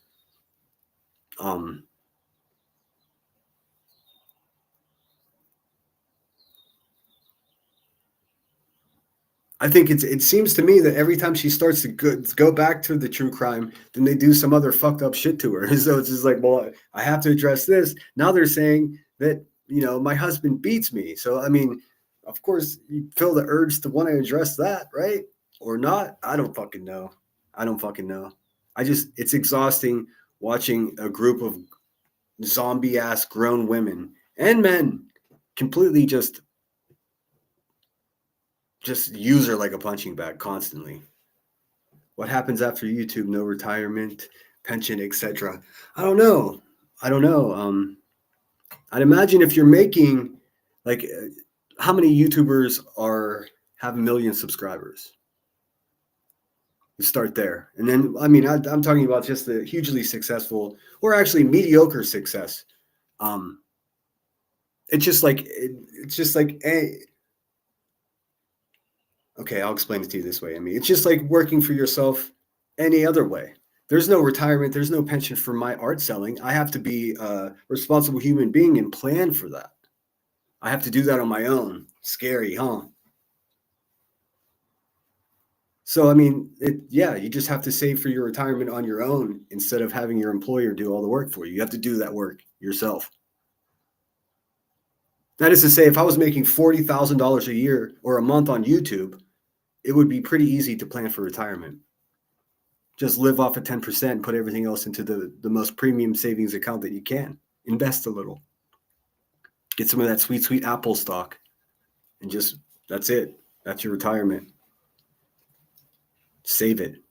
I think it seems to me that every time she starts to go back to the true crime, then they do some other fucked up shit to her. So it's just like, well, I have to address this. Now they're saying that, my husband beats me. So, I mean, of course, you feel the urge to want to address that, right? Or not? I don't fucking know. It's exhausting watching a group of zombie-ass grown women and men completely just use her like a punching bag constantly. What happens after YouTube? No retirement, pension, etc. I don't know. I'd imagine if you're making, like, how many YouTubers have 1 million subscribers? You start there. And then, I mean, I'm talking about just the hugely successful or actually mediocre success. It's just like, okay, I'll explain it to you this way. I mean, it's just like working for yourself any other way. There's no retirement. There's no pension for my art selling. I have to be a responsible human being and plan for that. I have to do that on my own. Scary, huh? So, I mean, you just have to save for your retirement on your own instead of having your employer do all the work for you. You have to do that work yourself. That is to say, if I was making $40,000 a year or a month on YouTube, it would be pretty easy to plan for retirement. Just live off of 10% and put everything else into the most premium savings account that you can. Invest a little. Get some of that sweet, sweet Apple stock. And just, that's it. That's your retirement. Save it.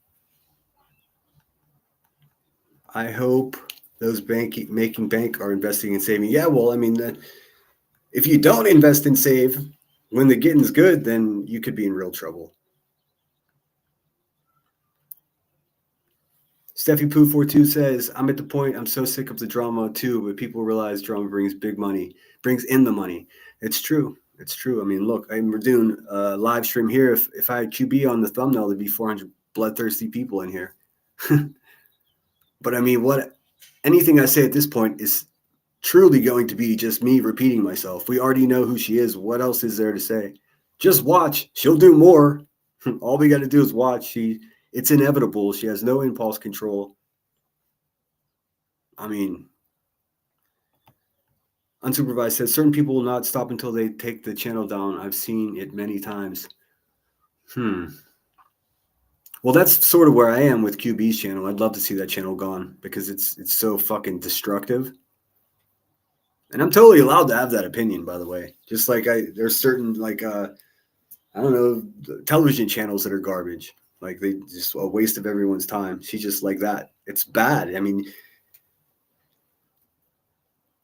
I hope those making bank are investing in saving. Yeah, well, I mean, if you don't invest and save when the getting's good, then you could be in real trouble. Steffi Poo 42 says, I'm at the point I'm so sick of the drama too, but people realize drama brings big money, brings in the money. It's true. It's true. I mean, look, we're doing a live stream here. If I had QB on the thumbnail, there'd be 400 bloodthirsty people in here. But I mean, anything I say at this point is truly going to be just me repeating myself. We already know who she is. What else is there to say? Just watch. She'll do more. All we got to do is watch. It's inevitable. She has no impulse control. I mean, Unsupervised says certain people will not stop until they take the channel down. I've seen it many times. Well, that's sort of where I am with QB's channel. I'd love to see that channel gone because it's so fucking destructive. And I'm totally allowed to have that opinion, by the way. Just like there's certain I don't know, television channels that are garbage. Like they just a waste of everyone's time. She's just like that. It's bad. I mean,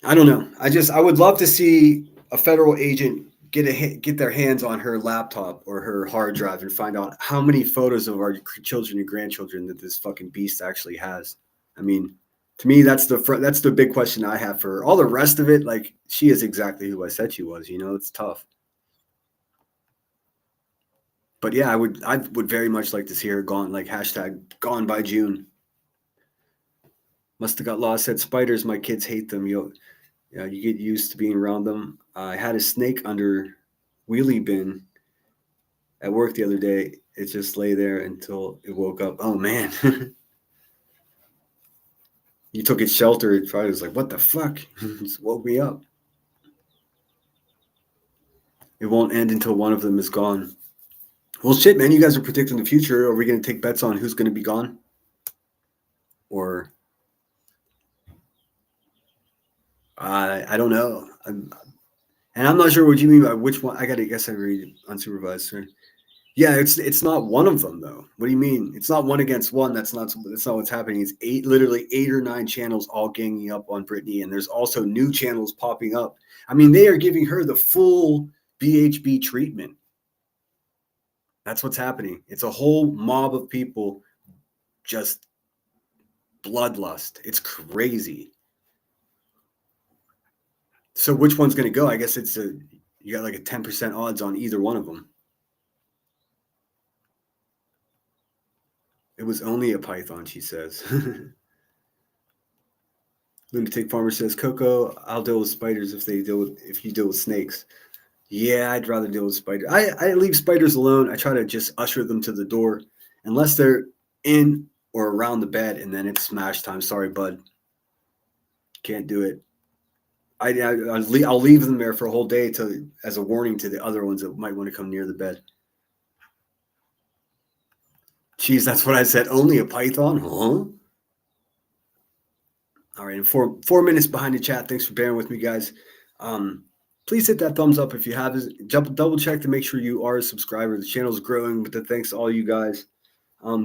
I don't know. I would love to see a federal agent get their hands on her laptop or her hard drive and find out how many photos of our children and grandchildren that this fucking beast actually has. I mean, to me, that's the big question I have for her. All the rest of it, like, she is exactly who I said she was. You know, it's tough. But yeah, I would very much like to see her gone, like hashtag gone by June. Must have got lost. Said spiders, my kids hate them. You get used to being around them. I had a snake under wheelie bin at work the other day. It just lay there until it woke up. Oh man. You took its shelter. It probably was like, what the fuck? It just woke me up. It won't end until one of them is gone. Well, shit, man, you guys are predicting the future. Are we going to take bets on who's going to be gone? Or I don't know. And I'm not sure what you mean by which one. I guess I read unsupervised. Sir. Yeah, it's not one of them though. What do you mean? It's not one against one. That's not what's happening. It's literally 8 or 9 channels all ganging up on Britney, and there's also new channels popping up. I mean, they are giving her the full BHB treatment. That's what's happening. It's a whole mob of people, just bloodlust. It's crazy. So which one's going to go? I guess you got like a 10% odds on either one of them. It was only a python, she says. Lunatic Farmer says, Coco, I'll deal with spiders if you deal with snakes. Yeah, I'd rather deal with spiders. I leave spiders alone. I try to just usher them to the door unless they're in or around the bed, and then it's smash time. Sorry, bud. Can't do it. I'll leave them there for a whole day as a warning to the other ones that might want to come near the bed. Jeez, that's what I said. Only a python? Huh? All right, and 4 minutes behind the chat. Thanks for bearing with me, guys. Please hit that thumbs up if you have. Double check to make sure you are a subscriber. The channel's growing, but thanks to all you guys.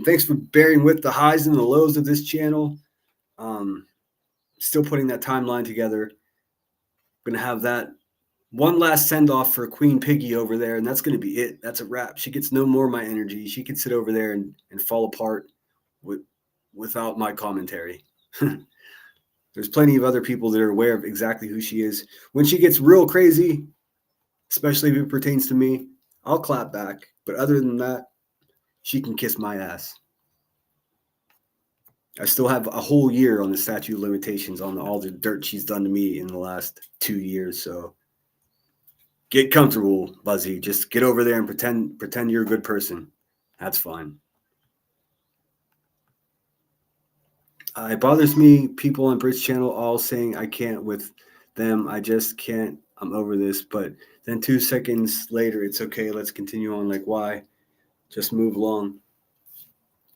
Thanks for bearing with the highs and the lows of this channel. Still putting that timeline together. Going to have that one last send-off for Queen Piggy over there, and that's going to be it. That's a wrap. She gets no more of my energy. She can sit over there and fall apart without my commentary. There's plenty of other people that are aware of exactly who she is. When she gets real crazy, especially if it pertains to me, I'll clap back. But other than that, she can kiss my ass. I still have a whole year on the statute of limitations on all the dirt she's done to me in the last 2 years. So get comfortable, Buzzy. Just get over there and pretend you're a good person. That's fine. It bothers me, people on Bridge Channel all saying I can't with them. I just can't. I'm over this. But then 2 seconds later, it's okay. Let's continue on. Like, why? Just move along.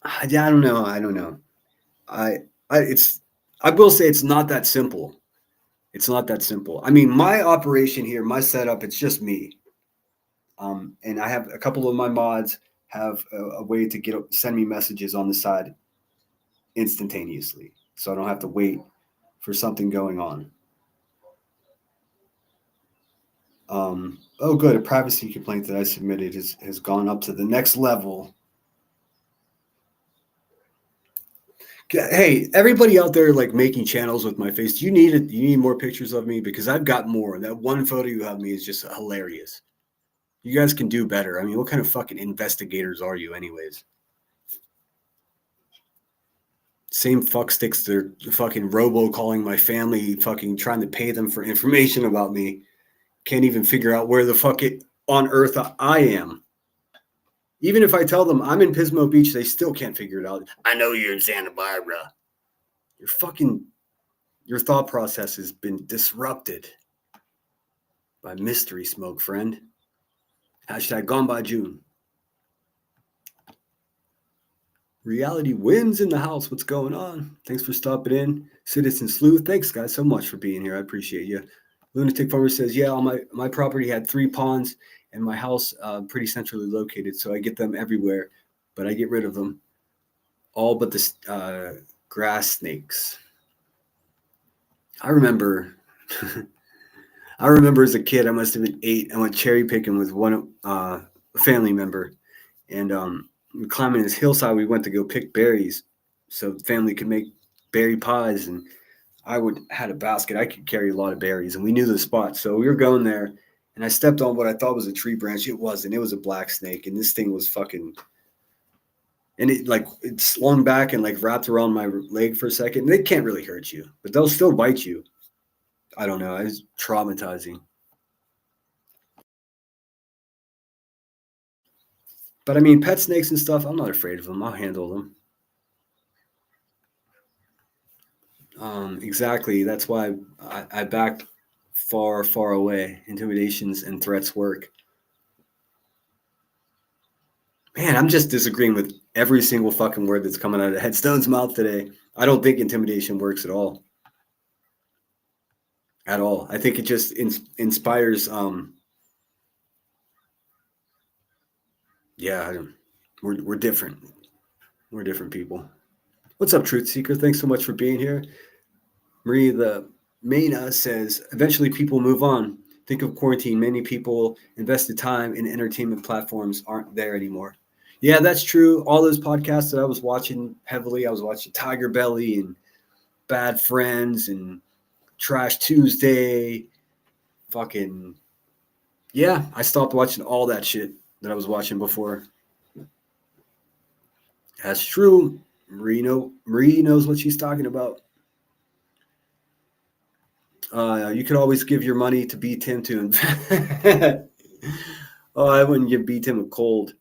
I don't know. I don't know. I will say it's not that simple. It's not that simple. I mean, my operation here, my setup, it's just me. And I have a couple of my mods have a way to send me messages on the side instantaneously, so I don't have to wait for something going on. Oh, good. A privacy complaint that I submitted has gone up to the next level. Hey, everybody out there like making channels with my face, do you need more pictures of me? Because I've got more. That one photo you have me is just hilarious. You guys can do better. I mean, what kind of fucking investigators are you anyways? Same fucksticks they're fucking robo-calling my family, fucking trying to pay them for information about me. Can't even figure out where the fuck on earth I am. Even if I tell them I'm in Pismo Beach, they still can't figure it out. I know you're in Santa Barbara. Your thought process has been disrupted by mystery smoke, friend. Hashtag gone by June. Reality wins in the house. What's going on? Thanks for stopping in. Citizen Sleuth, thanks guys so much for being here. I appreciate you. Lunatic Farmer says, yeah, my property had 3 ponds and my house pretty centrally located, so I get them everywhere, but I get rid of them. All but the grass snakes. I remember as a kid, I must have been 8. I went cherry picking with a family member, and climbing this hillside. We went to go pick berries, so the family could make berry pies. And I had a basket. I could carry a lot of berries, and we knew the spot, so we were going there. And I stepped on what I thought was a tree branch. It wasn't. It was a black snake, and this thing was fucking. And it slung back and like wrapped around my leg for a second. They can't really hurt you, but they'll still bite you. I don't know. It was traumatizing. But I mean, pet snakes and stuff, I'm not afraid of them. I'll handle them. Exactly. That's why I back far, far away. Intimidations and threats work. Man, I'm just disagreeing with every single fucking word that's coming out of Headstone's mouth today. I don't think intimidation works at all. At all. I think it just inspires. Yeah, we're different. We're different people. What's up, Truth Seeker? Thanks so much for being here. Marie the Maina says, eventually people move on. Think of quarantine. Many people invested time in entertainment platforms aren't there anymore. Yeah, that's true. All those podcasts that I was watching heavily, I was watching Tiger Belly and Bad Friends and Trash Tuesday. Fucking, yeah, I stopped watching all that shit that I was watching before. That's true. Marie knows what she's talking about. You could always give your money to B Tim to Oh, I wouldn't give B Tim a cold.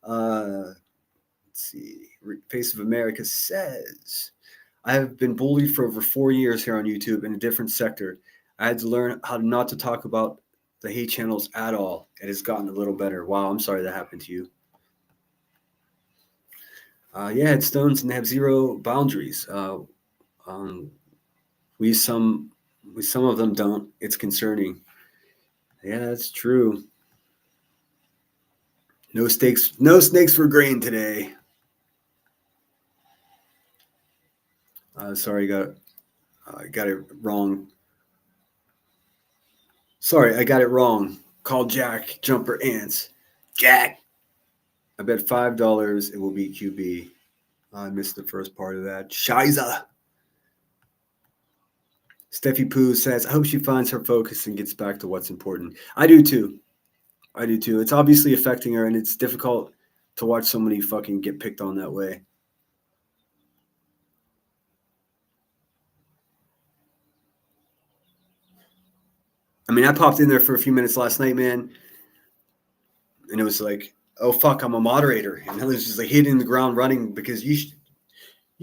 Let's see. Face of America says, I have been bullied for over 4 years here on YouTube in a different sector. I had to learn how not to talk about the hate channels at all. It has gotten a little better. Wow, I'm sorry that happened to you. Yeah, headstones and they have zero boundaries. We some of them don't. It's concerning. Yeah, that's true. No snakes for grain today. Sorry, I got it wrong. Sorry, I got it wrong. Call Jack Jumper Ants. Jack. I bet $5 it will be QB. I missed the first part of that. Shiza. Steffi Pooh says, I hope she finds her focus and gets back to what's important. I do too. It's obviously affecting her, and it's difficult to watch somebody fucking get picked on that way. I mean, I popped in there for a few minutes last night, man, and it was like, oh, fuck, I'm a moderator. And I was just like hitting the ground running because you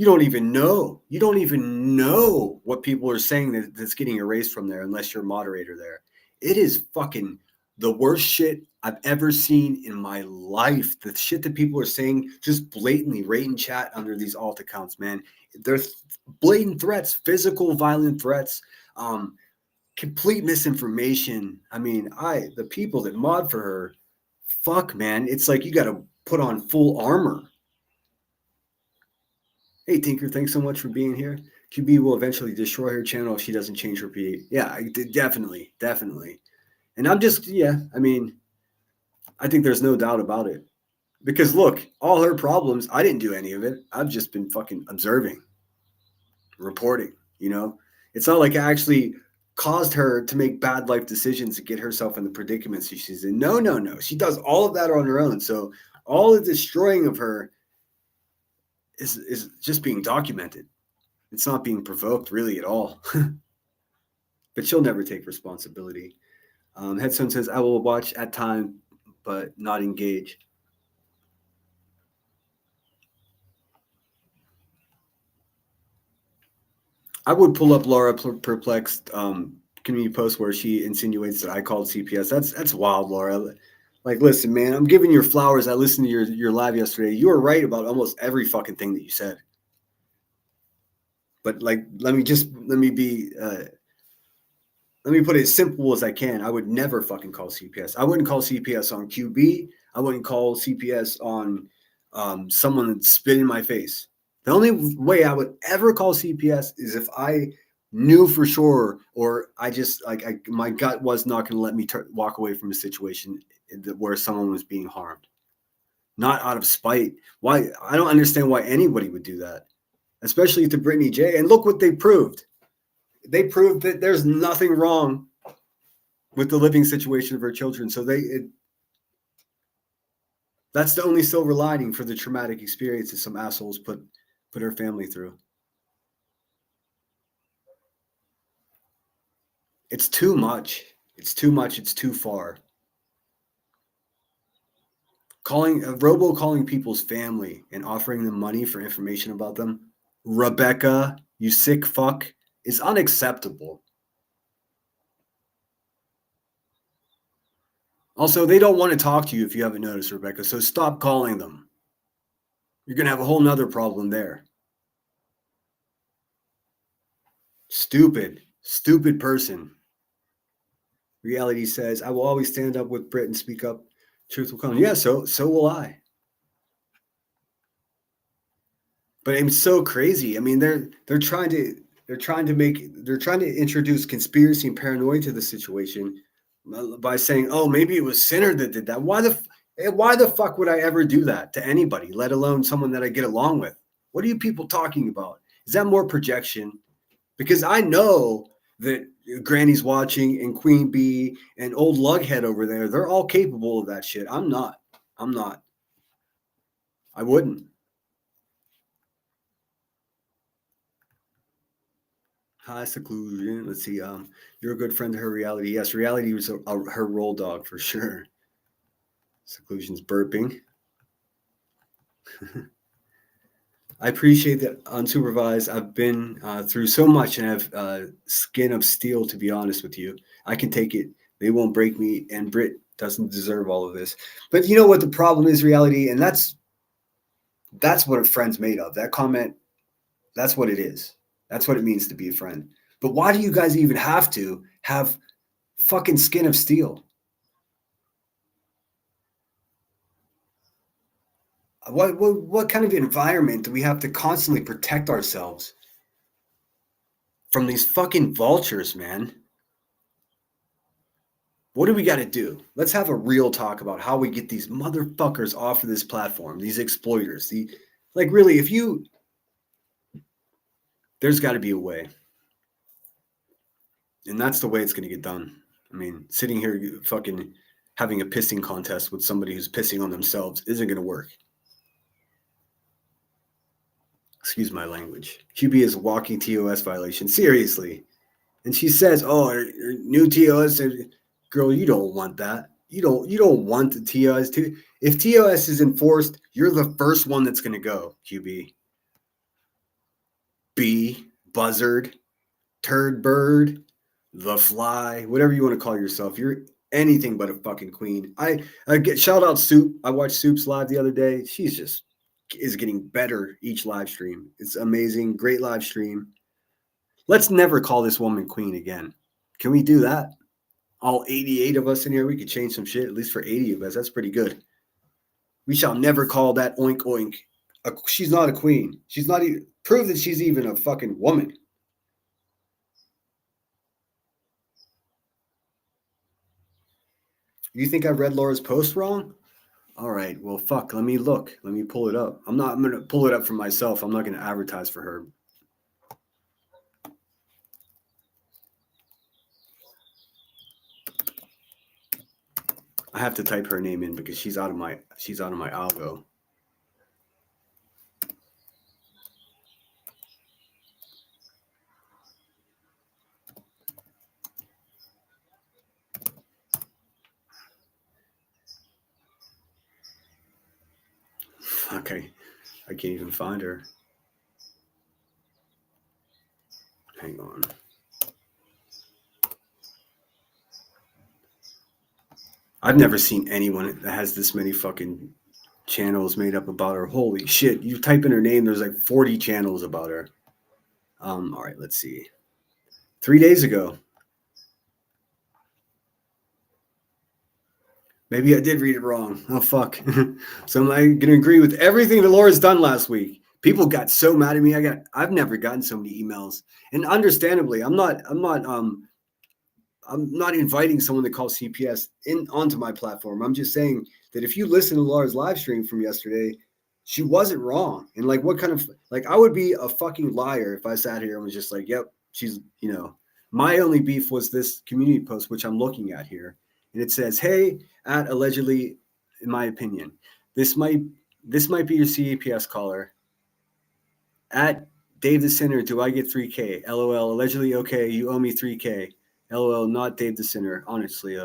don't even know. You don't even know what people are saying that's getting erased from there unless you're a moderator there. It is fucking the worst shit I've ever seen in my life. The shit that people are saying just blatantly right in chat under these alt accounts, man. They're blatant threats, physical, violent threats, complete misinformation. I mean, the people that mod for her, fuck, man. It's like you got to put on full armor. Hey, Tinker, thanks so much for being here. QB will eventually destroy her channel if she doesn't change her PA. Yeah, definitely. And I'm just, I mean, I think there's no doubt about it. Because look, all her problems, I didn't do any of it. I've just been fucking observing, reporting, It's not like I actually caused her to make bad life decisions to get herself in the predicaments she's in. No. She does all of that on her own. So all the destroying of her is just being documented. It's not being provoked really at all. But she'll never take responsibility. Headstone says, I will watch at time, but not engage. I would pull up Laura Perplexed community post where she insinuates that I called CPS. That's wild, Laura. Like, listen, man, I'm giving you flowers. I listened to your live yesterday. You were right about almost every fucking thing that you said. But like, let me put it as simple as I can. I would never fucking call CPS. I wouldn't call CPS on QB. I wouldn't call CPS on someone that spit in my face. The only way I would ever call CPS is if I knew for sure, or I just my gut was not going to let me walk away from a situation where someone was being harmed, not out of spite. Why? I don't understand why anybody would do that, especially to Brittany J. And look what they proved. They proved that there's nothing wrong with the living situation of her children. So that's the only silver lining for the traumatic experiences some assholes put her family through. It's too much. It's too far. Robocalling people's family and offering them money for information about them, Rebecca, you sick fuck, is unacceptable. Also, they don't want to talk to you if you haven't noticed, Rebecca, so stop calling them. You're going to have a whole nother problem there. Stupid person. Reality says, I will always stand up with Brit and speak up. Truth will come. Yeah, so will I. But it's so crazy. I mean, they're trying to introduce conspiracy and paranoia to the situation by saying, oh, maybe it was Sinner that did that. Why the fuck would I ever do that to anybody, let alone someone that I get along with? What are you people talking about? Is that more projection? Because I know that Granny's watching and Queen Bee and old Lughead over there, they're all capable of that shit. I'm not. I wouldn't. High seclusion. Let's see. You're a good friend to her, Reality. Yes, Reality was her roll dog for sure. Seclusion's burping. I appreciate that unsupervised. I've been through so much and have skin of steel, to be honest with you. I can take it. They won't break me, and Brit doesn't deserve all of this. But you know what the problem is, Reality? And that's what a friend's made of. That comment, that's what it is. That's what it means to be a friend. But why do you guys even have to have fucking skin of steel? What kind of environment do we have to constantly protect ourselves from these fucking vultures, man? What do we got to do? Let's have a real talk about how we get these motherfuckers off of this platform, these exploiters. Really, there's got to be a way. And that's the way it's going to get done. I mean, sitting here fucking having a pissing contest with somebody who's pissing on themselves isn't going to work. Excuse my language. QB is a walking TOS violation. Seriously. And she says, oh, her new TOS. Girl, you don't want that. You don't want the TOS to. If TOS is enforced, you're the first one that's going to go, QB. Bee, buzzard, turd bird, the fly, whatever you want to call yourself. You're anything but a fucking queen. I get shout out Soup. I watched Soup's live the other day. She's just is getting better each live stream. It's amazing. Great live stream. Let's never call this woman queen again. Can we do that? All 88 of us in here, we could change some shit, at least for 80 of us. That's pretty good. We shall never call that oink oink. She's not a queen. She's not even, prove that she's even a fucking woman. You think I read Laura's post wrong? All right, well, fuck, let me look. Let me pull it up. I'm going to pull it up for myself. I'm not going to advertise for her. I have to type her name in because she's out of my algo. Okay, I can't even find her. Hang on. I've never seen anyone that has this many fucking channels made up about her. Holy shit. You type in her name, there's like 40 channels about her. All right, let's see. 3 days ago. Maybe I did read it wrong. Oh, fuck. So am I going to agree with everything that Laura's done last week? People got so mad at me. I've never gotten so many emails. And understandably, I'm not inviting someone to call CPS onto my platform. I'm just saying that if you listen to Laura's live stream from yesterday, she wasn't wrong. And like, what kind of, like, I would be a fucking liar if I sat here and was just like, yep, she's, my only beef was this community post, which I'm looking at here. And it says, hey, at allegedly, in my opinion, this might be your CPS caller. At Dave the Sinner, do I get 3K? LOL, allegedly, okay, you owe me 3K. LOL, not Dave the Sinner, honestly.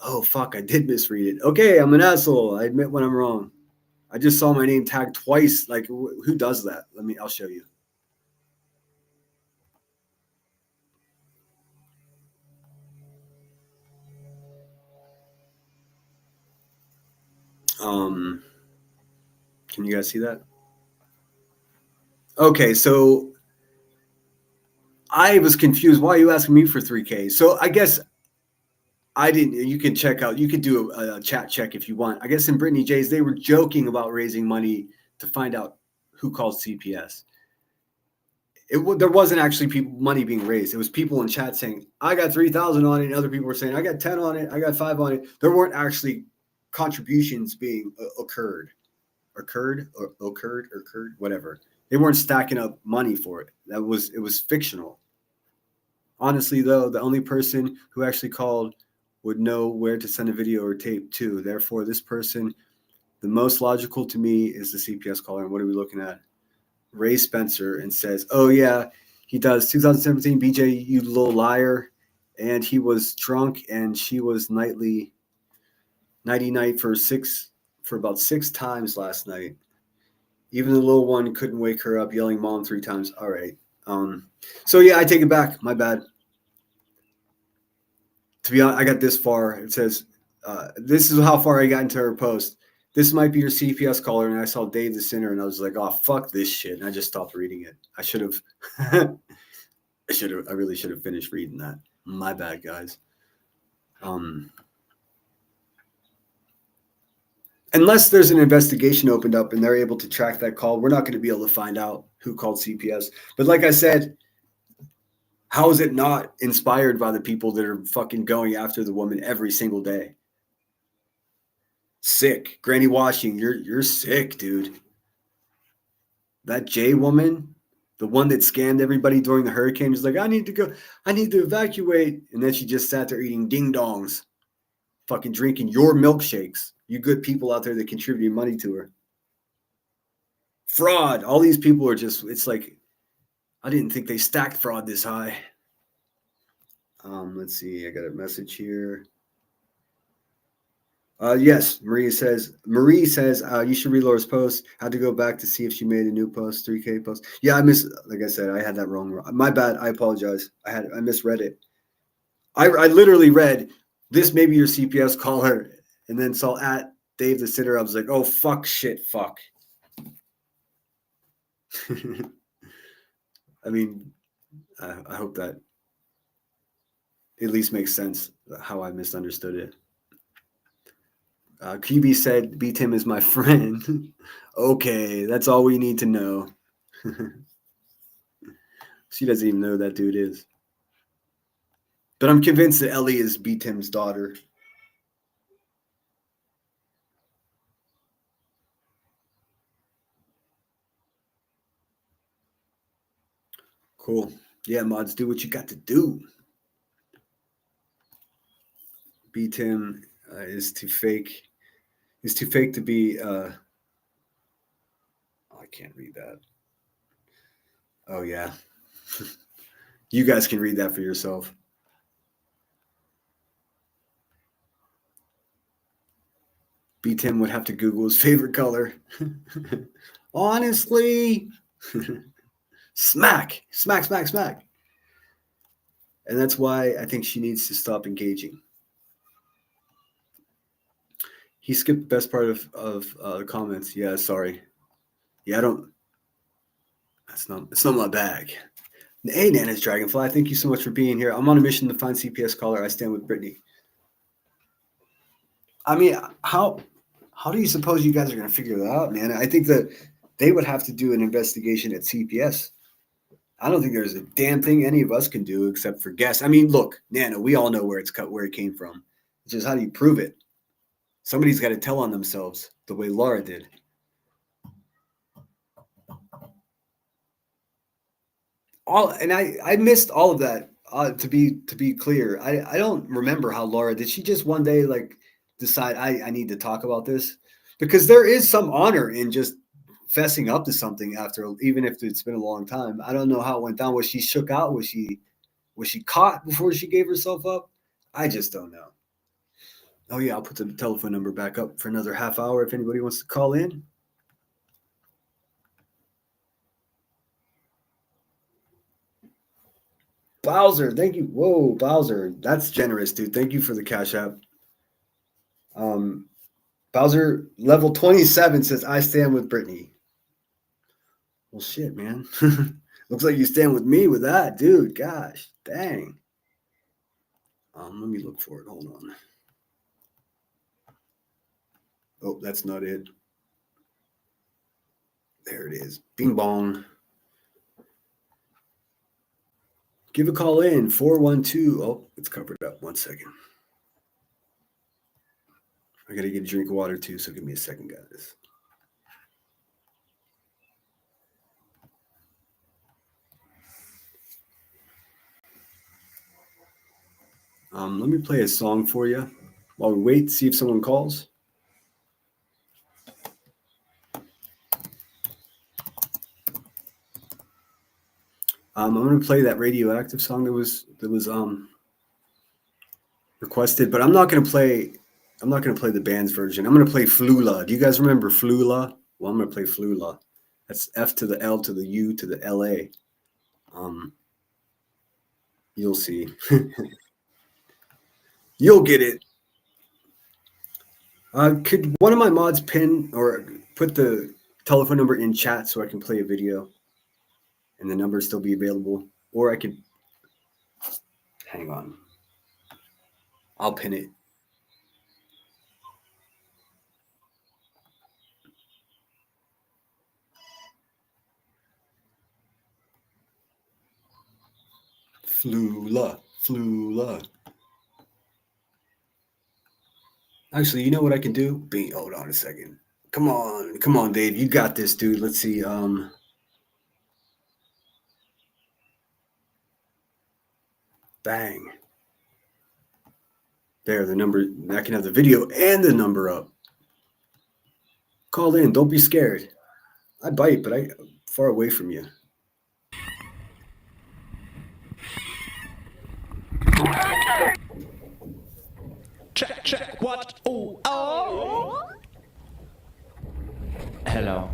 Oh, fuck, I did misread it. Okay, I'm an asshole. I admit when I'm wrong. I just saw my name tagged twice. Like, who does that? I'll show you. Can you guys see that? Okay, so I was confused. Why are you asking me for 3K? So I guess I didn't. You can check out. You could do a chat check if you want. I guess in Brittany J's, they were joking about raising money to find out who called CPS. There wasn't actually money being raised. It was people in chat saying, I got 3,000 on it. And other people were saying, I got 10 on it. I got 5 on it. There weren't actually contributions being occurred, whatever. They weren't stacking up money for it. It was fictional. Honestly, though, the only person who actually called would know where to send a video or tape to. Therefore, this person, the most logical to me is the CPS caller. And what are we looking at? Ray Spencer, and says, oh, yeah, he does. 2017, BJ, you little liar. And he was drunk, and she was nighty night for about 6 times last night. Even the little one couldn't wake her up, yelling mom 3 times. All right. So, yeah, I take it back. My bad. To be honest, I got this far. It says, this is how far I got into her post. This might be your CPS caller. And I saw Dave the Sinner, and I was like, oh, fuck this shit. And I just stopped reading it. I should have. I really should have finished reading that. My bad, guys. Unless there's an investigation opened up and they're able to track that call, we're not going to be able to find out who called CPS. But like I said, how is it not inspired by the people that are fucking going after the woman every single day? Sick. Granny Washing, you're sick, dude. That J woman, the one that scammed everybody during the hurricane, is like, I need to evacuate. And then she just sat there eating ding dongs, fucking drinking your milkshakes. You good people out there that contributed money to her. Fraud. All these people are just, it's like, I didn't think they stacked fraud this high. Let's see. I got a message here. Yes, Marie says, you should read Laura's post. Had to go back to see if she made a new post, 3K post. Yeah, like I said, I had that wrong. My bad. I apologize. I misread it. I literally read this may be your CPS caller, and then saw at Dave the Sitter. I was like, oh, fuck, shit, fuck. I mean, I hope that at least makes sense how I misunderstood it. QB said, B Tim is my friend. Okay, that's all we need to know. She doesn't even know who that dude is. But I'm convinced that Ellie is B Tim's daughter. Cool. Yeah, mods, do what you got to do. B Tim is too fake. He's too fake to be. Oh, I can't read that. Oh yeah. You guys can read that for yourself. B Tim would have to Google his favorite color. Honestly. Smack. Smack, smack, smack. And that's why I think she needs to stop engaging. He skipped the best part of the comments. Yeah, sorry. Yeah, I don't. It's not my bag. Hey, Nana's Dragonfly. Thank you so much for being here. I'm on a mission to find CPS caller. I stand with Brittany. I mean, how do you suppose you guys are going to figure that out, man? I think that they would have to do an investigation at CPS. I don't think there's a damn thing any of us can do except for guess. I mean, look, Nana, we all know where it's cut, where it came from. It's just how do you prove it? Somebody's got to tell on themselves the way Laura did. I missed all of that. To be clear, I don't remember how Laura did. She just one day like decide I need to talk about this, because there is some honor in just fessing up to something after, even if it's been a long time. I don't know how it went down. Was she shook out? Was she caught before she gave herself up? I just don't know. Oh yeah, I'll put the telephone number back up for another half hour if anybody wants to call in. Bowser, thank you. Whoa, Bowser, that's generous, dude. Thank you for the Cash App. Bowser, level 27 says, I stand with Brittany. Well, shit, man. Looks like you stand with me with that, dude. Gosh, dang. Let me look for it. Hold on. Oh, that's not it. There it is. Bing bong. Give a call in, 412. Oh, it's covered up. 1 second. I got to get a drink of water too, so give me a second, guys. Let me play a song for you while we wait, see if someone calls. I'm going to play that Radioactive song that was requested, but I'm not going to play the band's version. I'm going to play Flula. Do you guys remember Flula? Well, I'm going to play Flula. That's F to the L to the U to the LA. You'll see. You'll get it. Could one of my mods pin or put the telephone number in chat so I can play a video and the number still be available? Or I could, hang on. I'll pin it. Flula, Flula. Actually, you know what I can do? Hold on a second. Come on, Dave. You got this, dude. Let's see. Bang. There, the number. I can have the video and the number up. Call in. Don't be scared. I bite, but I'm far away from you. Check, what? Oh. Hello.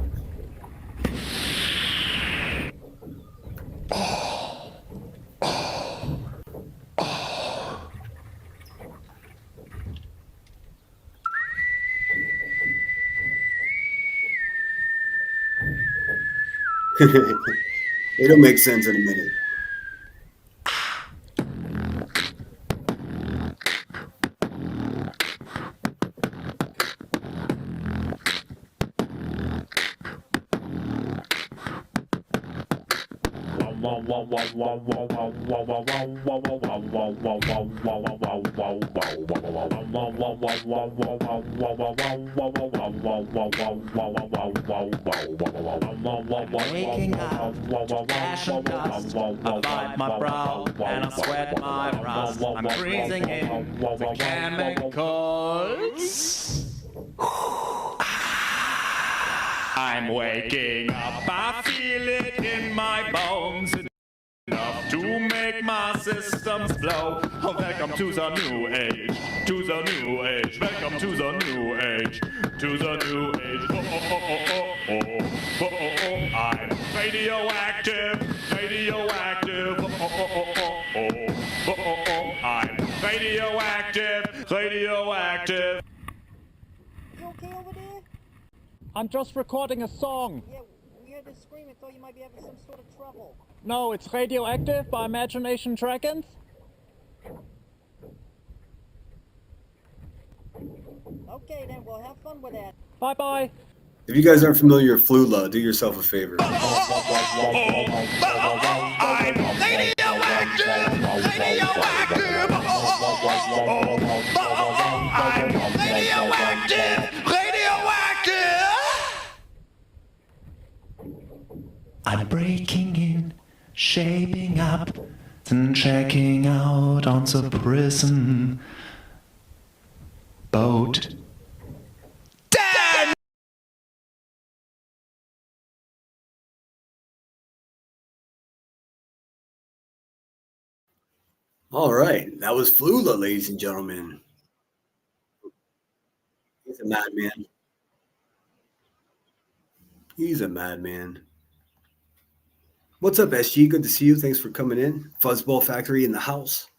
It'll make sense in a minute. Waking up to ash and dust, I wipe my brow and I sweat my rust. I'm breathing in the chemicals. I'm waking up, I feel it in my bones. Enough to make my systems blow. Oh, welcome to the new age, to the new age. Welcome to the new age, to the new age. Oh, oh, oh, oh, oh, oh, oh, oh. I'm radioactive, radioactive. Oh, oh, oh, oh, oh, oh, oh, oh. I'm radioactive, radioactive. You okay over there? I'm just recording a song. Yeah, we heard this scream and thought you might be having some sort of trouble. No, it's Radioactive by Imagination Dragons. Okay then, well have fun with that. Bye bye. If you guys aren't familiar with Flula, do yourself a favor. I'm breaking in, shaping up, then checking out on the prison boat. All right, that was Flula, ladies and gentlemen. He's a madman. He's a madman. What's up, SG? Good to see you. Thanks for coming in. Fuzzball Factory in the house.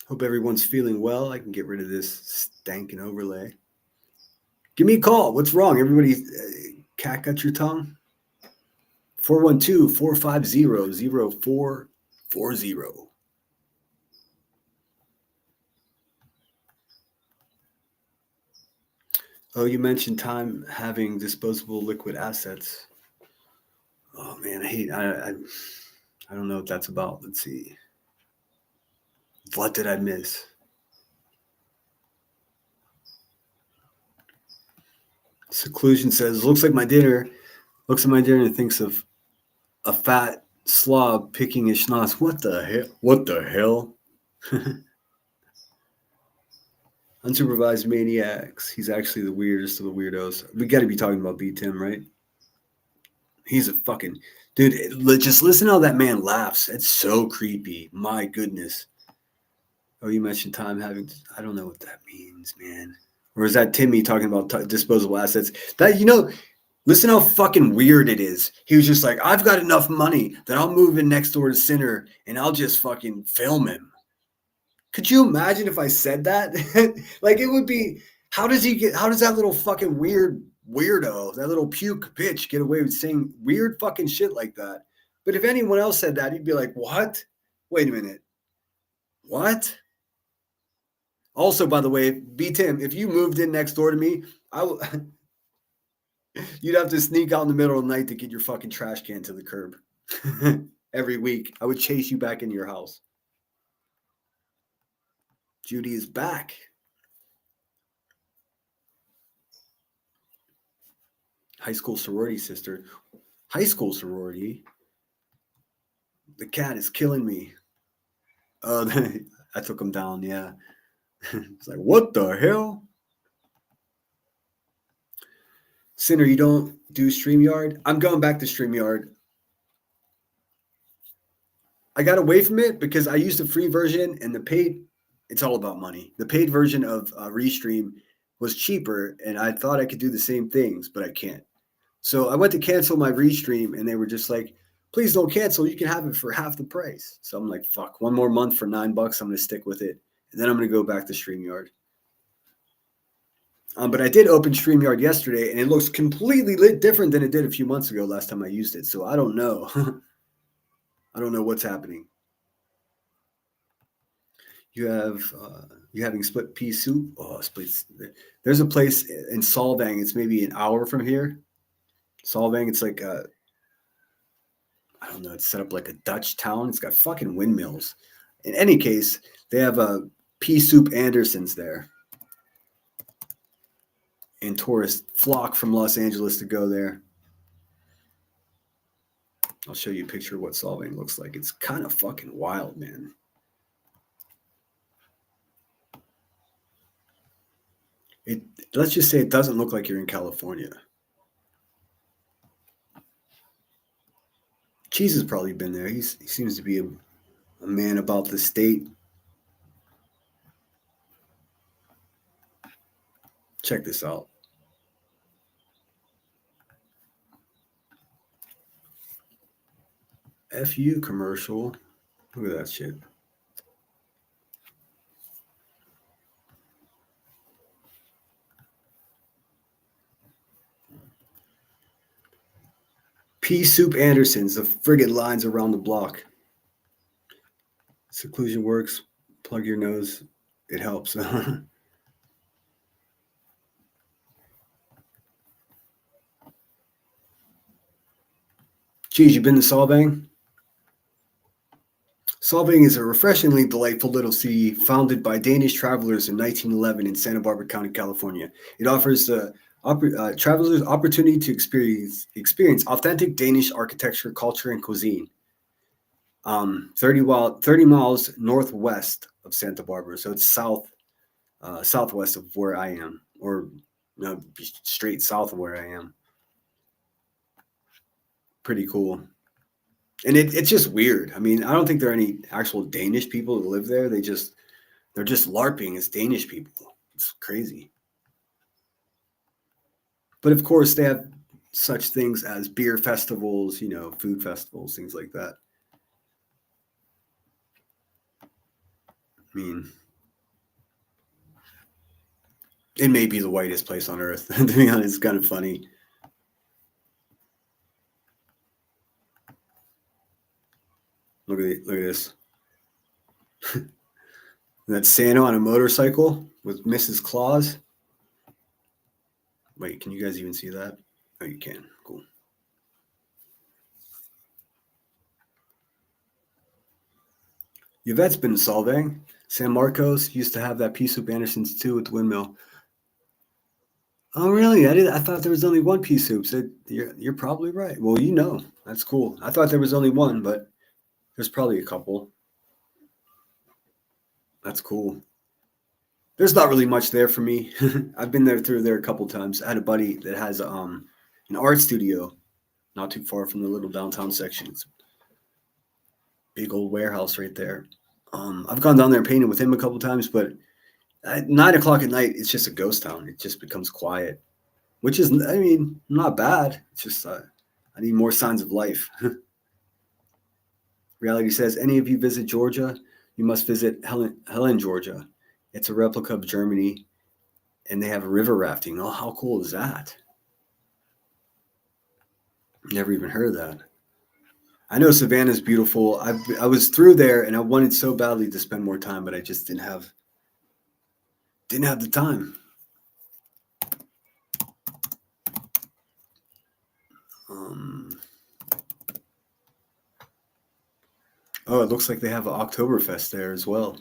Hope everyone's feeling well. I can get rid of this stankin' overlay. Give me a call. What's wrong? Everybody, cat got your tongue? 412-450-0440. Oh, you mentioned time having disposable liquid assets. Oh man, I don't know what that's about. Let's see. What did I miss? Seclusion says, looks at my dinner and thinks of a fat slob picking his schnoz. What the hell? What the hell? Unsupervised maniacs. He's actually the weirdest of the weirdos. We got to be talking about B. Tim, right? He's a fucking dude. Just listen to how that man laughs. It's so creepy. My goodness. Oh, you mentioned time having. I don't know what that means, man. Or is that Timmy talking about disposable assets? That, listen how fucking weird it is. He was just like, I've got enough money that I'll move in next door to Sinner and I'll just fucking film him. Could you imagine if I said that? Like, it would be, how does that little fucking weirdo, that little puke bitch get away with saying weird fucking shit like that? But if anyone else said that, he'd be like, what? Wait a minute. What? Also, by the way, B. Tim, if you moved in next door to me, you'd have to sneak out in the middle of the night to get your fucking trash can to the curb. Every week, I would chase you back into your house. Judy is back. High school sorority sister. High school sorority? The cat is killing me. I took him down, yeah. It's like, what the hell? Sinner, you don't do StreamYard? I'm going back to StreamYard. I got away from it because I used the free version and the paid, it's all about money. The paid version of Restream was cheaper and I thought I could do the same things, but I can't. So I went to cancel my Restream and they were just like, please don't cancel. You can have it for half the price. So I'm like, fuck, one more month for $9. I'm going to stick with it. And then I'm going to go back to StreamYard. But I did open StreamYard yesterday, and it looks completely different than it did a few months ago last time I used it. So I don't know. I don't know what's happening. You having split pea soup? Oh, splits. There's a place in Solvang. It's maybe an hour from here. Solvang. It's like I don't know. It's set up like a Dutch town. It's got fucking windmills. In any case, they have a pea soup Anderson's there. And tourists flock from Los Angeles to go there. I'll show you a picture of what Solvang looks like. It's kind of fucking wild, man. Let's just say it doesn't look like you're in California. Cheese has probably been there. He seems to be a man about the state. Check this out. FU commercial. Look at that shit. Pea Soup Anderson's, the friggin' lines around the block. Seclusion works. Plug your nose. It helps. Geez, you been to Solvang? Solvang is a refreshingly delightful little city founded by Danish travelers in 1911 in Santa Barbara County, California. It offers travelers opportunity to experience authentic Danish architecture, culture, and cuisine. 30 miles northwest of Santa Barbara, so it's southwest of where I am, or no, straight south of where I am. Pretty cool. And it's just weird. I mean, I don't think there are any actual Danish people that live there. They're just LARPing as Danish people. It's crazy. But of course, they have such things as beer festivals, food festivals, things like that. I mean, it may be the whitest place on earth. To be honest, it's kind of funny. Look at this. That's Santa on a motorcycle with Mrs. Claus. Wait, can you guys even see that? Oh, you can. Cool. Yvette's been to Solvang. San Marcos used to have that Pea Soup Anderson's too with the windmill. Oh, really? I thought there was only one Pea Soup. So you're probably right. Well, that's cool. I thought there was only one, but there's probably a couple. That's cool. There's not really much there for me. I've been through there a couple times. I had a buddy that has an art studio not too far from the little downtown section. It's a big old warehouse right there. I've gone down there and painted with him a couple times, but at 9 o'clock at night, it's just a ghost town. It just becomes quiet, which is, I mean, not bad. It's just I need more signs of life. Reality says, any of you visit Georgia, you must visit Helen, Georgia. It's a replica of Germany, and they have river rafting. Oh, how cool is that? Never even heard of that. I know Savannah's beautiful. I was through there, and I wanted so badly to spend more time, but I just didn't have the time. Oh, it looks like they have an Oktoberfest there as well.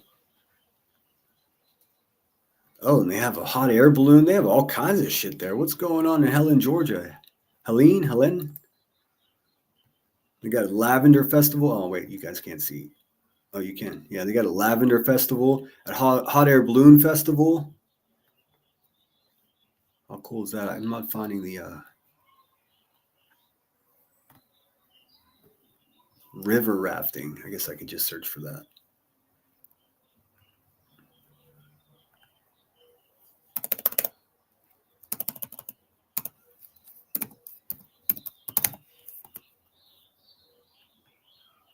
Oh, and they have a hot air balloon. They have all kinds of shit there. What's going on in Helen, Georgia? Helen? They got a lavender festival. Oh, wait, you guys can't see. Oh, you can. Yeah, they got a lavender festival, a hot air balloon festival. How cool is that? I'm not finding the river rafting. I guess I could just search for that.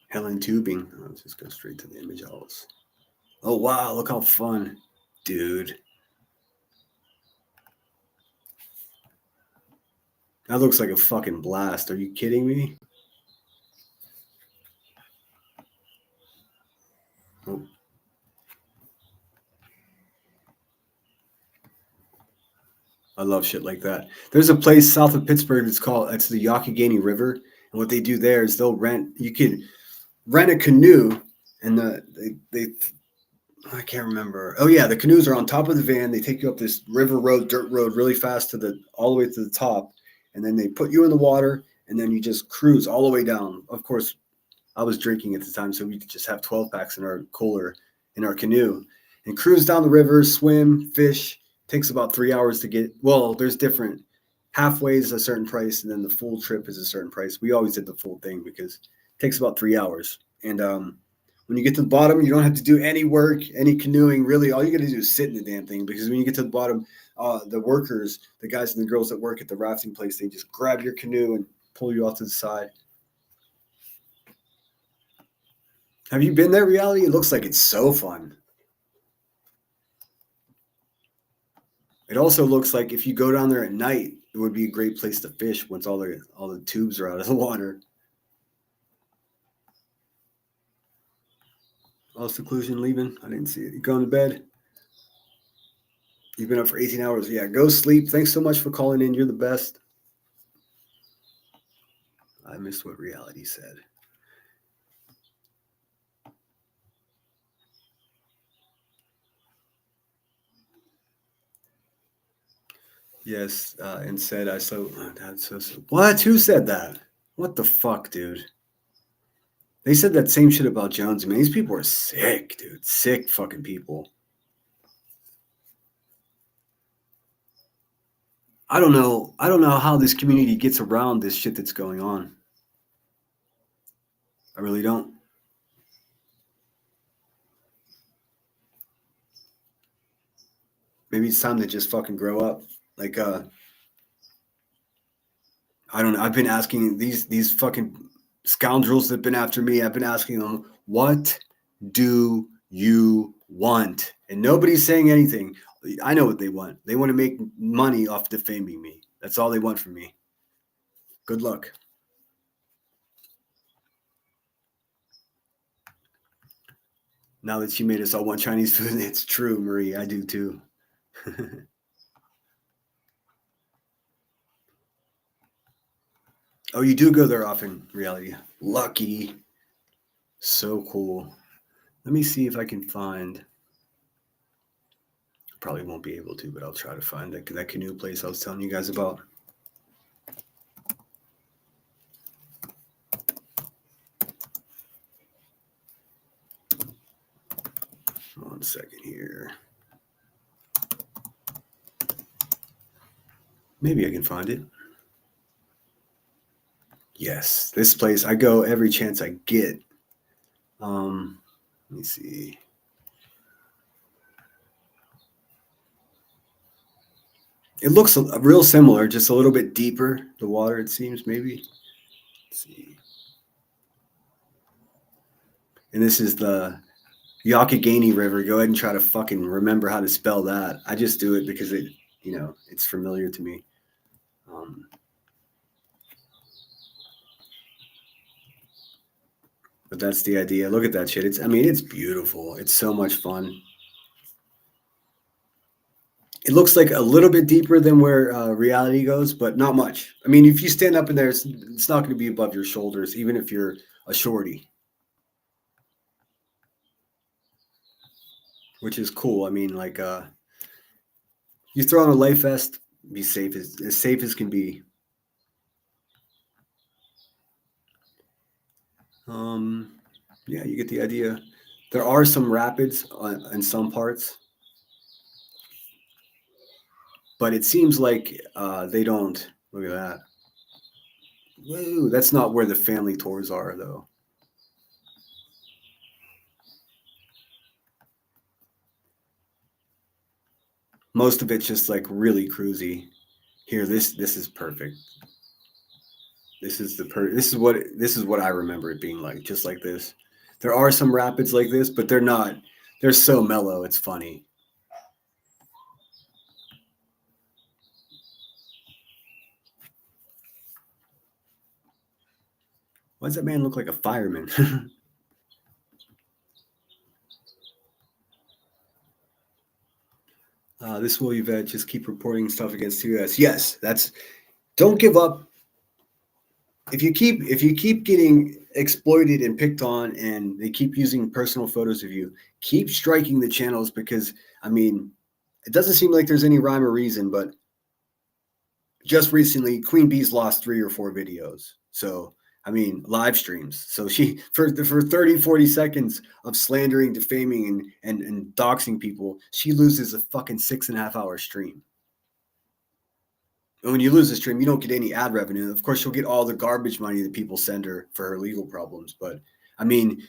Helen tubing. Let's just go straight to the image house. Oh, wow. Look how fun, dude. That looks like a fucking blast. Are you kidding me? Oh. I love shit like that. There's a place south of Pittsburgh. It's the Youghiogheny River, and what they do there is you can rent a canoe, and they I can't remember. Oh yeah, the canoes are on top of the van. They take you up this river road, dirt road, really fast all the way to the top, and then they put you in the water, and then you just cruise all the way down. Of course, I was drinking at the time, so we just have 12 packs in our cooler in our canoe, and cruise down the river, swim, fish. Takes about 3 hours to get. Well, there's different. Halfway is a certain price, and then the full trip is a certain price. We always did the full thing because it takes about 3 hours. And when you get to the bottom, you don't have to do any work, any canoeing. Really, all you got to do is sit in the damn thing, because when you get to the bottom, the workers, the guys and the girls that work at the rafting place, they just grab your canoe and pull you off to the side. Have you been there, Reality? It looks like it's so fun. It also looks like if you go down there at night, it would be a great place to fish once all the tubes are out of the water. Oh, seclusion leaving? I didn't see it. You going to bed? You've been up for 18 hours. Yeah, go sleep. Thanks so much for calling in. You're the best. I missed what Reality said. Yes, and said I so. That's so. What? Who said that? What the fuck, dude? They said that same shit about Jones. Man, these people are sick, dude. Sick fucking people. I don't know how this community gets around this shit that's going on. I really don't. Maybe it's time to just fucking grow up. Like, I don't know. I've been asking these fucking scoundrels that have been after me. I've been asking them, what do you want? And nobody's saying anything. I know what they want. They want to make money off defaming me. That's all they want from me. Good luck. Now that you made us all want Chinese food, it's true, Marie. I do too. Oh, you do go there often, Reality. Lucky. So cool. Let me see if I can find. Probably won't be able to, but I'll try to find that canoe place I was telling you guys about. One second here. Maybe I can find it. Yes, this place, I go every chance I get. Let me see. It looks real similar, just a little bit deeper. The water, it seems, maybe. Let's see. And this is the Youghiogheny River. Go ahead and try to fucking remember how to spell that. I just do it because it's familiar to me. But that's the idea. Look at that shit. It's beautiful. It's so much fun. It looks like a little bit deeper than where Reality goes, but not much. I mean, if you stand up in there, it's not going to be above your shoulders, even if you're a shorty. Which is cool. I mean, like, you throw on a life vest, be safe as can be. Yeah, you get the idea. There are some rapids in some parts, but it seems like they don't. Look at that. Whoa, that's not where the family tours are, though. Most of it's just like really cruisy. Here, this is perfect. This is what I remember it being like, just like this. There are some rapids like this, but they're not. They're so mellow. It's funny. Why does that man look like a fireman? This will Yvette just keep reporting stuff against us. Yes, don't give up. If you keep getting exploited and picked on and they keep using personal photos of you, keep striking the channels, because I mean, it doesn't seem like there's any rhyme or reason, but just recently Queen Bee's lost 3 or 4 videos. So I mean, live streams. So she, for 30, 40 seconds of slandering, defaming, and doxing people, she loses a fucking 6.5-hour stream. And when you lose a stream, you don't get any ad revenue. Of course, she'll get all the garbage money that people send her for her legal problems. But I mean,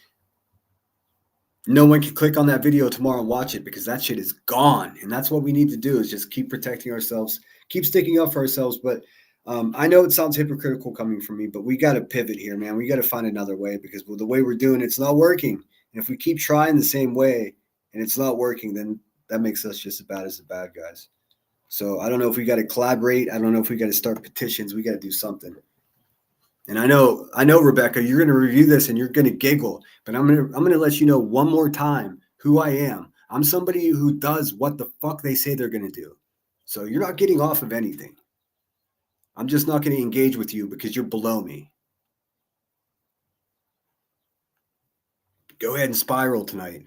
no one can click on that video tomorrow and watch it, because that shit is gone. And that's what we need to do, is just keep protecting ourselves, keep sticking up for ourselves. But I know it sounds hypocritical coming from me, but we got to pivot here, man. We got to find another way, because the way we're doing it's not working. And if we keep trying the same way and it's not working, then that makes us just as bad as the bad guys. So I don't know if we got to collaborate. I don't know if we got to start petitions. We got to do something. And I know, Rebecca, you're going to review this and you're going to giggle, but I'm going to let you know one more time who I am. I'm somebody who does what the fuck they say they're going to do. So you're not getting off of anything. I'm just not going to engage with you because you're below me. Go ahead and spiral tonight.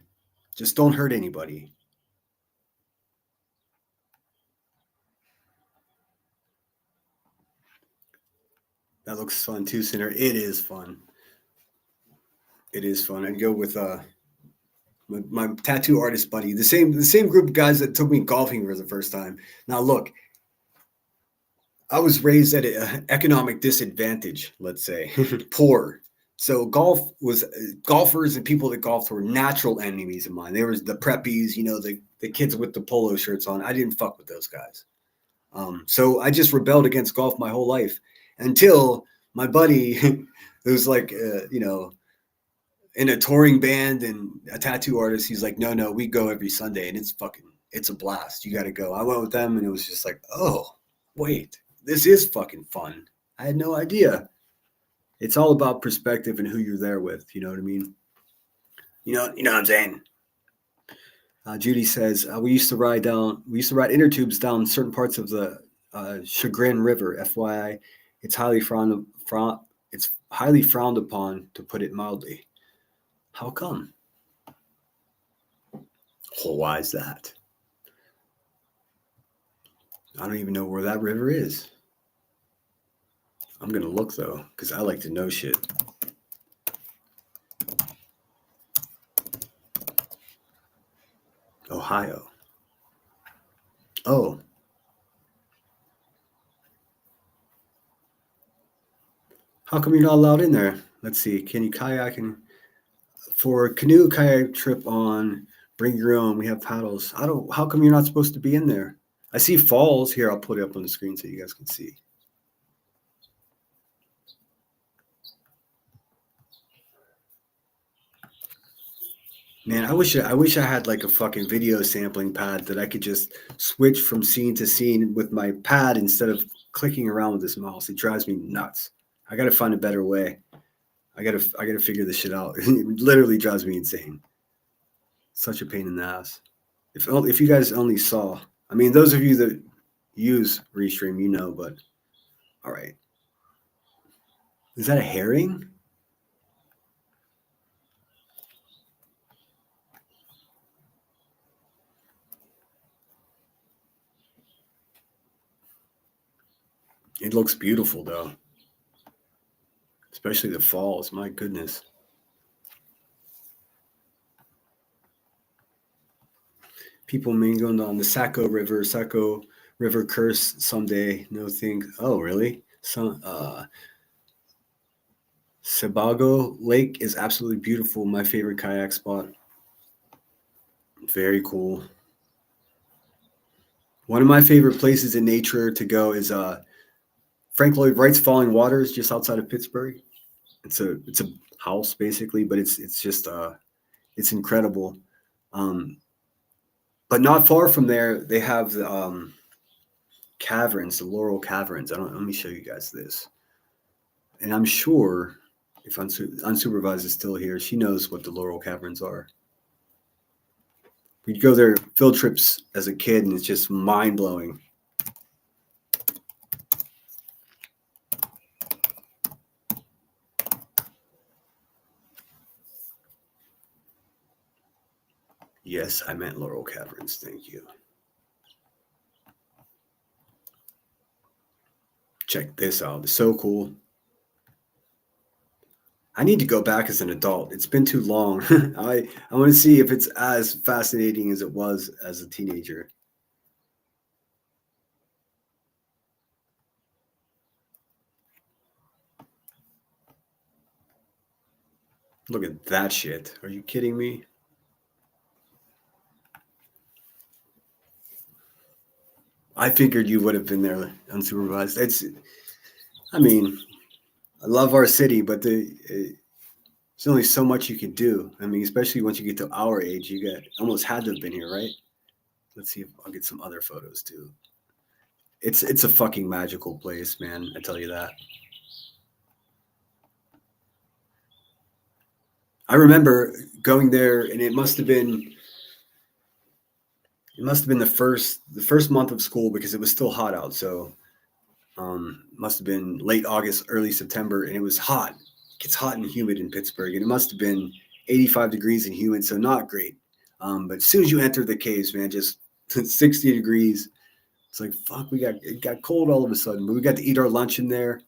Just don't hurt anybody. That looks fun too, Sinner. It is fun. It is fun. I'd go with my tattoo artist buddy, the same group of guys that took me golfing for the first time. Now look, I was raised at an economic disadvantage, let's say, poor. So golfers and people that golfed were natural enemies of mine. There was the preppies, the kids with the polo shirts on. I didn't fuck with those guys. So I just rebelled against golf my whole life until my buddy, who's like, in a touring band and a tattoo artist, he's like, no, we go every Sunday and it's a blast. You got to go. I went with them and it was just like, oh, wait. This is fucking fun. I had no idea. It's all about perspective and who you're there with. You know what I mean? You know what I'm saying? Judy says, we used to ride inner tubes down certain parts of the Chagrin River. FYI, it's highly frowned upon, to put it mildly. How come? Well, why is that? I don't even know where that river is. I'm going to look, though, because I like to know shit. Ohio. Oh. How come you're not allowed in there? Let's see. Can you kayak? For a canoe kayak trip on Bring Your Own, we have paddles. How come you're not supposed to be in there? I see falls here. I'll put it up on the screen so you guys can see. Man, I wish I had like a fucking video sampling pad that I could just switch from scene to scene with my pad instead of clicking around with this mouse. It drives me nuts. I got to find a better way. I got to figure this shit out. It literally drives me insane. Such a pain in the ass. If you guys only saw, I mean, those of you that use Restream, but all right. Is that a herring? It looks beautiful, though. Especially the falls. My goodness. People mingled on the Saco River curse someday. No think. Oh, really? Sebago Lake is absolutely beautiful. My favorite kayak spot. Very cool. One of my favorite places in nature to go is Frank Lloyd Wright's Falling Waters, just outside of Pittsburgh. It's a house basically, but it's just it's incredible. But not far from there, they have the caverns, the Laurel Caverns. Let me show you guys this. And I'm sure If unsupervised is still here, she knows what the Laurel Caverns are. We'd go there field trips as a kid, and it's just mind blowing. Yes, I meant Laurel Caverns. Thank you. Check this out. It's so cool. I need to go back as an adult. It's been too long. I want to see if it's as fascinating as it was as a teenager. Look at that shit. Are you kidding me? I figured you would have been there unsupervised. I mean, I love our city, but there's only so much you can do. I mean, especially once you get to our age, you almost had to have been here, right? Let's see if I'll get some other photos too. It's a fucking magical place, man. I tell you that. I remember going there, and it must have been the first month of school because it was still hot out. So must have been late August, early September, and it was hot. It gets hot and humid in Pittsburgh, and it must have been 85 degrees and humid, so not great. But as soon as you enter the caves, man, just 60 degrees. It's like, fuck, it got cold all of a sudden, but we got to eat our lunch in there.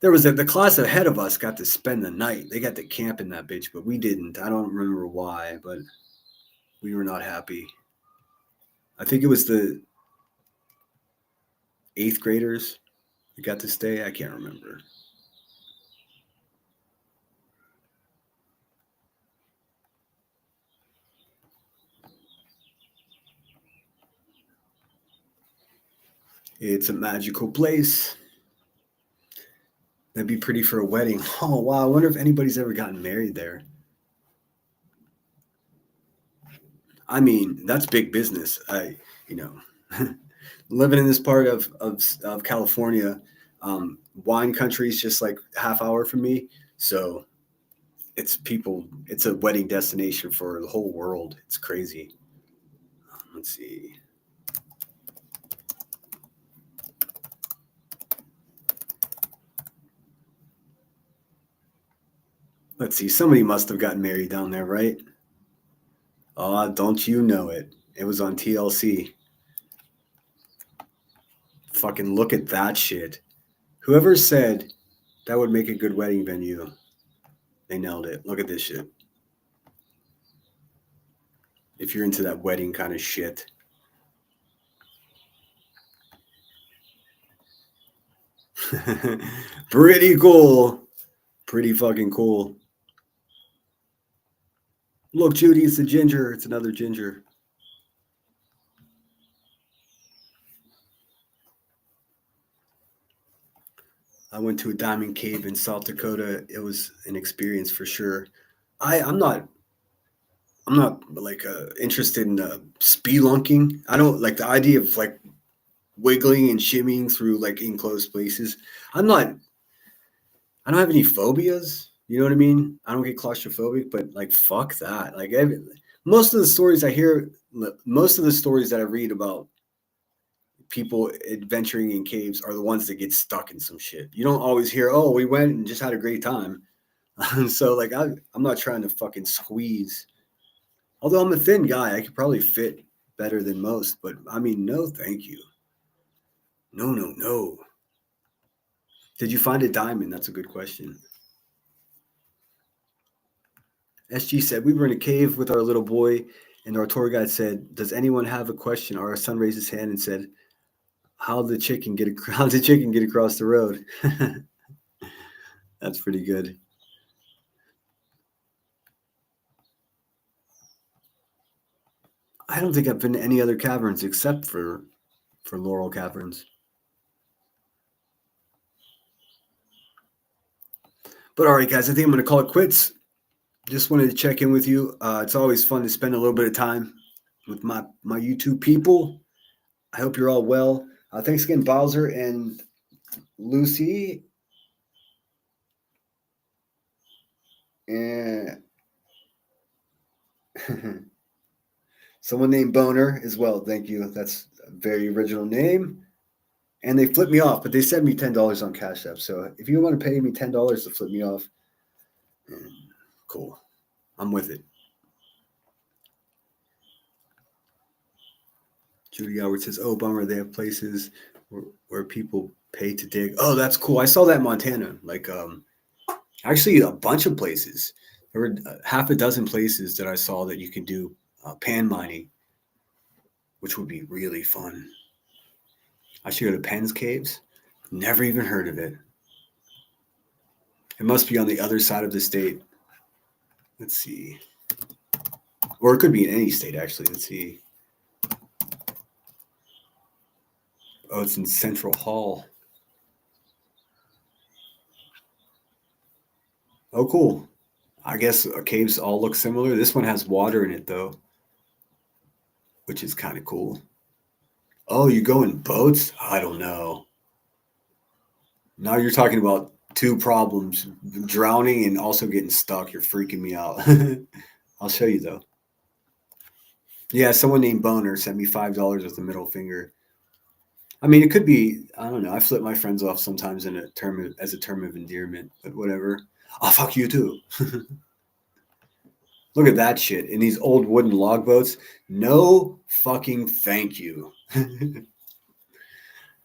There was the class ahead of us got to spend the night. They got to camp in that bitch, but we didn't. I don't remember why, but we were not happy. I think it was the 8th graders that got to stay. I can't remember. It's a magical place. That'd be pretty for a wedding. Oh, wow. I wonder if anybody's ever gotten married there. I mean, that's big business. Living in this part of California, wine country is just like half hour from me. So it's a wedding destination for the whole world. It's crazy. Let's see. Let's see. Somebody must have gotten married down there, right? Oh, don't you know it? It was on TLC. Fucking look at that shit. Whoever said that would make a good wedding venue, they nailed it. Look at this shit. If you're into that wedding kind of shit. Pretty cool. Pretty fucking cool. Look, Judy, it's a ginger. It's another ginger. I went to a diamond cave in South Dakota. It was an experience for sure. I'm not like interested in spelunking. I don't like the idea of like wiggling and shimmying through like enclosed places. I don't have any phobias. You know what I mean? I don't get claustrophobic, but like fuck that. Like most of the stories I hear, most of the stories that I read about people adventuring in caves are the ones that get stuck in some shit. You don't always hear, oh, we went and just had a great time. So like I'm not trying to fucking squeeze. Although I'm a thin guy, I could probably fit better than most. But I mean, no, thank you. No. Did you find a diamond? That's a good question. SG said, we were in a cave with our little boy, and our tour guide said, does anyone have a question? Our son raised his hand and said, how'd the chicken get across the road? That's pretty good. I don't think I've been to any other caverns except for Laurel Caverns. But all right, guys, I think I'm going to call it quits. Just wanted to check in with you. It's always fun to spend a little bit of time with my YouTube people. I hope you're all well. Thanks again, Bowser and Lucy. And someone named Boner as well. Thank you. That's a very original name. And they flipped me off, but they sent me $10 on Cash App. So if you want to pay me $10 to flip me off, cool. I'm with it. Judy Howard says, oh, bummer, they have places where people pay to dig. Oh, that's cool. I saw that in Montana. Like, actually, a bunch of places. There were half a dozen places that I saw that you can do pan mining, which would be really fun. I should go to Penn's Caves. Never even heard of it. It must be on the other side of the state. Let's see. Or it could be in any state, actually. Let's see. Oh, it's in Central Hall. Oh, cool. I guess caves all look similar. This one has water in it, though, which is kind of cool. Oh, you go in boats? I don't know. Now you're talking about two problems, drowning and also getting stuck. You're freaking me out. I'll show you, though. Yeah, someone named Boner sent me $5 with the middle finger. I mean, it could be, I don't know. I flip my friends off sometimes as a term of endearment, but whatever. Oh, fuck you too. Look at that shit. In these old wooden log boats. No fucking thank you.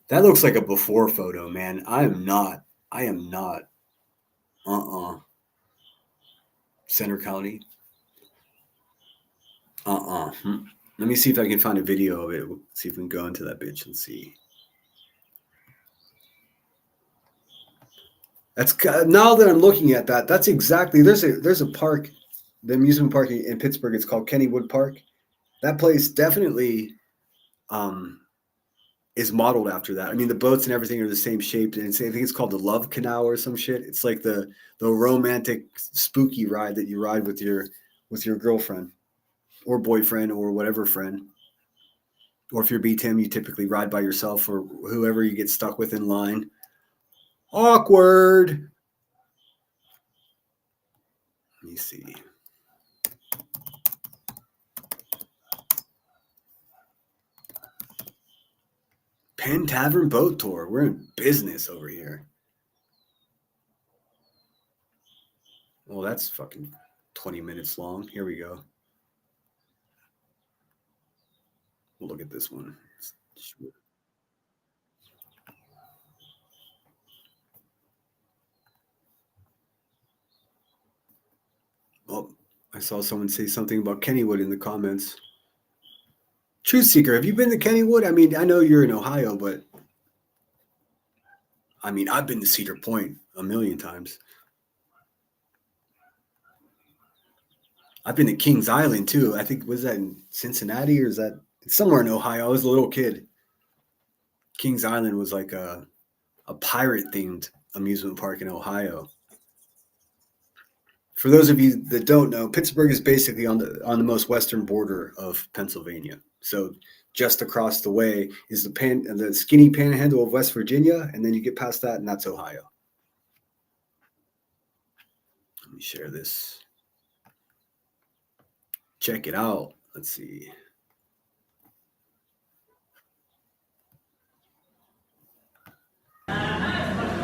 That looks like a before photo, man. I am not. Center County. Let me see if I can find a video of it. See if we can go into that bitch and see. That's now that I'm looking at that. That's exactly there's a park, the amusement park in Pittsburgh. It's called Kennywood Park. That place definitely is modeled after that. I mean, the boats and everything are the same shape, and I think it's called the Love Canal or some shit. It's like the romantic, spooky ride that you ride with your girlfriend or boyfriend or whatever friend. Or if you're BTM, you typically ride by yourself or whoever you get stuck with in line. Awkward. Let me see. Penn Tavern Boat Tour. We're in business over here. Well, that's fucking 20 minutes long. Here we go. We'll look at this one. Oh, I saw someone say something about Kennywood in the comments. Truth Seeker, have you been to Kennywood? I mean, I know you're in Ohio, but I mean, I've been to Cedar Point a million times. I've been to Kings Island too. I think, was that in Cincinnati or is that somewhere in Ohio? I was a little kid. Kings Island was like a pirate themed amusement park in Ohio. For those of you that don't know, Pittsburgh is basically on the most western border of Pennsylvania. So just across the way is the skinny panhandle of West Virginia, and then you get past that, and that's Ohio. Let me share this. Check it out. Let's see.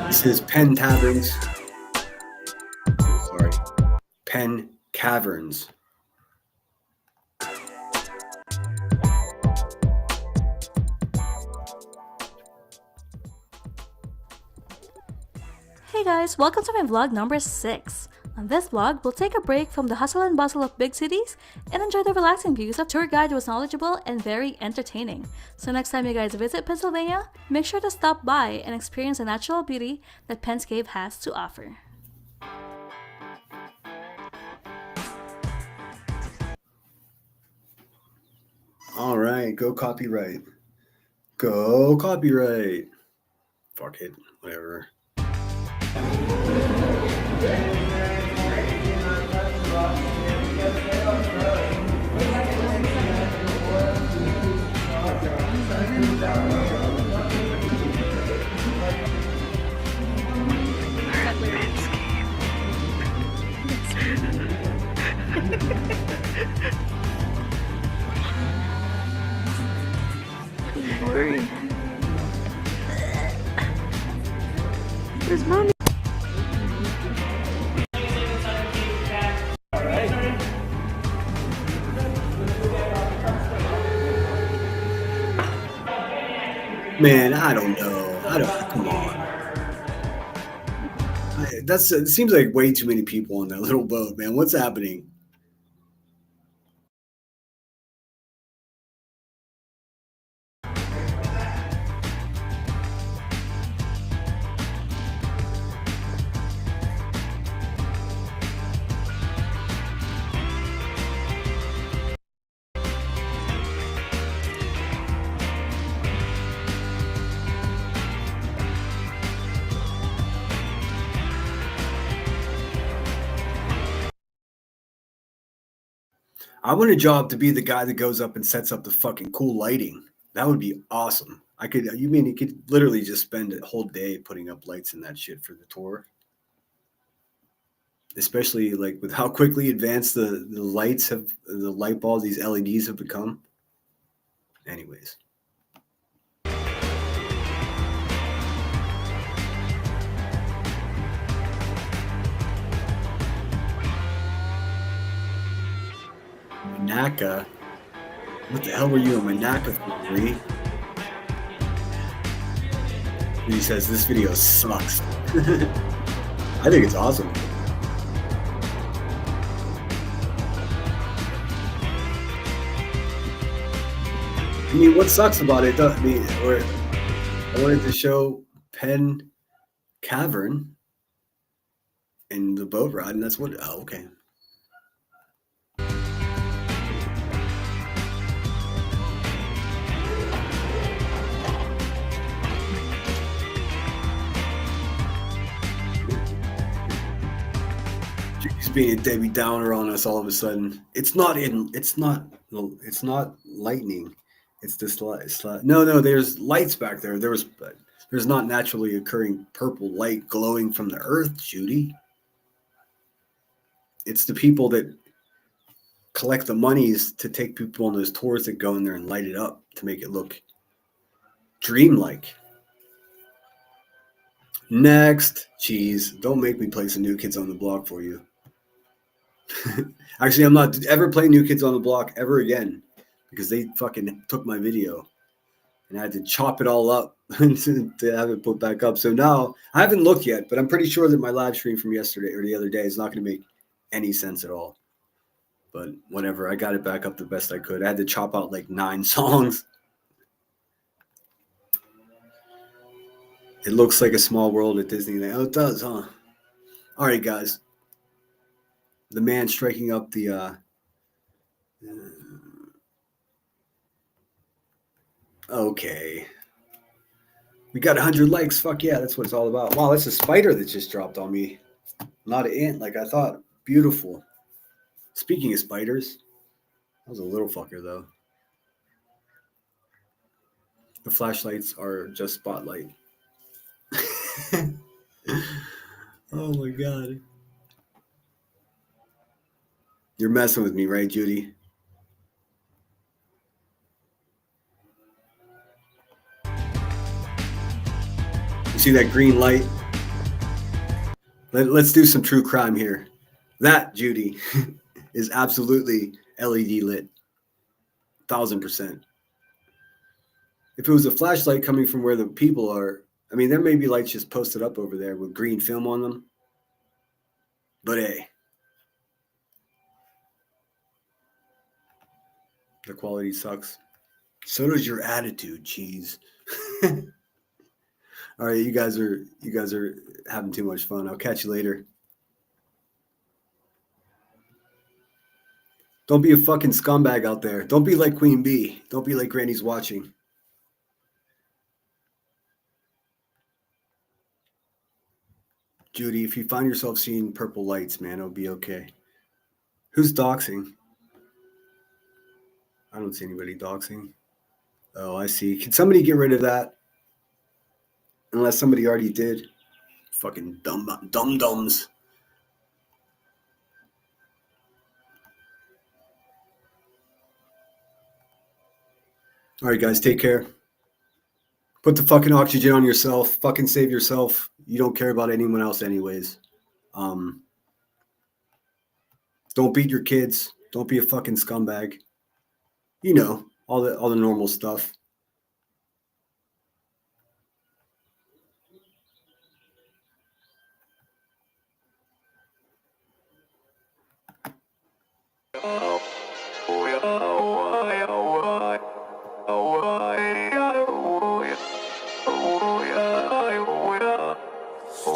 This is Penn Taverns. Sorry. Penn Caverns. Hey guys, welcome to my vlog number 6. On this vlog, we'll take a break from the hustle and bustle of big cities and enjoy the relaxing views of tour guide who was knowledgeable and very entertaining. So next time you guys visit Pennsylvania, make sure to stop by and experience the natural beauty that Penn's Cave has to offer. All right, go copyright. Go copyright. Fuck it, whatever. Man, I don't know. Come on. It seems like way too many people on that little boat, man. What's happening? I want a job to be the guy that goes up and sets up the fucking cool lighting. That would be awesome. You could literally just spend a whole day putting up lights and that shit for the tour. Especially like with how quickly advanced the light bulbs, these LEDs have become. Anyways. Manaka? What the hell were you in Manaka for, Bree? He says this video sucks. I think it's awesome. I mean, what sucks about it? I wanted to show Penn Cavern and the boat ride, and that's what. Oh, okay. She's being a Debbie Downer on us all of a sudden. It's not lightning. It's this light. No, there's lights back there. There's not naturally occurring purple light glowing from the earth, Judy. It's the people that collect the monies to take people on those tours that go in there and light it up to make it look dreamlike. Next, jeez, don't make me play some New Kids on the Block for you. Actually, I'm not ever playing New Kids on the Block ever again because they fucking took my video and I had to chop it all up to have it put back up. So now I haven't looked yet, but I'm pretty sure that my live stream from yesterday or the other day is not going to make any sense at all. But whatever, I got it back up the best I could. I had to chop out like 9 songs. It looks like a small world at Disneyland. Oh, it does, huh? All right, guys. The man striking up the okay. We got 100 likes. Fuck yeah, that's what it's all about. Wow, that's a spider that just dropped on me. Not an ant like I thought. Beautiful. Speaking of spiders, that was a little fucker though. The flashlights are just spotlight. Oh my god. You're messing with me, right, Judy? You see that green light? Let's do some true crime here. That, Judy, is absolutely LED lit. 1000%. If it was a flashlight coming from where the people are, I mean, there may be lights just posted up over there with green film on them. But hey, the quality sucks. So does your attitude, cheese. All right, you guys are having too much fun. I'll catch you later. Don't be a fucking scumbag out there. Don't be like Queen Bee. Don't be like Granny's watching. Judy, if you find yourself seeing purple lights, man, it'll be okay. Who's doxing? I don't see anybody doxing. Oh, I see. Can somebody get rid of that? Unless somebody already did. Fucking dum-dums. All right, guys, take care. Put the fucking oxygen on yourself. Fucking save yourself. You don't care about anyone else anyways. Don't beat your kids. Don't be a fucking scumbag. You know, all the normal stuff.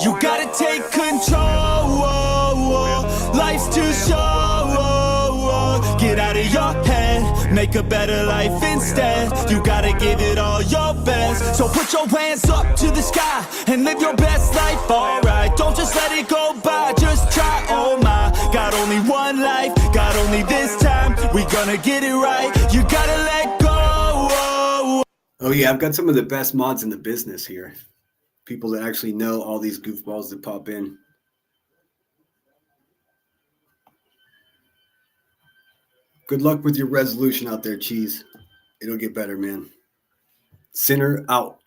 You gotta take control. Life's too short. Get out of your head, make a better life instead. You gotta give it all your best. So put your hands up to the sky and live your best life, alright. Don't just let it go by, just try, oh my. Got only one life, got only this time. We gonna get it right, you gotta let go. Oh yeah, I've got some of the best mods in the business here. People that actually know all these goofballs that pop in. Good luck with your resolution out there, Cheese. It'll get better, man. Sinner out.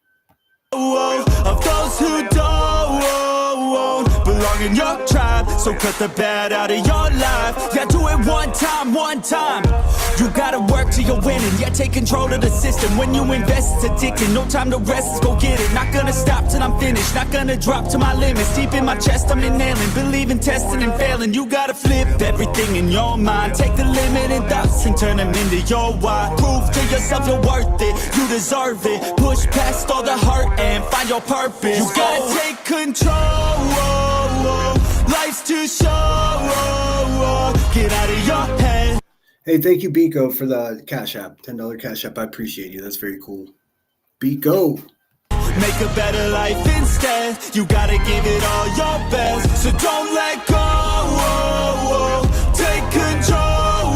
Of those who don't belong in your tribe, so cut the bad out of your life. Yeah, do it one time. You gotta work till you're winning. Yeah, take control of the system. When you invest, it's addicting. No time to rest, let's go get it. Not gonna stop till I'm finished. Not gonna drop to my limits. Deep in my chest, I'm inhaling. Believe in testing and failing. You gotta flip everything in your mind. Take the limiting thoughts and turn them into your why. Prove to yourself you're worth it. You deserve it. Push past all the hurt and find your purpose. You gotta take control. Life's too short. Get out of your head. Hey, thank you, Biko, for the Cash App. $10 Cash App. I appreciate you. That's very cool. Biko. Make a better life instead. You gotta give it all your best. So don't let go. Take control.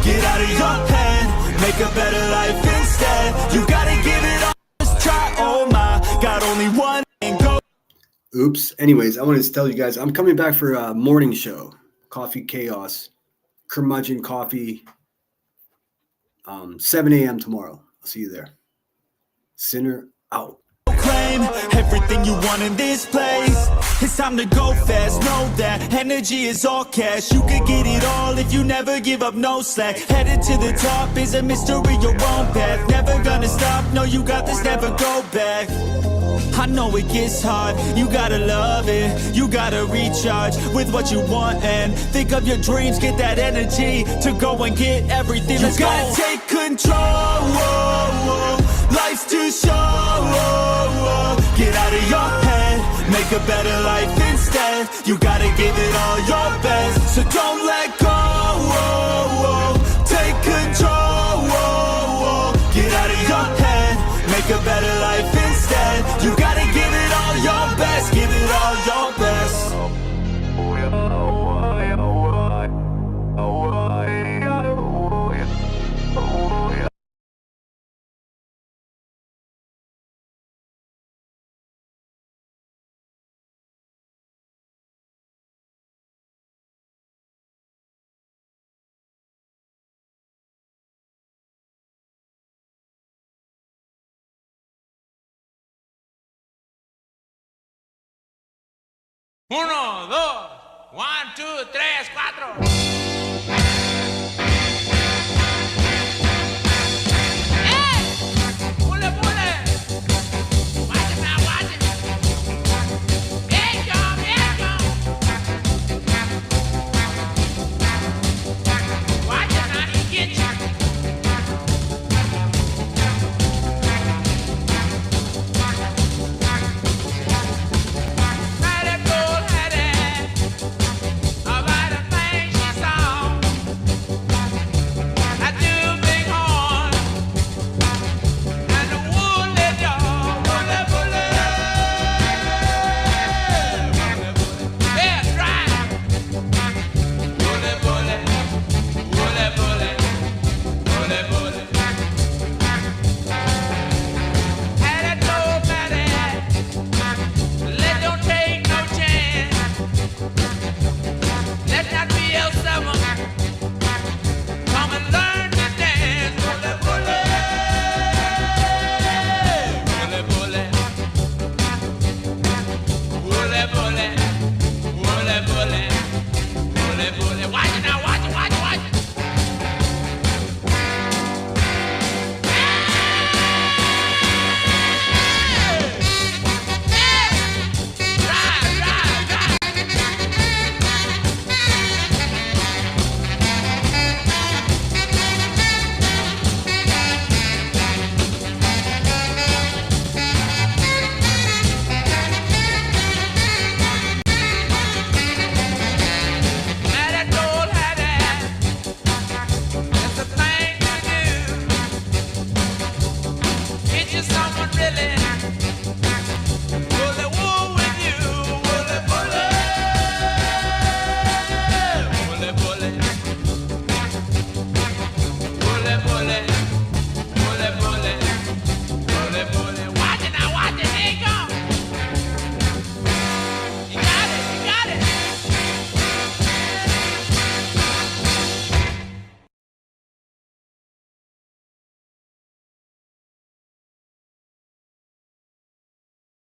Get out of your head. Make a better life instead. You gotta give it all. Just try. Oh my. Got only one and go. Oops. Anyways, I wanted to tell you guys, I'm coming back for a morning show. Coffee Chaos. Curmudgeon Coffee. 7 a.m. tomorrow. I'll see you there. Sinner out. Claim everything you want in this place. It's time to go fast. Know that energy is all cash. You could get it all if you never give up, no slack. Headed to the top is a mystery, your own path. Never gonna stop. No, you got this. Never go back. I know it gets hard, you gotta love it. You gotta recharge with what you want and think of your dreams. Get that energy to go and get everything. You gotta take control. Life's too short. Get out of your head, make a better life instead. You gotta give it all your best. So don't let go. Take control. Get out of your head, make a better life instead. You gotta give it all your best. Give it all your best. Uno, dos, 1, 2, 3, 4.